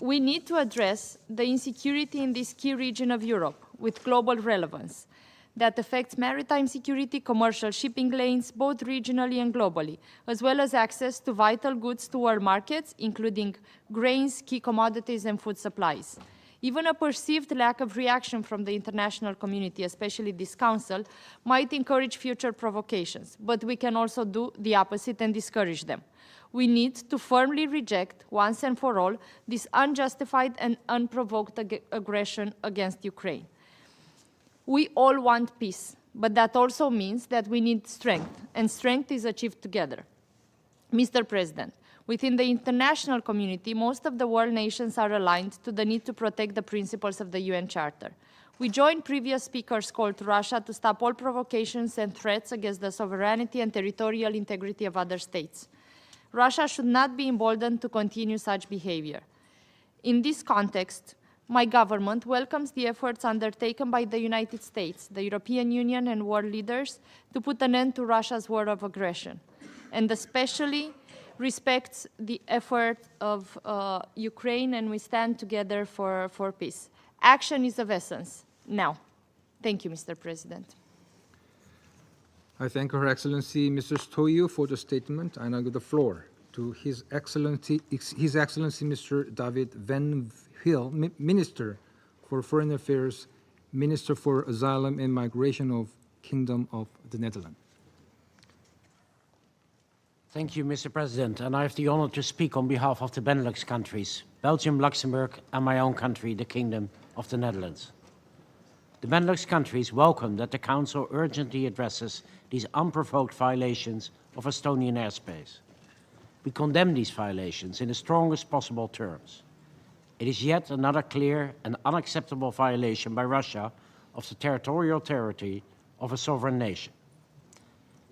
We need to address the insecurity in this key region of Europe with global relevance that affects maritime security, commercial shipping lanes, both regionally and globally, as well as access to vital goods to world markets, including grains, key commodities, and food supplies. Even a perceived lack of reaction from the international community, especially this Council, might encourage future provocations, but we can also do the opposite and discourage them. We need to firmly reject, once and for all, this unjustified and unprovoked aggression against Ukraine. We all want peace, but that also means that we need strength, and strength is achieved together. Mr. President, Within the international community, most of the world nations are aligned to the need to protect the principles of the UN Charter. We join previous speakers' call to Russia to stop all provocations and threats against the sovereignty and territorial integrity of other states. Russia should not be emboldened to continue such behavior. In this context, my government welcomes the efforts undertaken by the United States, the European Union, and world leaders to put an end to Russia's war of aggression, and especially respects the effort of Ukraine, and we stand together for peace. Action is of essence now. Thank you, Mr. President. I thank Her Excellency Mr. Stoiu for the statement. I now give the floor to His Excellency Mr. David Van Hill, Minister for Foreign Affairs, Minister for Asylum and Migration of Kingdom of the Netherlands. Thank you, Mr. President, and I have the honor to speak on behalf of the Benelux countries, Belgium, Luxembourg, and my own country, the Kingdom of the Netherlands. The Benelux countries welcome that the Council urgently addresses these unprovoked violations of Estonian airspace. We condemn these violations in the strongest possible terms. It is yet another clear and unacceptable violation by Russia of the territorial integrity of a sovereign nation.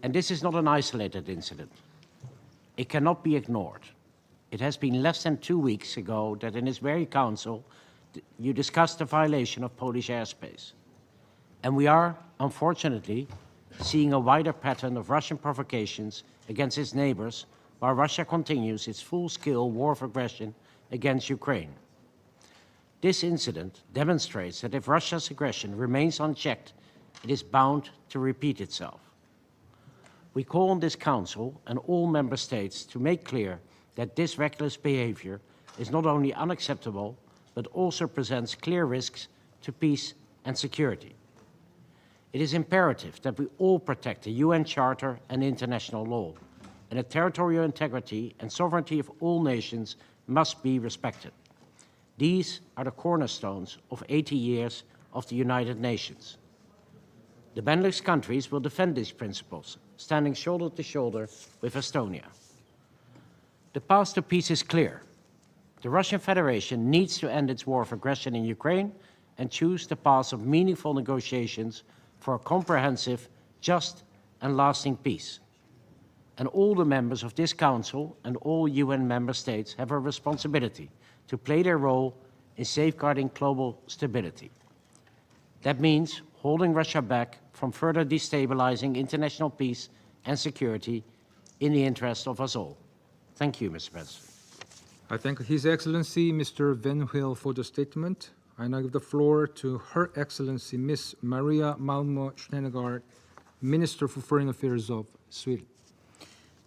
And this is not an isolated incident. It cannot be ignored. It has been less than 2 weeks ago that in this very council you discussed the violation of Polish airspace. And we are, unfortunately, seeing a wider pattern of Russian provocations against its neighbors while Russia continues its full-scale war of aggression against Ukraine. This incident demonstrates that if Russia's aggression remains unchecked, it is bound to repeat itself. We call on this Council and all Member States to make clear that this reckless behavior is not only unacceptable, but also presents clear risks to peace and security. It is imperative that we all protect the UN Charter and international law, and the territorial integrity and sovereignty of all nations must be respected. These are the cornerstones of 80 years of the United Nations. The Benelux countries will defend these principles, standing shoulder to shoulder with Estonia. The path to peace is clear. The Russian Federation needs to end its war of aggression in Ukraine and choose the path of meaningful negotiations for a comprehensive, just, and lasting peace. And all the members of this Council and all UN member states have a responsibility to play their role in safeguarding global stability. That means holding Russia back from further destabilizing international peace and security in the interest of us all. Thank you, Mr. President. I thank His Excellency Mr. Van Hill for the statement. I now give the floor to Her Excellency Ms. Maria Malmö Schneidergaard, Minister for Foreign Affairs of Sweden.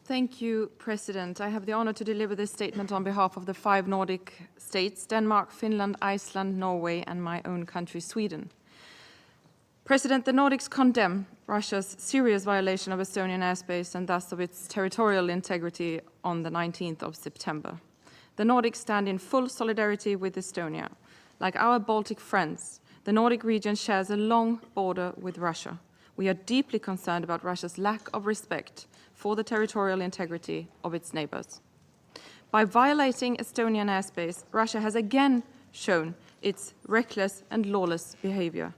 Thank you, President. I have the honor to deliver this statement on behalf of the 5 Nordic states, Denmark, Finland, Iceland, Norway, and my own country, Sweden. President, the Nordics condemn Russia's serious violation of Estonian airspace and thus of its territorial integrity on the 19th of September. The Nordics stand in full solidarity with Estonia. Like our Baltic friends, the Nordic region shares a long border with Russia. We are deeply concerned about Russia's lack of respect for the territorial integrity of its neighbors. By violating Estonian airspace, Russia has again shown its reckless and lawless behavior.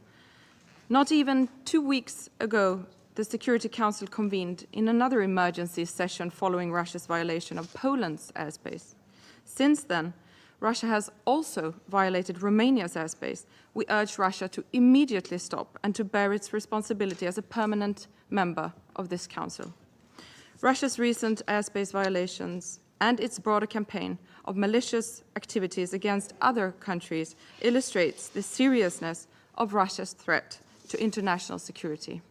Not even 2 weeks ago, the Security Council convened in another emergency session following Russia's violation of Poland's airspace. Since then, Russia has also violated Romania's airspace. We urge Russia to immediately stop and to bear its responsibility as a permanent member of this Council. Russia's recent airspace violations and its broader campaign of malicious activities against other countries illustrates the seriousness of Russia's threat to international security.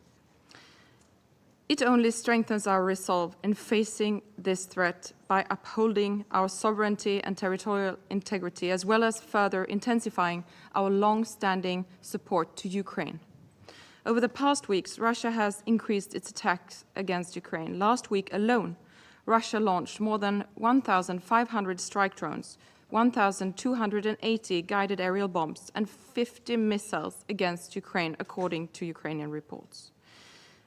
It only strengthens our resolve in facing this threat by upholding our sovereignty and territorial integrity, as well as further intensifying our long-standing support to Ukraine. Over the past weeks, Russia has increased its attacks against Ukraine. Last week alone, Russia launched more than 1,500 strike drones, 1,280 guided aerial bombs, and 50 missiles against Ukraine, according to Ukrainian reports.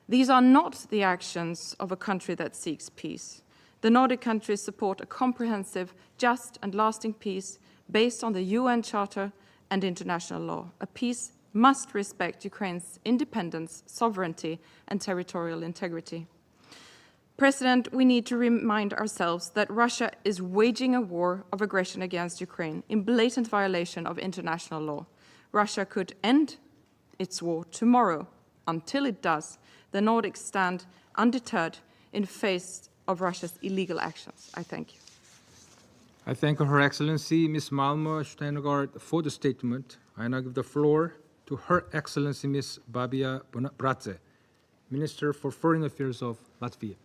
These are not the actions of a country that seeks peace. The Nordic countries support a comprehensive, just and lasting peace based on the UN Charter and international law. A peace must respect Ukraine's independence, sovereignty, and territorial integrity. President, we need to remind ourselves that Russia is waging a war of aggression against Ukraine in blatant violation of international law. Russia could end its war tomorrow. Until it does, the Nordics stand undeterred in face of Russia's illegal actions. I thank you. I thank Her Excellency Ms. Malmö Steingart for the statement. I now give the floor to Her Excellency Ms. Babia Bratze, Minister for Foreign Affairs of Latvia.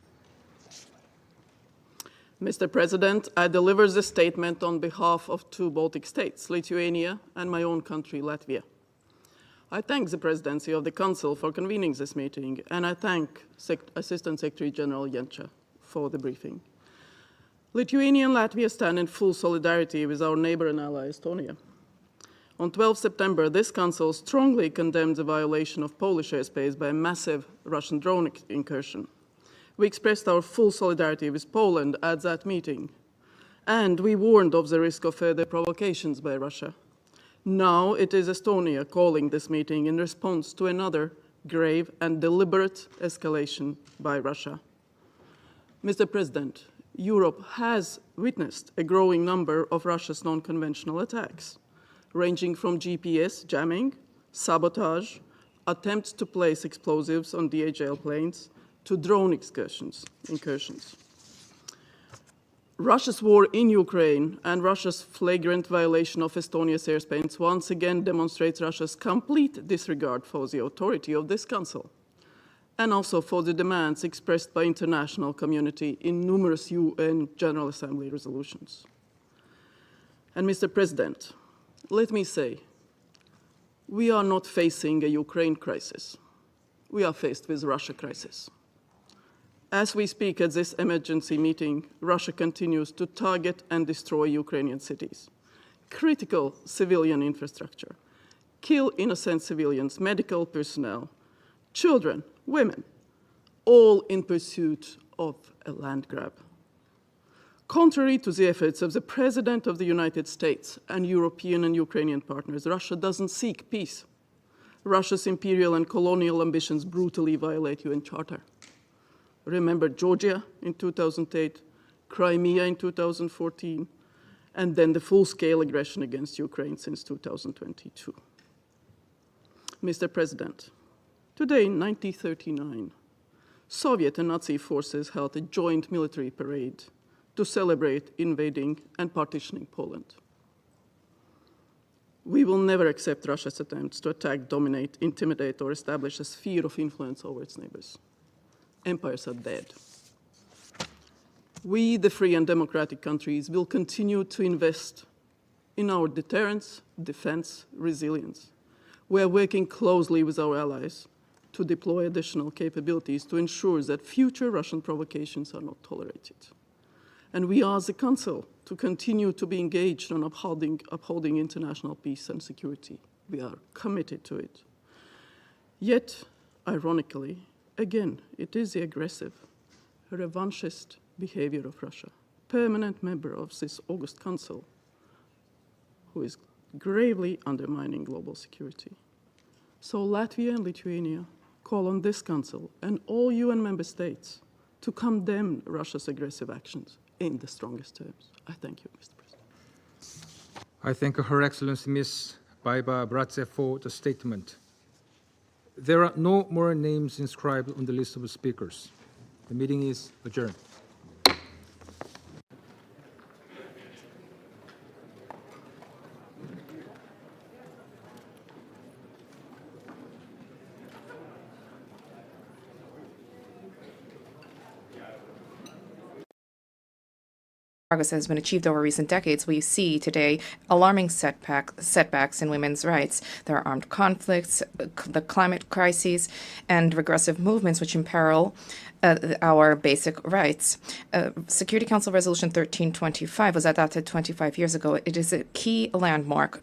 Mr. President, I deliver this statement on behalf of two Baltic states, Lithuania and my own country, Latvia. I thank the Presidency of the Council for convening this meeting, and I thank Assistant Secretary General Janča for the briefing. Lithuania and Latvia stand in full solidarity with our neighbor and ally, Estonia. On 12 September, this Council strongly condemned the violation of Polish airspace by a massive Russian drone incursion. We expressed our full solidarity with Poland at that meeting, and we warned of the risk of further provocations by Russia. Now it is Estonia calling this meeting in response to another grave and deliberate escalation by Russia. Mr. President, Europe has witnessed a growing number of Russia's non-conventional attacks, ranging from GPS jamming, sabotage, attempts to place explosives on DHL planes, to drone incursions. Russia's war in Ukraine and Russia's flagrant violation of Estonia's airspace once again demonstrates Russia's complete disregard for the authority of this Council, and also for the demands expressed by the international community in numerous UN General Assembly resolutions. And Mr. President, let me say, we are not facing a Ukraine crisis. We are faced with a Russia crisis. As we speak at this emergency meeting, Russia continues to target and destroy Ukrainian cities, critical civilian infrastructure, kill innocent civilians, medical personnel, children, women, all in pursuit of a land grab. Contrary to the efforts of the President of the United States and European and Ukrainian partners, Russia doesn't seek peace. Russia's imperial and colonial ambitions brutally violate UN Charter. Remember Georgia in 2008, Crimea in 2014, and then the full-scale aggression against Ukraine since 2022. Mr. President, today in 1939, Soviet and Nazi forces held a joint military parade to celebrate invading and partitioning Poland. We will never accept Russia's attempts to attack, dominate, intimidate, or establish a sphere of influence over its neighbors. Empires are dead. We, the free and democratic countries, will continue to invest in our deterrence, defense, resilience. We are working closely with our allies to deploy additional capabilities to ensure that future Russian provocations are not tolerated. And we ask the Council to continue to be engaged on upholding international peace and security. We are committed to it. Yet, ironically, again, it is the aggressive, revanchist behavior of Russia, permanent member of this August Council, who is gravely undermining global security. So Latvia and Lithuania call on this Council and all UN member states to condemn Russia's aggressive actions in the strongest terms. I thank you, Mr. President. I thank Her Excellency Ms. Baiba Bratze for the statement. There are no more names inscribed on the list of speakers. The meeting is adjourned. progress that has been achieved over recent decades, we see today alarming setbacks in women's rights. There are armed conflicts, the climate crises, and regressive movements which imperil our basic rights. Security Council Resolution 1325 was adopted 25 years ago. It is a key landmark.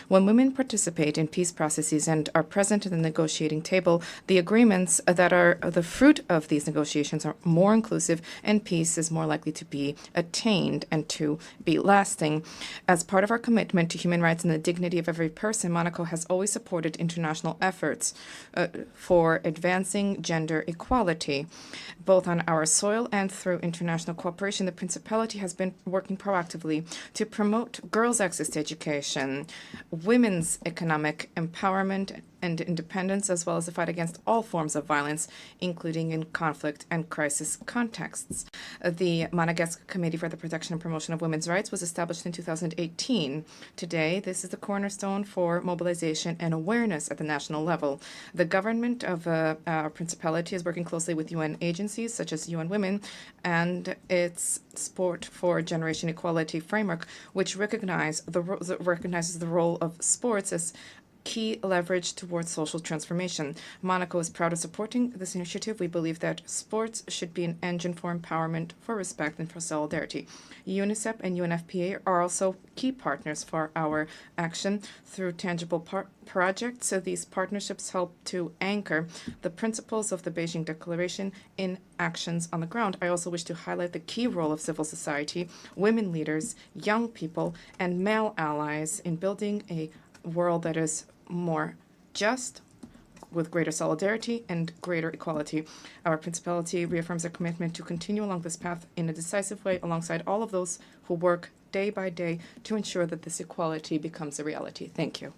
When women participate in peace processes and are present at the negotiating table, the agreements that are the fruit of these negotiations are more inclusive, and peace is more likely to be attained and to be lasting. As part of our commitment to human rights and the dignity of every person, Monaco has always supported international efforts for advancing gender equality. Both on our soil and through international cooperation, the Principality has been working proactively to promote girls' access to education, women's economic empowerment and independence, as well as the fight against all forms of violence, including in conflict and crisis contexts. The Monegasque Committee for the Protection and Promotion of Women's Rights was established in 2018. Today, this is the cornerstone for mobilization and awareness at the national level. The government of our Principality is working closely with UN agencies such as UN Women and its Sport for Generation Equality framework, which recognizes the role of sports as key leverage towards social transformation. Monaco is proud of supporting this initiative. We believe that sports should be an engine for empowerment, for respect, and for solidarity. UNICEF and UNFPA are also key partners for our action through tangible projects. So these partnerships help to anchor the principles of the Beijing Declaration in actions on the ground. I also wish to highlight the key role of civil society, women leaders, young people, and male allies in building a world that is more just, with greater solidarity and greater equality. Our Principality reaffirms our commitment to continue along this path in a decisive way alongside all of those who work day by day to ensure that this equality becomes a reality. Thank you.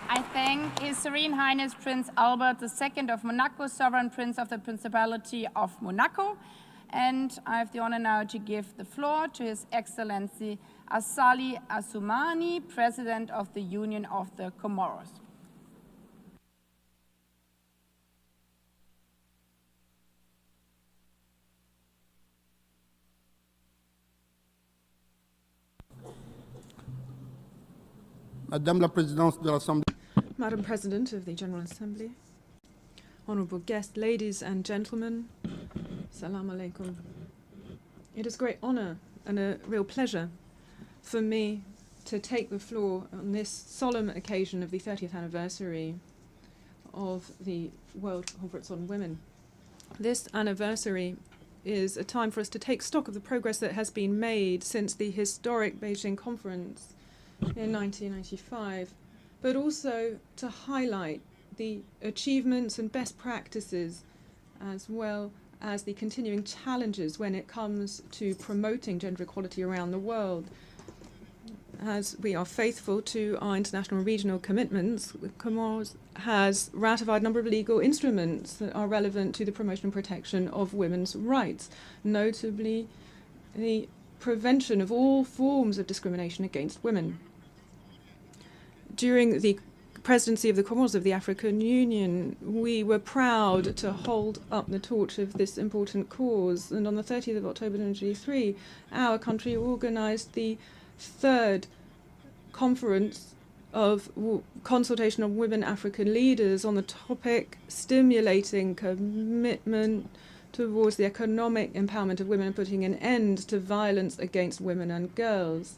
I thank His Serene Highness Prince Albert II of Monaco, Sovereign Prince of the Principality of Monaco. And I have the honor now to give the floor to His Excellency Assali Assoumani, President of the Union of the Comoros. Madame la Présidente de l'Assemblée. Madam President of the General Assembly, honorable guests, ladies and gentlemen, Salam alaikum. It is a great honor and a real pleasure for me to take the floor on this solemn occasion of the 30th anniversary of the World Conference on Women. This anniversary is a time for us to take stock of the progress that has been made since the historic Beijing Conference in 1995, but also to highlight the achievements and best practices, as well as the continuing challenges when it comes to promoting gender equality around the world. As we are faithful to our international and regional commitments, the Comoros has ratified a number of legal instruments that are relevant to the promotion and protection of women's rights, notably the prevention of all forms of discrimination against women. During the presidency of the Comoros of the African Union, we were proud to hold up the torch of this important cause, and on the 30th of October 2023, our country organized the third conference of consultation of women African leaders on the topic stimulating commitment towards the economic empowerment of women and putting an end to violence against women and girls.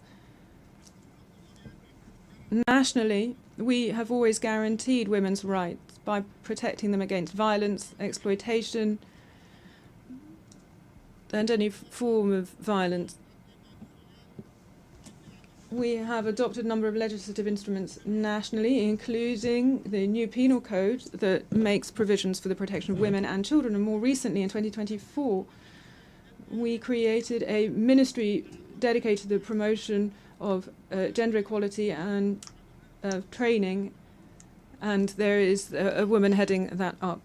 Nationally, we have always guaranteed women's rights by protecting them against violence, exploitation, and any form of violence. We have adopted a number of legislative instruments nationally, including the new penal code that makes provisions for the protection of women and children. And more recently, in 2024, we created a ministry dedicated to the promotion of gender equality and training, and there is a woman heading that up.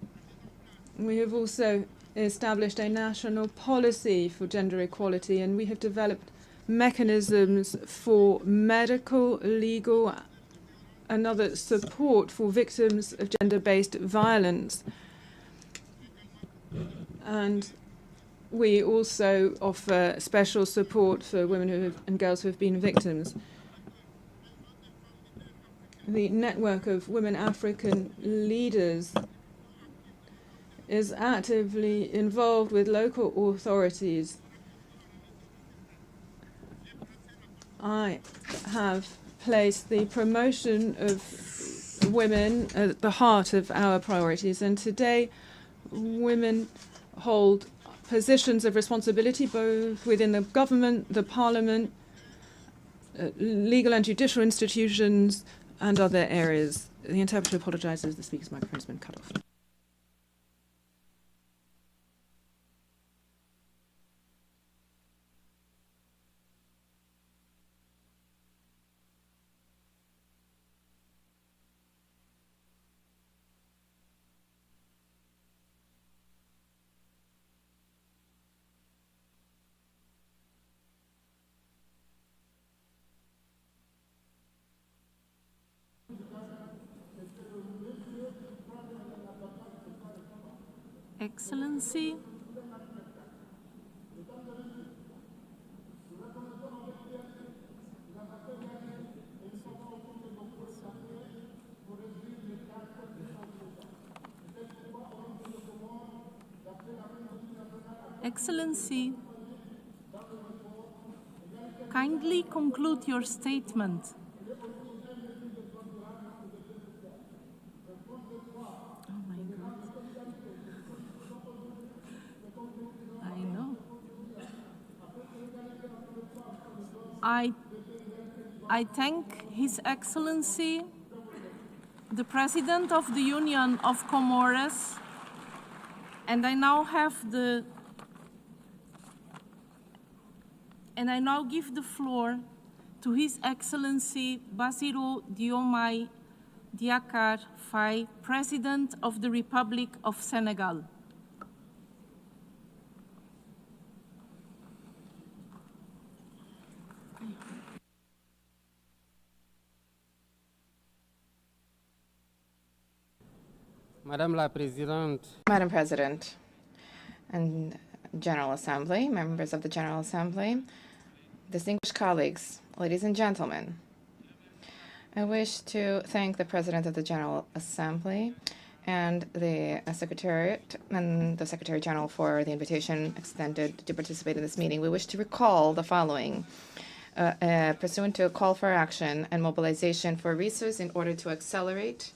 We have also established a national policy for gender equality, and we have developed mechanisms for medical, legal, and other support for victims of gender-based violence. And we also offer special support for women and girls who have been victims. The network of women African leaders is actively involved with local authorities. I have placed the promotion of women at the heart of our priorities, and today women hold positions of responsibility both within the government, the parliament, legal and judicial institutions, and other areas. The interpreter apologizes, the speaker's microphone has been cut off. Excellency, Excellency, kindly conclude your statement. I thank His Excellency, the President of the Union of Comoros, and I now give the floor to His Excellency Bassirou Diomaye Diakhar Faye, President of the Republic of Senegal. Madam President and General Assembly, members of the General Assembly, distinguished colleagues, ladies and gentlemen, I wish to thank the President of the General Assembly and the Secretariat and the Secretary General for the invitation extended to participate in this meeting. We wish to recall the following. Pursuant to a call for action and mobilization for resources in order to accelerate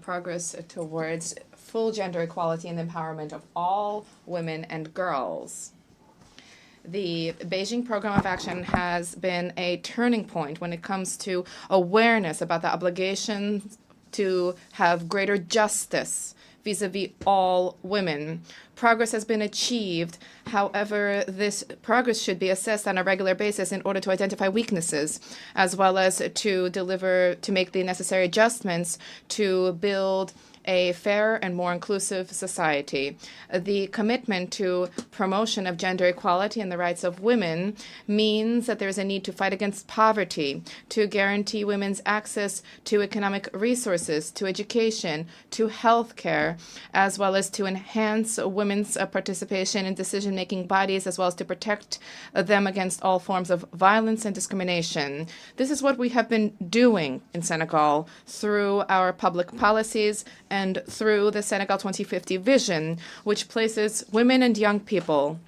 progress towards full gender equality and empowerment of all women and girls. The Beijing Program of Action has been a turning point when it comes to awareness about the obligation to have greater justice vis-a-vis all women. Progress has been achieved. However, this progress should be assessed on a regular basis in order to identify weaknesses, as well as to make the necessary adjustments to build a fair and more inclusive society. The commitment to promotion of gender equality and the rights of women means that there is a need to fight against poverty, to guarantee women's access to economic resources, to education, to health care, as well as to enhance women's participation in decision-making bodies, as well as to protect them against all forms of violence and discrimination. This is what we have been doing in Senegal through our public policies and through the Senegal 2050 vision, which places women and young people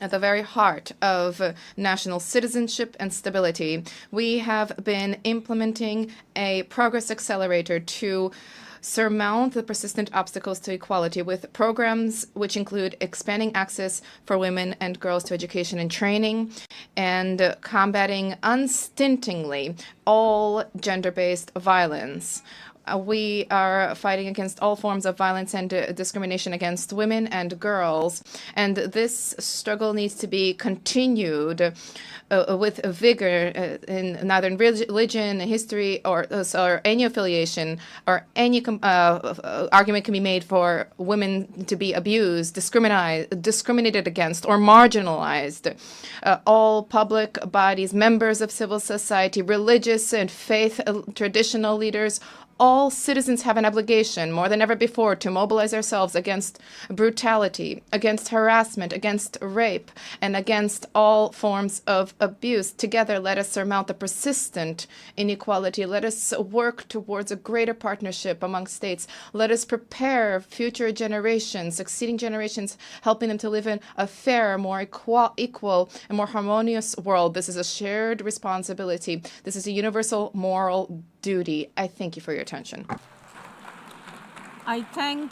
at the very heart of national citizenship and stability. We have been implementing a progress accelerator to surmount the persistent obstacles to equality with programs which include expanding access for women and girls to education and training and combating unstintingly all gender-based violence. We are fighting against all forms of violence and discrimination against women and girls, and this struggle needs to be continued with vigor in neither in religion, history, or any affiliation, or any argument can be made for women to be abused, discriminated against, or marginalized. All public bodies, members of civil society, religious and faith traditional leaders, all citizens have an obligation, more than ever before, to mobilize ourselves against brutality, against harassment, against rape, and against all forms of abuse. Together, let us surmount the persistent inequality. Let us work towards a greater partnership among states. Let us prepare future generations, succeeding generations, helping them to live in a fairer, more equal, and more harmonious world. This is a shared responsibility. This is a universal moral duty. I thank you for your attention. I thank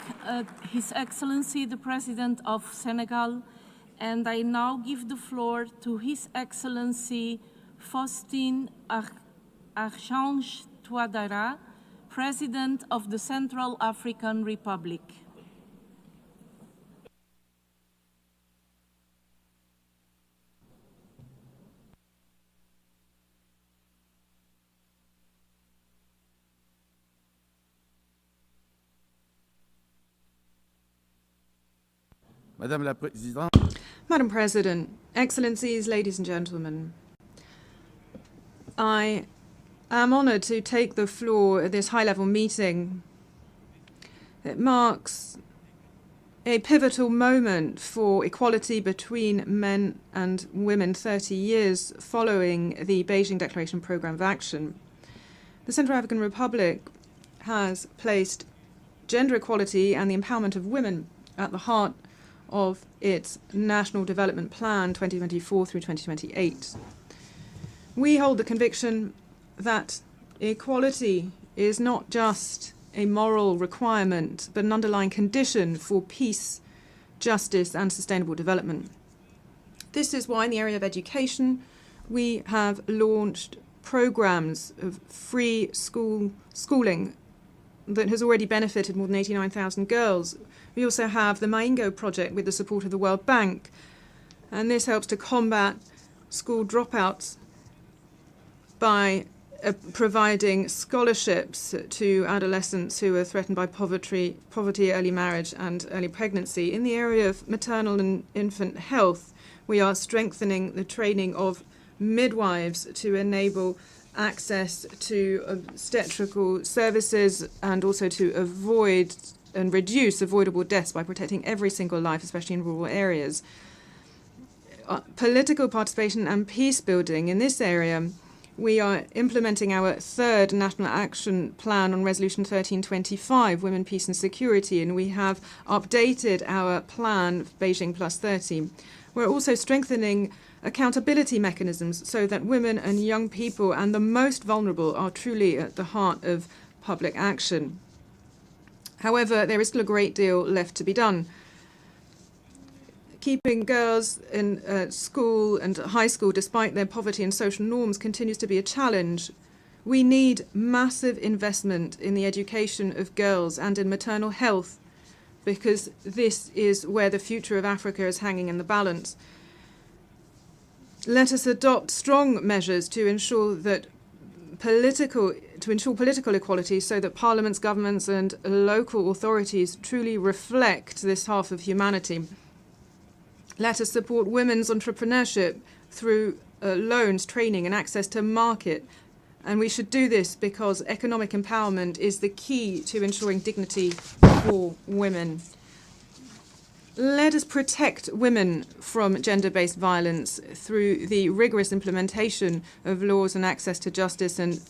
His Excellency the President of Senegal, and I now give the floor to His Excellency Faustin Archange Touadéra, President of the Central African Republic. Madam President, Excellencies, ladies and gentlemen, I am honored to take the floor at this high-level meeting. It marks a pivotal moment for equality between men and women 30 years following the Beijing Declaration Programme of Action. The Central African Republic has placed gender equality and the empowerment of women at the heart of its National Development Plan 2024 through 2028. We hold the conviction that equality is not just a moral requirement, but an underlying condition for peace, justice, and sustainable development. This is why in the area of education, we have launched programs of free schooling that has already benefited more than 89,000 girls. We also have the Maingo project with the support of the World Bank, and this helps to combat school dropouts by providing scholarships to adolescents who are threatened by poverty, early marriage, and early pregnancy. In the area of maternal and infant health, we are strengthening the training of midwives to enable access to obstetrical services and also to avoid and reduce avoidable deaths by protecting every single life, especially in rural areas. Political participation and peace building in this area, we are implementing our third National Action Plan on Resolution 1325, Women, Peace and Security, and we have updated our plan, Beijing Plus 30. We're also strengthening accountability mechanisms so that women and young people and the most vulnerable are truly at the heart of public action. However, there is still a great deal left to be done. Keeping girls in school and high school, despite their poverty and social norms, continues to be a challenge. We need massive investment in the education of girls and in maternal health, because this is where the future of Africa is hanging in the balance. Let us adopt strong measures to ensure that political equality so that parliaments, governments and local authorities truly reflect this half of humanity. Let us support women's entrepreneurship through loans, training and access to market. And we should do this because economic empowerment is the key to ensuring dignity for women. Let us protect women from gender-based violence through the rigorous implementation of laws and access to justice and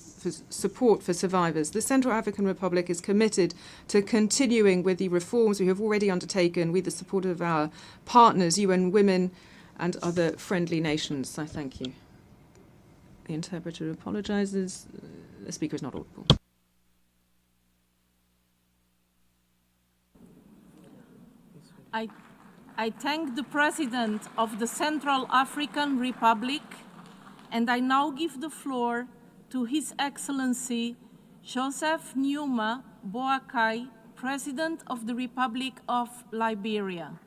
support for survivors. The Central African Republic is committed to continuing with the reforms we have already undertaken with the support of our partners, UN Women and other friendly nations. I thank you. The interpreter apologizes. The speaker is not audible. I thank the President of the Central African Republic, and I now give the floor to His Excellency Joseph Numa Boakai, President of the Republic of Liberia.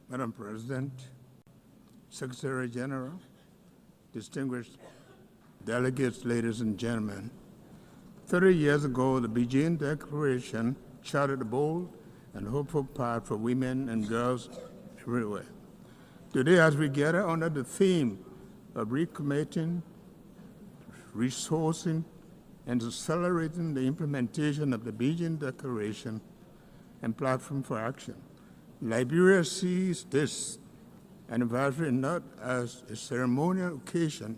Madam President, Secretary General, distinguished delegates, ladies and gentlemen, 30 years ago, the Beijing Declaration charted a bold and hopeful path for women and girls everywhere. Today, as we gather under the theme of recommitting, resourcing, and accelerating the implementation of the Beijing Declaration and Platform for Action, Liberia sees this anniversary not as a ceremonial occasion,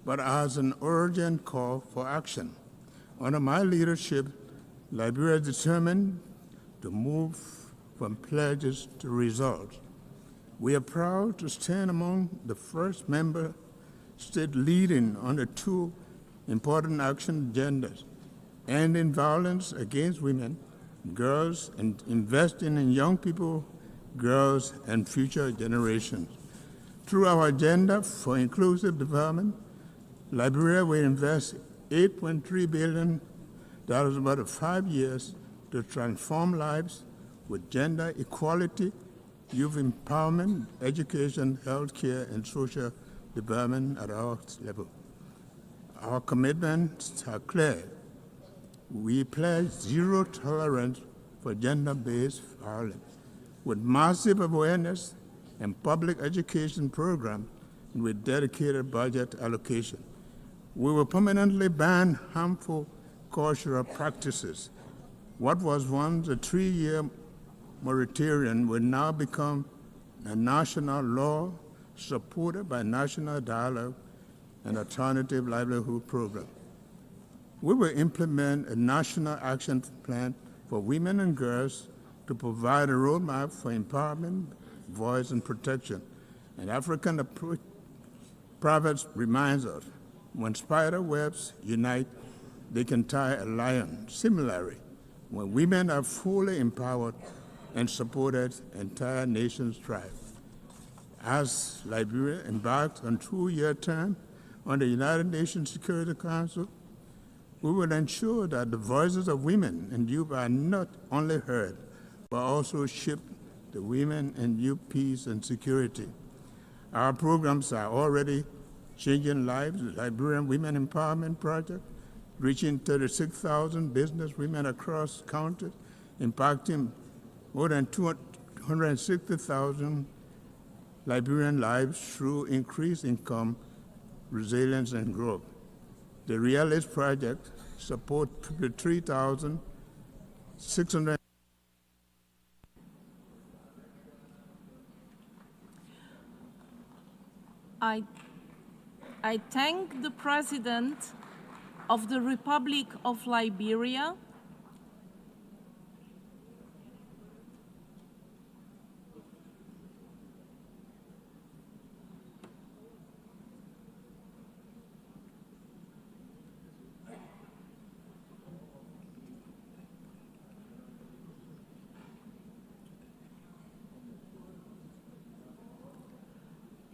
but as an urgent call for action. Under my leadership, Liberia is determined to move from pledges to results. We are proud to stand among the first member state leading on the two important action agendas, ending violence against women, girls, and investing in young people, girls, and future generations. Through our agenda for inclusive development, Liberia will invest $8.3 billion over 5 years to transform lives with gender equality, youth empowerment, education, healthcare, and social development at all levels. Our commitments are clear. We pledge zero tolerance for gender-based violence, with massive awareness and public education programs and with dedicated budget allocation. We will permanently ban harmful cultural practices. What was once a 3-year moratorium will now become a national law supported by national dialogue and alternative livelihood program. We will implement a national action plan for women and girls to provide a roadmap for empowerment, voice, and protection. An African proverb reminds us, when spider webs unite, they can tie a lion. Similarly, when women are fully empowered and supported, entire nations thrive. As Liberia embarks on a 2-year term on the United Nations Security Council, we will ensure that the voices of women and youth are not only heard, but also shaped to women and youth peace and security. Our programs are already changing lives. The Liberian Women Empowerment Project, reaching 36,000 business women across countries, impacting more than 260,000 Liberian lives through increased income, resilience, and growth. The Realist Project supports 53,600. I thank the President of the Republic of Liberia,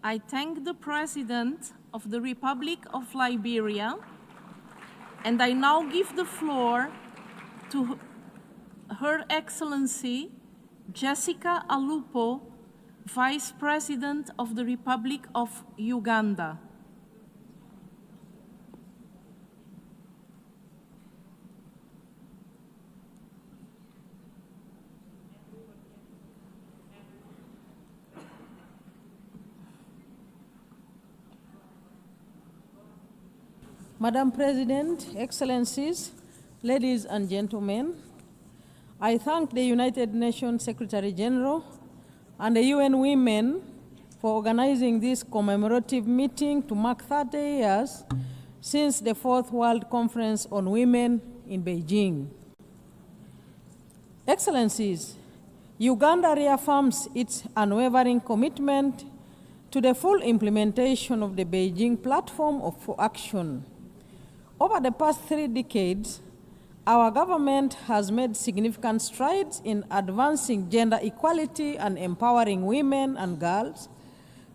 I thank the President of the Republic of Liberia, and I now give the floor to Her Excellency Jessica Alupo, Vice President of the Republic of Uganda. Madam President, Excellencies, ladies and gentlemen, I thank the United Nations Secretary General and the UN Women for organizing this commemorative meeting to mark 30 years since the Fourth World Conference on Women in Beijing. Excellencies, Uganda reaffirms its unwavering commitment to the full implementation of the Beijing Platform for Action. Over the past 3 decades, our government has made significant strides in advancing gender equality and empowering women and girls,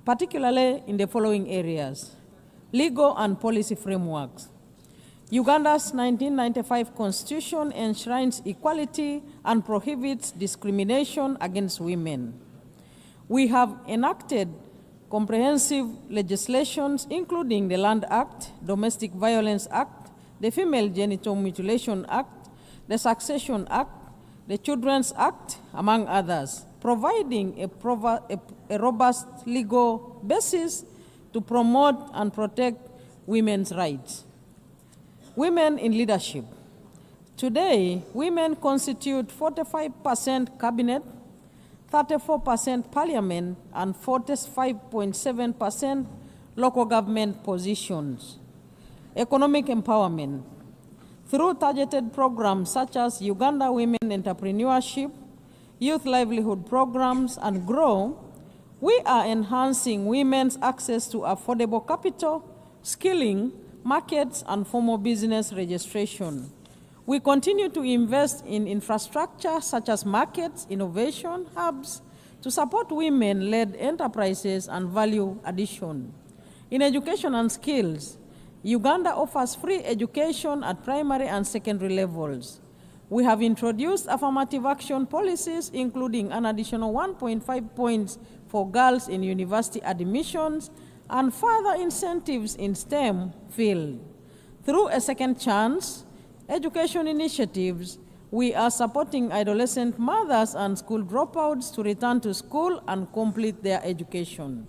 particularly in the following areas: legal and policy frameworks. Uganda's 1995 constitution enshrines equality and prohibits discrimination against women. We have enacted comprehensive legislations, including the Land Act, Domestic Violence Act, the Female Genital Mutilation Act, the Succession Act, the Children's Act, among others, providing a robust legal basis to promote and protect women's rights. Women in leadership. Today, women constitute 45% cabinet, 34% parliament, and 45.7% local government positions. Economic empowerment. Through targeted programs such as Uganda Women Entrepreneurship, Youth Livelihood Programs, and GROW, we are enhancing women's access to affordable capital, skilling, markets, and formal business registration. We continue to invest in infrastructure such as markets, innovation hubs, to support women-led enterprises and value addition. In education and skills, Uganda offers free education at primary and secondary levels. We have introduced affirmative action policies, including an additional 1.5 points for girls in university admissions and further incentives in STEM field. Through a second chance education initiatives, we are supporting adolescent mothers and school dropouts to return to school and complete their education.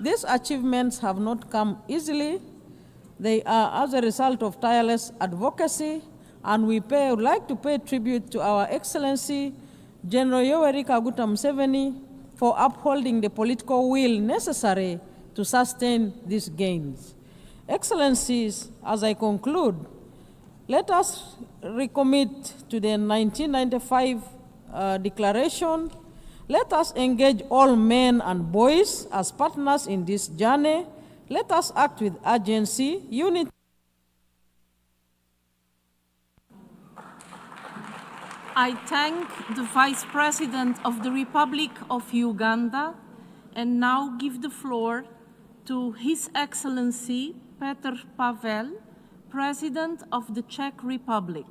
These achievements have not come easily. They are as a result of tireless advocacy, and we would like to pay tribute to Our Excellency General Yoweri Kaguta Museveni for upholding the political will necessary to sustain these gains. Excellencies, as I conclude, let us recommit to the 1995 declaration. Let us engage all men and boys as partners in this journey. Let us act with urgency, unity. I thank the Vice President of the Republic of Uganda and now give the floor to His Excellency Petr Pavel, President of the Czech Republic.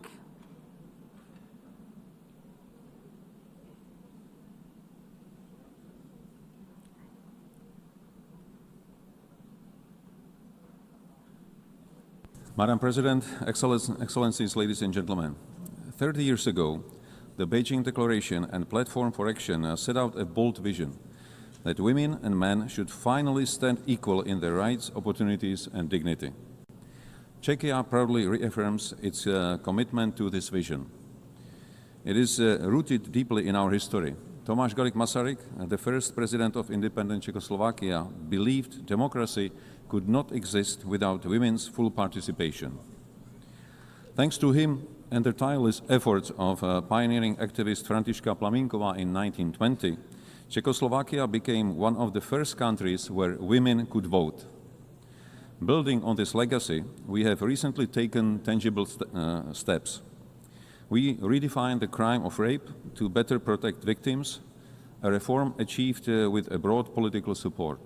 Madam President, Excellencies, ladies and gentlemen, 30 years ago, the Beijing Declaration and Platform for Action set out a bold vision that women and men should finally stand equal in their rights, opportunities, and dignity. Czechia proudly reaffirms its commitment to this vision. It is rooted deeply in our history. Tomáš Garrigue Masaryk, the first president of independent Czechoslovakia, believed democracy could not exist without women's full participation. Thanks to him and the tireless efforts of pioneering activist Františka Plamínková in 1920, Czechoslovakia became one of the first countries where women could vote. Building on this legacy, we have recently taken tangible steps. We redefined the crime of rape to better protect victims, a reform achieved with a broad political support.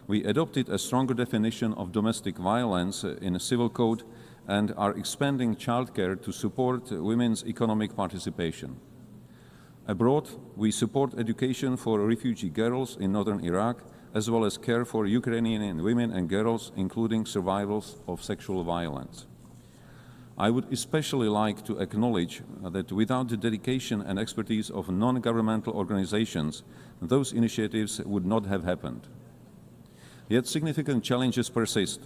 We adopted a stronger definition of domestic violence in a civil code and are expanding childcare to support women's economic participation. Abroad, we support education for refugee girls in northern Iraq, as well as care for Ukrainian women and girls, including survivors of sexual violence. I would especially like to acknowledge that without the dedication and expertise of non-governmental organizations, those initiatives would not have happened. Yet significant challenges persist.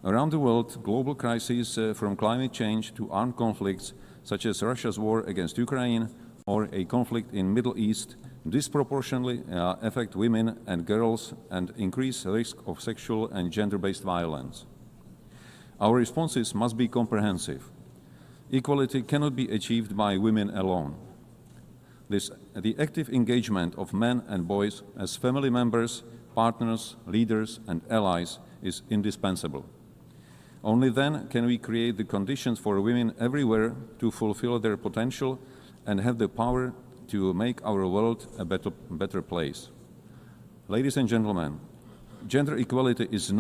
Around the world, global crises from climate change to armed conflicts, such as Russia's war against Ukraine or a conflict in the Middle East, disproportionately affect women and girls and increase the risk of sexual and gender-based violence. Our responses must be comprehensive. Equality cannot be achieved by women alone. The active engagement of men and boys as family members, partners, leaders, and allies is indispensable. Only then can we create the conditions for women everywhere to fulfill their potential and have the power to make our world a better place. Ladies and gentlemen, gender equality is not